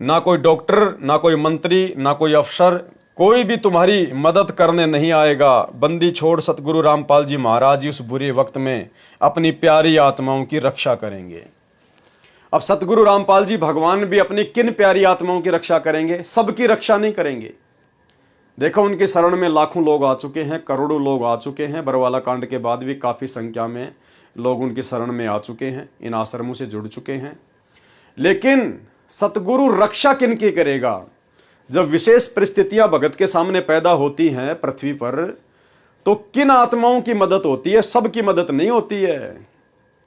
ना कोई डॉक्टर, ना कोई मंत्री, ना कोई अफसर, कोई भी तुम्हारी मदद करने नहीं आएगा। बंदी छोड़ सतगुरु रामपाल जी महाराज जी उस बुरे वक्त में अपनी प्यारी आत्माओं की रक्षा करेंगे। अब सतगुरु रामपाल जी भगवान भी अपनी किन प्यारी आत्माओं की रक्षा करेंगे? सबकी रक्षा नहीं करेंगे। देखो उनके शरण में लाखों लोग आ चुके हैं, करोड़ों लोग आ चुके हैं। बरवाला कांड के बाद भी काफ़ी संख्या में लोग उनके शरण में आ चुके हैं, इन आश्रमों से जुड़ चुके हैं। लेकिन सतगुरु रक्षा किन की करेगा? जब विशेष परिस्थितियां भगत के सामने पैदा होती हैं पृथ्वी पर, तो किन आत्माओं की मदद होती है? सबकी मदद नहीं होती है।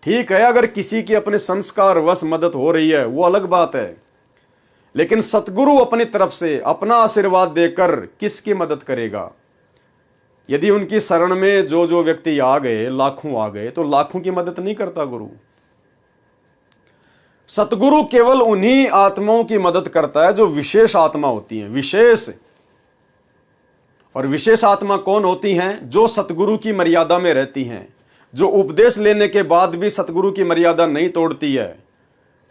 ठीक है, अगर किसी की अपने संस्कार वश मदद हो रही है वो अलग बात है, लेकिन सतगुरु अपनी तरफ से अपना आशीर्वाद देकर किसकी मदद करेगा? यदि उनकी शरण में जो जो व्यक्ति आ गए, लाखों आ गए, तो लाखों की मदद नहीं करता गुरु। सतगुरु केवल उन्हीं आत्माओं की मदद करता है जो विशेष आत्मा होती हैं। विशेष और विशेष आत्मा कौन होती हैं? जो सतगुरु की मर्यादा में रहती हैं, जो उपदेश लेने के बाद भी सतगुरु की मर्यादा नहीं तोड़ती है,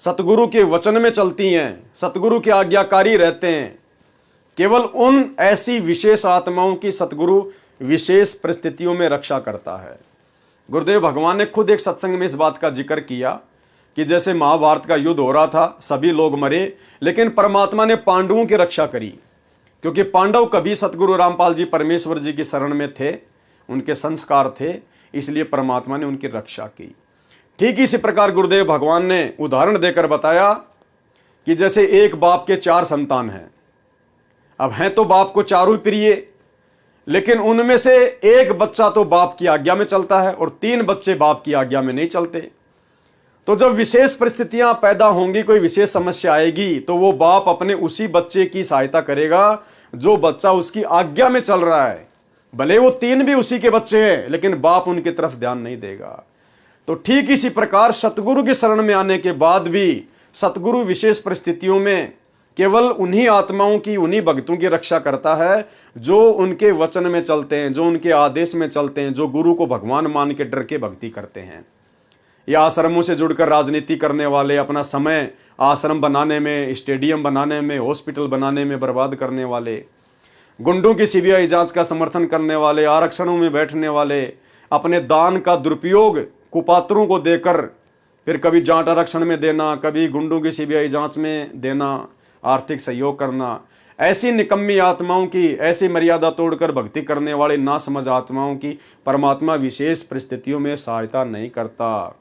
सतगुरु के वचन में चलती हैं, सतगुरु के आज्ञाकारी रहते हैं। केवल उन ऐसी विशेष आत्माओं की सतगुरु विशेष परिस्थितियों में रक्षा करता है। गुरुदेव भगवान ने खुद एक सत्संग में इस बात का जिक्र किया कि जैसे महाभारत का युद्ध हो रहा था, सभी लोग मरे, लेकिन परमात्मा ने पांडवों की रक्षा करी, क्योंकि पांडव कभी सतगुरु रामपाल जी परमेश्वर जी की शरण में थे, उनके संस्कार थे, इसलिए परमात्मा ने उनकी रक्षा की। ठीक इसी प्रकार गुरुदेव भगवान ने उदाहरण देकर बताया कि जैसे एक बाप के 4 संतान हैं। अब हैं तो बाप को चारों ही प्रिय, लेकिन उनमें से एक बच्चा तो बाप की आज्ञा में चलता है और 3 बच्चे बाप की आज्ञा में नहीं चलते। तो जब विशेष परिस्थितियां पैदा होंगी, कोई विशेष समस्या आएगी, तो वो बाप अपने उसी बच्चे की सहायता करेगा जो बच्चा उसकी आज्ञा में चल रहा है। भले वो 3 भी उसी के बच्चे हैं, लेकिन बाप उनकी तरफ ध्यान नहीं देगा। तो ठीक इसी प्रकार सतगुरु की शरण में आने के बाद भी सतगुरु विशेष परिस्थितियों में केवल उन्हीं आत्माओं की, उन्हीं भक्तों की रक्षा करता है जो उनके वचन में चलते हैं, जो उनके आदेश में चलते हैं, जो गुरु को भगवान मान के डर के भक्ति करते हैं। या आश्रमों से जुड़कर राजनीति करने वाले, अपना समय आश्रम बनाने में, स्टेडियम बनाने में, हॉस्पिटल बनाने में बर्बाद करने वाले, गुंडों की सीबीआई जांच का समर्थन करने वाले, आरक्षणों में बैठने वाले, अपने दान का दुरुपयोग कुपात्रों को देकर फिर कभी जाट आरक्षण में देना, कभी गुंडों की सीबीआई जांच में देना, आर्थिक सहयोग करना, ऐसी निकम्मी आत्माओं की, ऐसी मर्यादा तोड़कर भक्ति करने वाले नासमझ आत्माओं की परमात्मा विशेष परिस्थितियों में सहायता नहीं करता।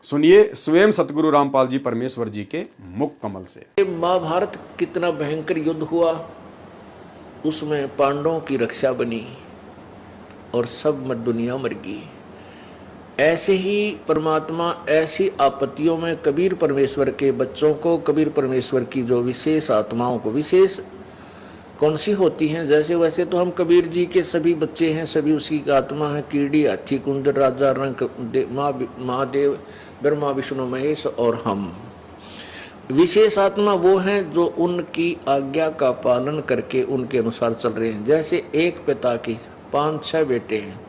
सुनिए स्वयं सतगुरु रामपाल जी परमेश्वर जी के मुख कमल से। महाभारत कितना भयंकर युद्ध हुआ, उसमें पांडवों की रक्षा बनी और सब दुनिया मर गई। ऐसे ही परमात्मा ऐसी आपत्तियों में कबीर परमेश्वर के बच्चों को, कबीर परमेश्वर की जो विशेष आत्माओं को, विशेष कौन सी होती हैं, जैसे वैसे तो हम कबीर जी के सभी बच्चे हैं, सभी उसकी आत्मा है। कीड़ी, हाथी, कुंदर, राजा, रंग, महादेव, ब्रह्मा, विष्णु, महेश और हम। विशेष आत्मा वो हैं जो उनकी आज्ञा का पालन करके उनके अनुसार चल रहे हैं। जैसे एक पिता की 5-6 बेटे हैं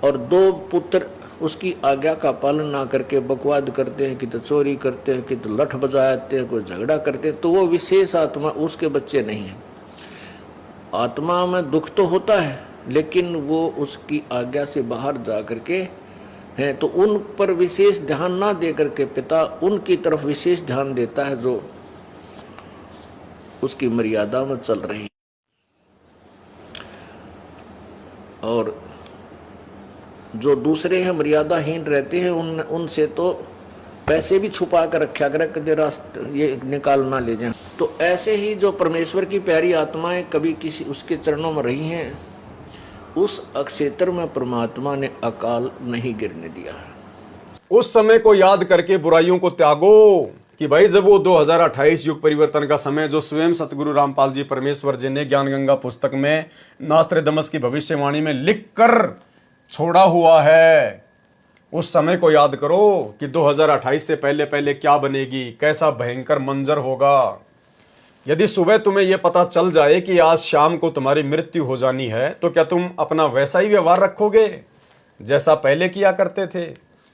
और 2 पुत्र उसकी आज्ञा का पालन ना करके बकवाद करते हैं, कि तो चोरी करते हैं, कि तो लठ बजाते हैं, कोई झगड़ा करते हैं, तो वो विशेष आत्मा उसके बच्चे नहीं हैं। आत्मा में दुख तो होता है, लेकिन वो उसकी आज्ञा से बाहर जा करके हैं, तो उन पर विशेष ध्यान ना दे करके पिता उनकी तरफ विशेष ध्यान देता है जो उसकी मर्यादा में चल रही है। और जो दूसरे हैं मर्यादाहीन रहते हैं, उनसे तो पैसे भी छुपा कर रखा करे, कभी रास्ते ये निकाल ना ले जाए। तो ऐसे ही जो परमेश्वर की प्यारी आत्माएं कभी किसी उसके चरणों में रही हैं, उस अक्षेत्र में परमात्मा ने अकाल नहीं गिरने दिया। उस समय को याद करके बुराइयों को त्यागो, कि भाई जब वो 2028 युग परिवर्तन का समय जो स्वयं सतगुरु रामपाल जी परमेश्वर जी ने ज्ञान गंगा पुस्तक में नास्त्रदमस की भविष्यवाणी में लिख कर छोड़ा हुआ है, उस समय को याद करो कि 2028 से पहले पहले क्या बनेगी, कैसा भयंकर मंजर होगा। यदि सुबह तुम्हें यह पता चल जाए कि आज शाम को तुम्हारी मृत्यु हो जानी है, तो क्या तुम अपना वैसा ही व्यवहार रखोगे जैसा पहले किया करते थे?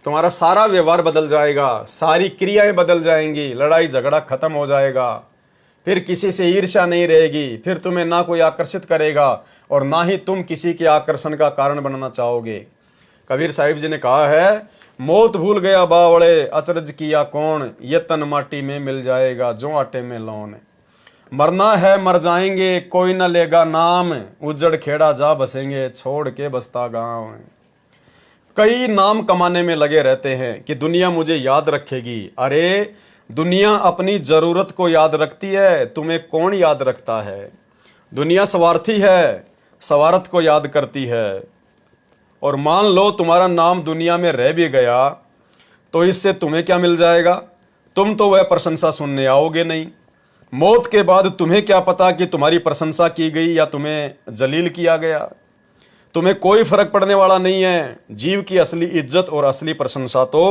तुम्हारा सारा व्यवहार बदल जाएगा, सारी क्रियाएं बदल जाएंगी, लड़ाई झगड़ा खत्म हो जाएगा, फिर किसी से ईर्ष्या नहीं रहेगी, फिर तुम्हें ना कोई आकर्षित करेगा और ना ही तुम किसी के आकर्षण का कारण बनना चाहोगे। कबीर साहिब जी ने कहा है, मौत भूल गया बावड़े, अचरज किया कौन, ये तन माटी में मिल जाएगा जो आटे में लौन। मरना है मर जाएंगे, कोई न लेगा नाम, उजड़ खेड़ा जा बसेंगे, छोड़ के बसता गांव। कई नाम कमाने में लगे रहते हैं कि दुनिया मुझे याद रखेगी। अरे दुनिया अपनी जरूरत को याद रखती है, तुम्हें कौन याद रखता है? दुनिया स्वार्थी है, स्वार्थ को याद करती है। और मान लो तुम्हारा नाम दुनिया में रह भी गया, तो इससे तुम्हें क्या मिल जाएगा? तुम तो वह प्रशंसा सुनने आओगे नहीं। मौत के बाद तुम्हें क्या पता कि तुम्हारी प्रशंसा की गई या तुम्हें जलील किया गया। तुम्हें कोई फर्क पड़ने वाला नहीं है। जीव की असली इज्जत और असली प्रशंसा तो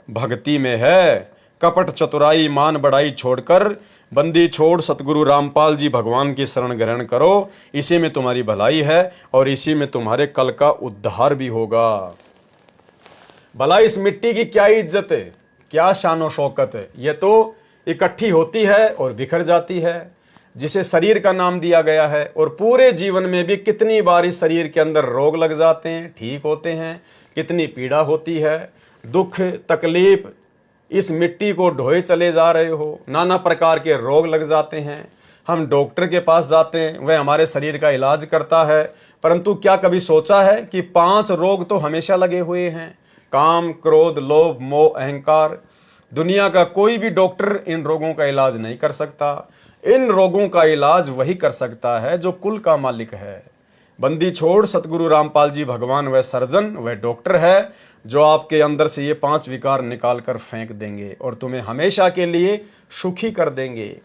भक्ति में है। कपट चतुराई मान बढ़ाई छोड़कर बंदी छोड़ सतगुरु रामपाल जी भगवान की शरण ग्रहण करो। इसी में तुम्हारी भलाई है और इसी में तुम्हारे कल का उद्धार भी होगा। भला इस मिट्टी की क्या इज्जत है, क्या शानो शौकत है? ये तो इकट्ठी होती है और बिखर जाती है, जिसे शरीर का नाम दिया गया है। और पूरे जीवन में भी कितनी बार इस शरीर के अंदर रोग लग जाते हैं, ठीक होते हैं, कितनी पीड़ा होती है, दुख तकलीफ, इस मिट्टी को ढोए चले जा रहे हो, नाना प्रकार के रोग लग जाते हैं। हम डॉक्टर के पास जाते हैं, वह हमारे शरीर का इलाज करता है, परंतु क्या कभी सोचा है कि 5 रोग तो हमेशा लगे हुए हैं? काम, क्रोध, लोभ, मोह, अहंकार। दुनिया का कोई भी डॉक्टर इन रोगों का इलाज नहीं कर सकता। इन रोगों का इलाज वही कर सकता है जो कुल का मालिक है। बंदी छोड़ सतगुरु रामपाल जी भगवान वह सर्जन, वह डॉक्टर है जो आपके अंदर से ये 5 विकार निकाल कर फेंक देंगे और तुम्हें हमेशा के लिए सुखी कर देंगे।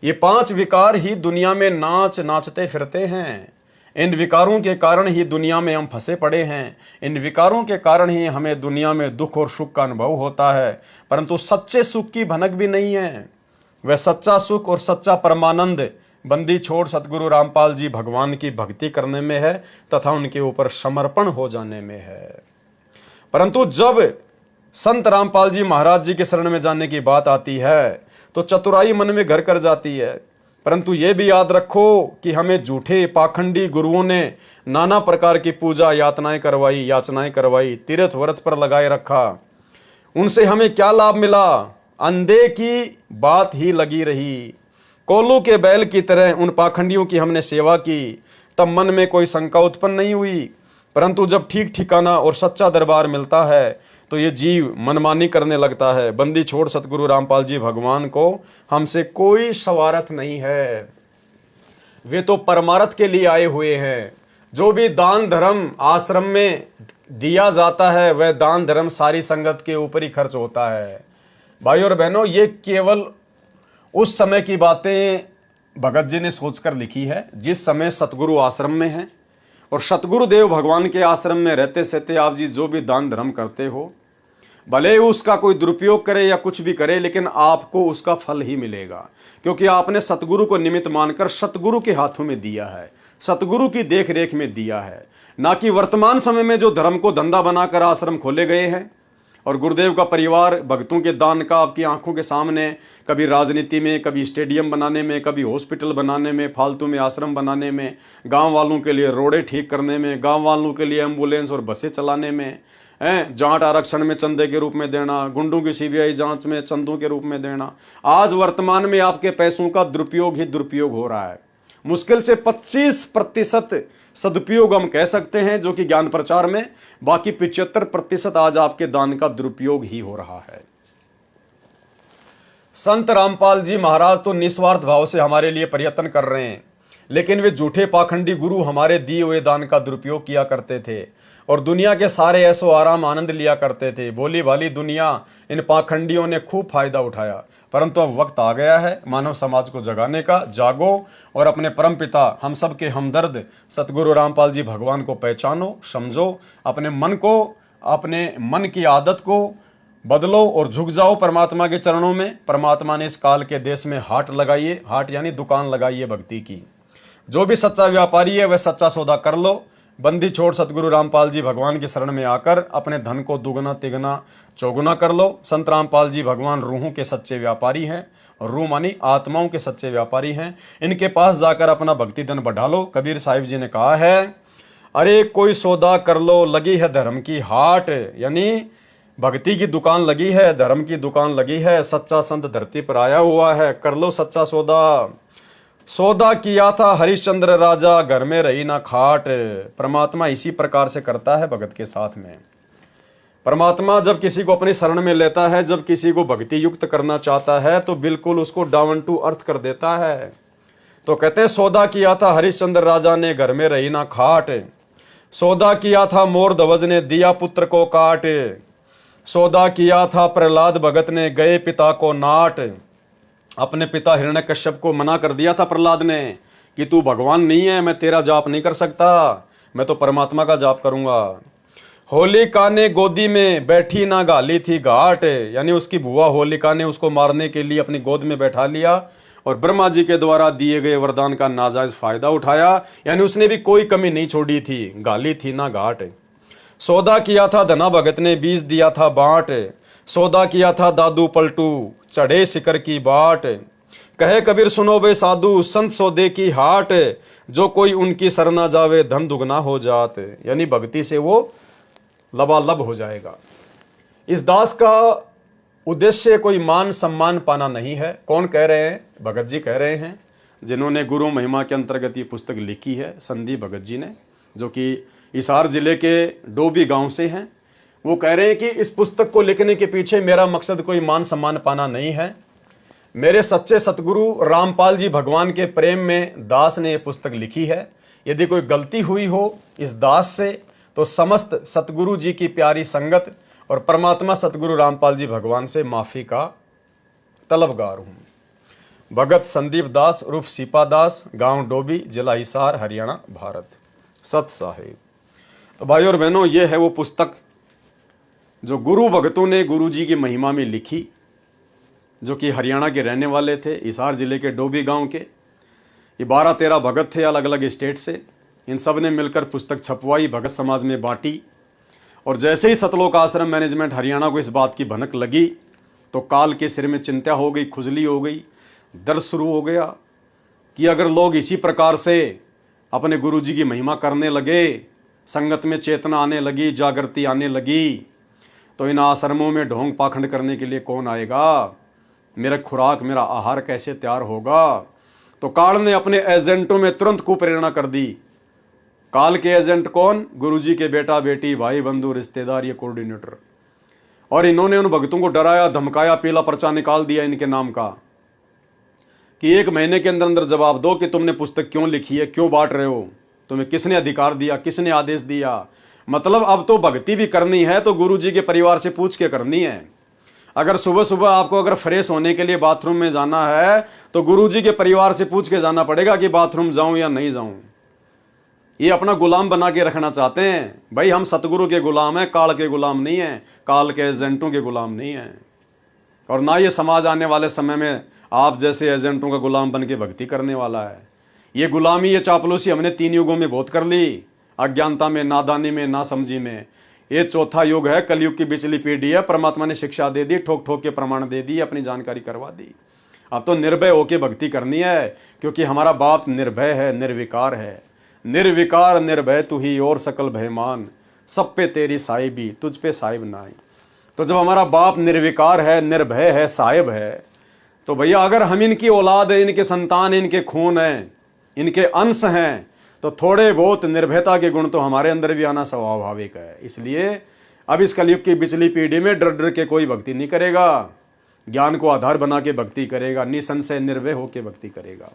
ये 5 विकार ही दुनिया में नाचते फिरते हैं। इन विकारों के कारण ही दुनिया में हम फंसे पड़े हैं। इन विकारों के कारण ही हमें दुनिया में दुख और सुख का अनुभव होता है, परंतु सच्चे सुख की भनक भी नहीं है। वह सच्चा सुख और सच्चा परमानंद बंदी छोड़ सतगुरु रामपाल जी भगवान की भक्ति करने में है तथा उनके ऊपर समर्पण हो जाने में है। परंतु जब संत रामपाल जी महाराज जी के शरण में जाने की बात आती है तो चतुराई मन में घर कर जाती है। परंतु यह भी याद रखो कि हमें झूठे पाखंडी गुरुओं ने नाना प्रकार की पूजा याचनाएं करवाई, तीर्थ व्रत पर लगाए रखा। उनसे हमें क्या लाभ मिला? अंधे की बात ही लगी रही। कोल्हू के बैल की तरह उन पाखंडियों की हमने सेवा की, तब मन में कोई शंका उत्पन्न नहीं हुई। परंतु जब ठीक ठिकाना और सच्चा दरबार मिलता है तो ये जीव मनमानी करने लगता है। बंदी छोड़ सतगुरु रामपाल जी भगवान को हमसे कोई स्वार्थ नहीं है, वे तो परमार्थ के लिए आए हुए हैं। जो भी दान धर्म आश्रम में दिया जाता है वह दान धर्म सारी संगत के ऊपर ही खर्च होता है। भाई और बहनों, ये केवल उस समय की बातें भगत जी ने सोचकर लिखी है जिस समय सतगुरु आश्रम में हैं। और सतगुरु देव भगवान के आश्रम में रहते सहते आप जी जो भी दान धर्म करते हो, भले ही उसका कोई दुरुपयोग करे या कुछ भी करे, लेकिन आपको उसका फल ही मिलेगा, क्योंकि आपने सतगुरु को निमित्त मानकर सतगुरु के हाथों में दिया है, सतगुरु की देख रेख में दिया है। ना कि वर्तमान समय में जो धर्म को धंधा बनाकर आश्रम खोले गए हैं और गुरुदेव का परिवार भक्तों के दान का आपकी आंखों के सामने कभी राजनीति में, कभी स्टेडियम बनाने में, कभी हॉस्पिटल बनाने में, फालतू में आश्रम बनाने में, गांव वालों के लिए रोडें ठीक करने में, गांव वालों के लिए एम्बुलेंस और बसें चलाने में, जाट आरक्षण में चंदे के रूप में देना, गुंडों की सीबीआई जांच में चंदों के रूप में देना। आज वर्तमान में आपके पैसों का दुरुपयोग ही दुरुपयोग हो रहा है। मुश्किल से 25% सदुपयोग हम कह सकते हैं जो कि ज्ञान प्रचार में, बाकी 75% आज आपके दान का दुरुपयोग ही हो रहा है। संत रामपाल जी महाराज तो निस्वार्थ भाव से हमारे लिए प्रयत्न कर रहे हैं, लेकिन वे झूठे पाखंडी गुरु हमारे दिए हुए दान का दुरुपयोग किया करते थे और दुनिया के सारे ऐसो आराम आनंद लिया करते थे। बोली भाली दुनिया इन पाखंडियों ने खूब फायदा उठाया, परंतु अब वक्त आ गया है मानव समाज को जगाने का। जागो और अपने परमपिता हम सब के हमदर्द सतगुरु रामपाल जी भगवान को पहचानो, समझो, अपने मन को, अपने मन की आदत को बदलो और झुक जाओ परमात्मा के चरणों में। परमात्मा ने इस काल के देश में हाट लगाइए, हाट यानी दुकान लगाइए भक्ति की। जो भी सच्चा व्यापारी है वह सच्चा सौदा कर लो। बंदी छोड़ सतगुरु रामपाल जी भगवान की शरण में आकर अपने धन को दुगना तिगना चौगुना कर लो। संत रामपाल जी भगवान रूहों के सच्चे व्यापारी हैं और रूह मानी आत्माओं के सच्चे व्यापारी हैं। इनके पास जाकर अपना भक्ति धन बढ़ा लो। कबीर साहिब जी ने कहा है, अरे कोई सौदा कर लो, लगी है धर्म की हाट, यानी भक्ति की दुकान लगी है, धर्म की दुकान लगी है, सच्चा संत धरती पर आया हुआ है, कर लो सच्चा सौदा। सौदा किया था हरिश्चंद्र राजा, घर में रही ना खाट। परमात्मा इसी प्रकार से करता है भगत के साथ में। परमात्मा जब किसी को अपनी शरण में लेता है, जब किसी को भक्ति युक्त करना चाहता है तो बिल्कुल उसको डाउन टू अर्थ कर देता है। तो कहते हैं सौदा किया था हरिश्चंद्र राजा ने, घर में रही ना खाट। सौदा किया था मोर ध्वज ने, दिया पुत्र को काट। सौदा किया था प्रहलाद भगत ने, गए पिता को नाट। अपने पिता हिरण्यकश्यप को मना कर दिया था प्रहलाद ने कि तू भगवान नहीं है, मैं तेरा जाप नहीं कर सकता, मैं तो परमात्मा का जाप करूंगा। होलिका ने गोदी में बैठी ना गाली थी घाट, यानी उसकी बुआ होलिका ने उसको मारने के लिए अपनी गोद में बैठा लिया और ब्रह्मा जी के द्वारा दिए गए वरदान का नाजायज फायदा उठाया, यानी उसने भी कोई कमी नहीं छोड़ी थी, गाली थी ना घाट। सौदा किया था धना भगत ने, बीज दिया था बांट। सौदा किया था दादू पलटू, चढ़े शिकर की बाट। कहे कबीर सुनो बे साधु, संत सौदे की हाट। जो कोई उनकी सरना जावे, धन दुगना हो जात, यानी भक्ति से वो लबालब हो जाएगा। इस दास का उद्देश्य कोई मान सम्मान पाना नहीं है। कौन कह रहे हैं? भगत जी कह रहे हैं, जिन्होंने गुरु महिमा के अंतर्गत ये पुस्तक लिखी है, संदीप भगत जी ने, जो कि हिसार जिले के डोभी गांव से हैं। वो कह रहे हैं कि इस पुस्तक को लिखने के पीछे मेरा मकसद कोई मान सम्मान पाना नहीं है। मेरे सच्चे सतगुरु रामपाल जी भगवान के प्रेम में दास ने यह पुस्तक लिखी है। यदि कोई गलती हुई हो इस दास से तो समस्त सतगुरु जी की प्यारी संगत और परमात्मा सतगुरु रामपाल जी भगवान से माफ़ी का तलबगार हूँ। भगत संदीप दास उर्फ सीपा दास, गांव डोबी, जिला हिसार, हरियाणा, भारत। सत साहिब। तो भाई और बहनों, ये है वो पुस्तक जो गुरु भगतों ने गुरु जी की महिमा में लिखी, जो कि हरियाणा के रहने वाले थे, हिसार जिले के डोबी गांव के। ये 12-13 भगत थे अलग अलग स्टेट से। इन सब ने मिलकर पुस्तक छपवाई, भगत समाज में बांटी। और जैसे ही सतलोक आश्रम मैनेजमेंट हरियाणा को इस बात की भनक लगी तो काल के सिर में चिंता हो गई, खुजली हो गई, दर्द शुरू हो गया कि अगर लोग इसी प्रकार से अपने गुरु जी की महिमा करने लगे, संगत में चेतना आने लगी, जागृति आने लगी, तो इन आश्रमों में ढोंग पाखंड करने के लिए कौन आएगा? मेरा खुराक, मेरा आहार कैसे तैयार होगा? तो काल ने अपने एजेंटों में तुरंत कुप्रेरणा कर दी। काल के एजेंट कौन? गुरु जी के बेटा बेटी, भाई बंधु, रिश्तेदार, ये कोऑर्डिनेटर। और इन्होंने उन भक्तों को डराया, धमकाया, पीला पर्चा निकाल दिया इनके नाम का कि 1 महीने के अंदर अंदर जवाब दो कि तुमने पुस्तक क्यों लिखी है, क्यों बांट रहे हो, तुम्हें किसने अधिकार दिया, किसने आदेश दिया। मतलब अब तो भक्ति भी करनी है तो गुरु जी के परिवार से पूछ के करनी है। अगर सुबह सुबह आपको अगर फ्रेश होने के लिए बाथरूम में जाना है तो गुरु जी के परिवार से पूछ के जाना पड़ेगा कि बाथरूम जाऊं या नहीं जाऊं। ये अपना गुलाम बना के रखना चाहते हैं। भाई हम सतगुरु के गुलाम हैं, काल के गुलाम नहीं हैं, काल के एजेंटों के गुलाम नहीं हैं। और ना ये समाज आने वाले समय में आप जैसे एजेंटों का गुलाम बन के भक्ति करने वाला है। ये गुलामी, ये चापलूसी हमने 3 युगों में बहुत कर ली, अज्ञानता में, नादानी में, नासमझी में। ये चौथा युग है, कलयुग की बिचली पीढ़ी है। परमात्मा ने शिक्षा दे दी, ठोक ठोक के प्रमाण दे दी, अपनी जानकारी करवा दी। अब तो निर्भय होके भक्ति करनी है, क्योंकि हमारा बाप निर्भय है, निर्विकार है। निर्विकार निर्भय तू ही और सकल भयमान, सब पे तेरी साहिबी, तुझ पे साहिब नाई। तो जब हमारा बाप निर्विकार है, निर्भय है, साहिब है, तो भैया अगर हम इनकी औलाद है, इनके संतान, इनके खून हैं, इनके अंश हैं, तो थोड़े बहुत निर्भयता के गुण तो हमारे अंदर भी आना स्वाभाविक है। इसलिए अब इस कलयुग की बिचली पीढ़ी में डर डर के कोई भक्ति नहीं करेगा, ज्ञान को आधार बना के भक्ति करेगा, निसंशय निर्भय होकर भक्ति करेगा।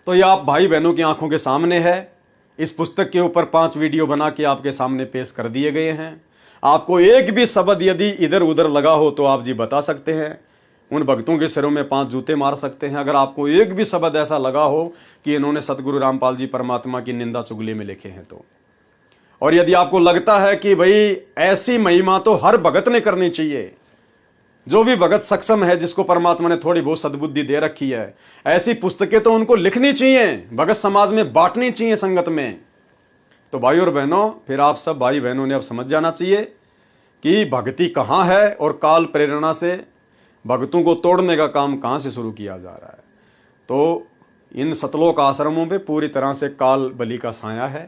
तो ये आप भाई बहनों की आंखों के सामने है। इस पुस्तक के ऊपर 5 वीडियो बना के आपके सामने पेश कर दिए गए हैं। आपको एक भी शब्द यदि इधर उधर लगा हो तो आप जी बता सकते हैं, उन भक्तों के सिरों में 5 जूते मार सकते हैं। अगर आपको एक भी शब्द ऐसा लगा हो कि इन्होंने सतगुरु रामपाल जी परमात्मा की निंदा चुगली में लिखे हैं तो, और यदि आपको लगता है कि भाई ऐसी महिमा तो हर भगत ने करनी चाहिए, जो भी भगत सक्षम है, जिसको परमात्मा ने थोड़ी बहुत सद्बुद्धि दे रखी है, ऐसी पुस्तकें तो उनको लिखनी चाहिए, भगत समाज में बांटनी चाहिए संगत में। तो भाई और बहनों, फिर आप सब भाई बहनों ने अब समझ जाना चाहिए कि भक्ति कहाँ है और काल प्रेरणा से भक्तों को तोड़ने का काम कहाँ से शुरू किया जा रहा है। तो इन सतलोक आश्रमों पे पूरी तरह से काल बलि का साया है।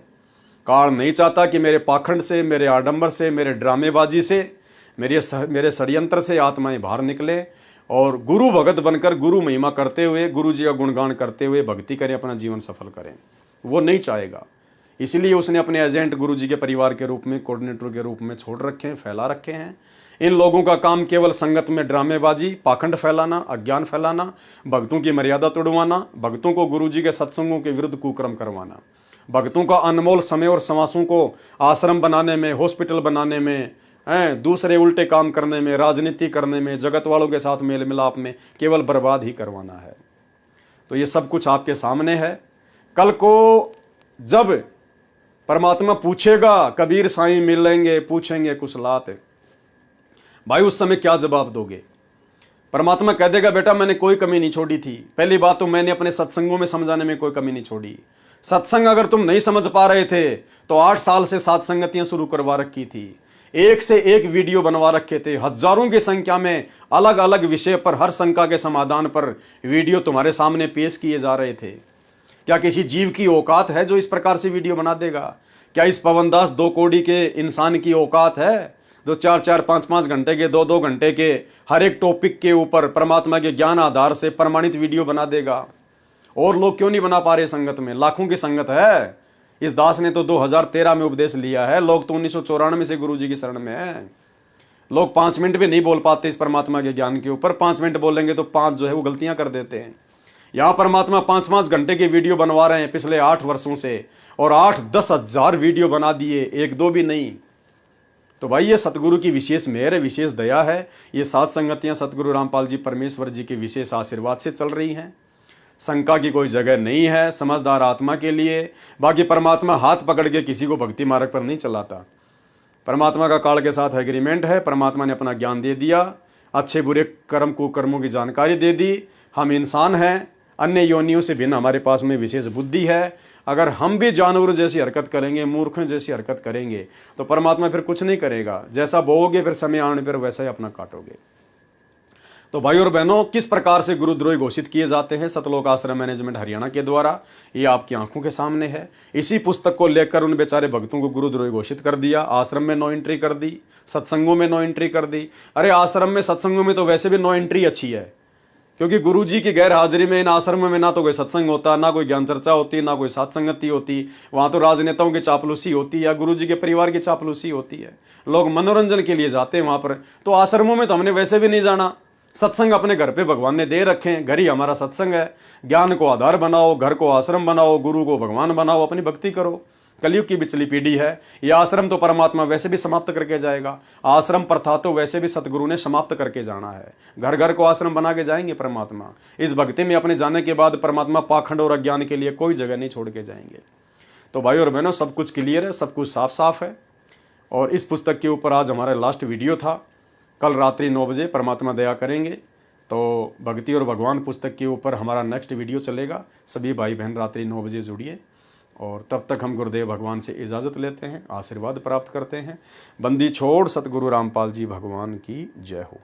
काल नहीं चाहता कि मेरे पाखंड से, मेरे आडंबर से, मेरे ड्रामेबाजी से, मेरे षड्यंत्र से आत्माएं बाहर निकले और गुरु भगत बनकर गुरु महिमा करते हुए, गुरु जी का गुणगान करते हुए भक्ति करें, अपना जीवन सफल करें। वो नहीं चाहेगा। इसलिए उसने अपने एजेंट गुरु जी के परिवार के रूप में, कोऑर्डिनेटर के रूप में छोड़ रखे हैं, फैला रखे हैं। इन लोगों का काम केवल संगत में ड्रामेबाजी, पाखंड फैलाना, अज्ञान फैलाना, भक्तों की मर्यादा तोड़वाना, भक्तों को गुरु जी के सत्संगों के विरुद्ध कुकर्म करवाना, भक्तों का अनमोल समय और समासों को आश्रम बनाने में, हॉस्पिटल बनाने में, दूसरे उल्टे काम करने में, राजनीति करने में, जगत वालों के साथ मेल मिलाप में केवल बर्बाद ही करवाना है। तो ये सब कुछ आपके सामने है। कल को जब परमात्मा पूछेगा, कबीर साईं मिलेंगे, पूछेंगे कुछ लात, भाई उस समय क्या जवाब दोगे? परमात्मा कह देगा, बेटा मैंने कोई कमी नहीं छोड़ी थी। पहली बात तो मैंने अपने सत्संगों में समझाने में कोई कमी नहीं छोड़ी। सत्संग अगर तुम नहीं समझ पा रहे थे तो 8 साल से 7 संगतियां शुरू करवा रखी थी, एक से एक वीडियो बनवा रखे थे, हजारों की संख्या में अलग अलग विषय पर, हर शंका के समाधान पर वीडियो तुम्हारे सामने पेश किए जा रहे थे। क्या किसी जीव की औकात है जो इस प्रकार से वीडियो बना देगा? क्या इस पवनदास 2 कौड़ी के इंसान की औकात है जो 4-4, 5-5 घंटे के, 2-2 घंटे के हर एक टॉपिक के ऊपर परमात्मा के ज्ञान आधार से प्रमाणित वीडियो बना देगा? और लोग क्यों नहीं बना पा रहे? संगत में लाखों की संगत है, इस दास ने तो 2013 में उपदेश लिया है, लोग तो 1994 से गुरु जी की शरण में हैं। लोग 5 मिनट भी नहीं बोल पाते इस परमात्मा के ज्ञान के ऊपर। 5 मिनट बोलेंगे तो 5 जो है वो गलतियां कर देते हैं। यहाँ परमात्मा 5-5 घंटे की वीडियो बनवा रहे हैं पिछले 8 वर्षों से, और 8-10 हजार वीडियो बना दिए, 1-2 भी नहीं। तो भाई ये सतगुरु की विशेष मेहर है, विशेष दया है। ये सात संगतियां सतगुरु रामपाल जी परमेश्वर जी के विशेष आशीर्वाद से चल रही हैं। शंका की कोई जगह नहीं है समझदार आत्मा के लिए। बाकी परमात्मा हाथ पकड़ के किसी को भक्ति मार्ग पर नहीं चलाता। परमात्मा का काल के साथ एग्रीमेंट है। परमात्मा ने अपना ज्ञान दे दिया, अच्छे बुरे कर्म कुकर्मों की जानकारी दे दी। हम इंसान हैं, अन्य योनियों से भिन्न हमारे पास में विशेष बुद्धि है। अगर हम भी जानवरों जैसी हरकत करेंगे, मूर्खों जैसी हरकत करेंगे, तो परमात्मा फिर कुछ नहीं करेगा। जैसा बोओगे फिर समय आने पर वैसा ही अपना काटोगे। तो भाई और बहनों, किस प्रकार से गुरुद्रोही घोषित किए जाते हैं सतलोक आश्रम मैनेजमेंट हरियाणा के द्वारा, ये आपकी आंखों के सामने है। इसी पुस्तक को लेकर उन बेचारे भक्तों को गुरुद्रोही घोषित कर दिया। आश्रम में नो एंट्री कर दी, सत्संगों में नो एंट्री कर दी। अरे आश्रम में सत्संगों में तो वैसे भी नो एंट्री अच्छी है, क्योंकि गुरु जी की गैर हाजिरी में इन आश्रमों में ना तो कोई सत्संग होता, ना कोई ज्ञान चर्चा होती, ना कोई सत्संगति होती। वहाँ तो राजनेताओं की चापलूसी होती है या गुरु जी के परिवार की चापलूसी होती है। लोग मनोरंजन के लिए जाते हैं वहाँ पर। तो आश्रमों में तो हमने वैसे भी नहीं जाना। सत्संग अपने घर पे भगवान ने दे रखे हैं, घर ही हमारा सत्संग है। ज्ञान को आधार बनाओ, घर को आश्रम बनाओ, गुरु को भगवान बनाओ, अपनी भक्ति करो। कलयुग की बिचली पीढ़ी है। ये आश्रम तो परमात्मा वैसे भी समाप्त करके जाएगा। आश्रम प्रथा तो वैसे भी सतगुरु ने समाप्त करके जाना है। घर घर को आश्रम बना के जाएंगे परमात्मा। इस भक्ति में अपने जाने के बाद परमात्मा पाखंड और अज्ञान के लिए कोई जगह नहीं छोड़ के जाएंगे। तो भाई और बहनों, सब कुछ क्लियर है, सब कुछ साफ साफ है। और इस पुस्तक के ऊपर आज हमारा लास्ट वीडियो था। कल रात्रि 9 बजे परमात्मा दया करेंगे तो भक्ति और भगवान पुस्तक के ऊपर हमारा नेक्स्ट वीडियो चलेगा। सभी भाई बहन रात्रि 9 बजे जुड़िए, और तब तक हम गुरुदेव भगवान से इजाज़त लेते हैं, आशीर्वाद प्राप्त करते हैं। बंदी छोड़ सतगुरु रामपाल जी भगवान की जय हो।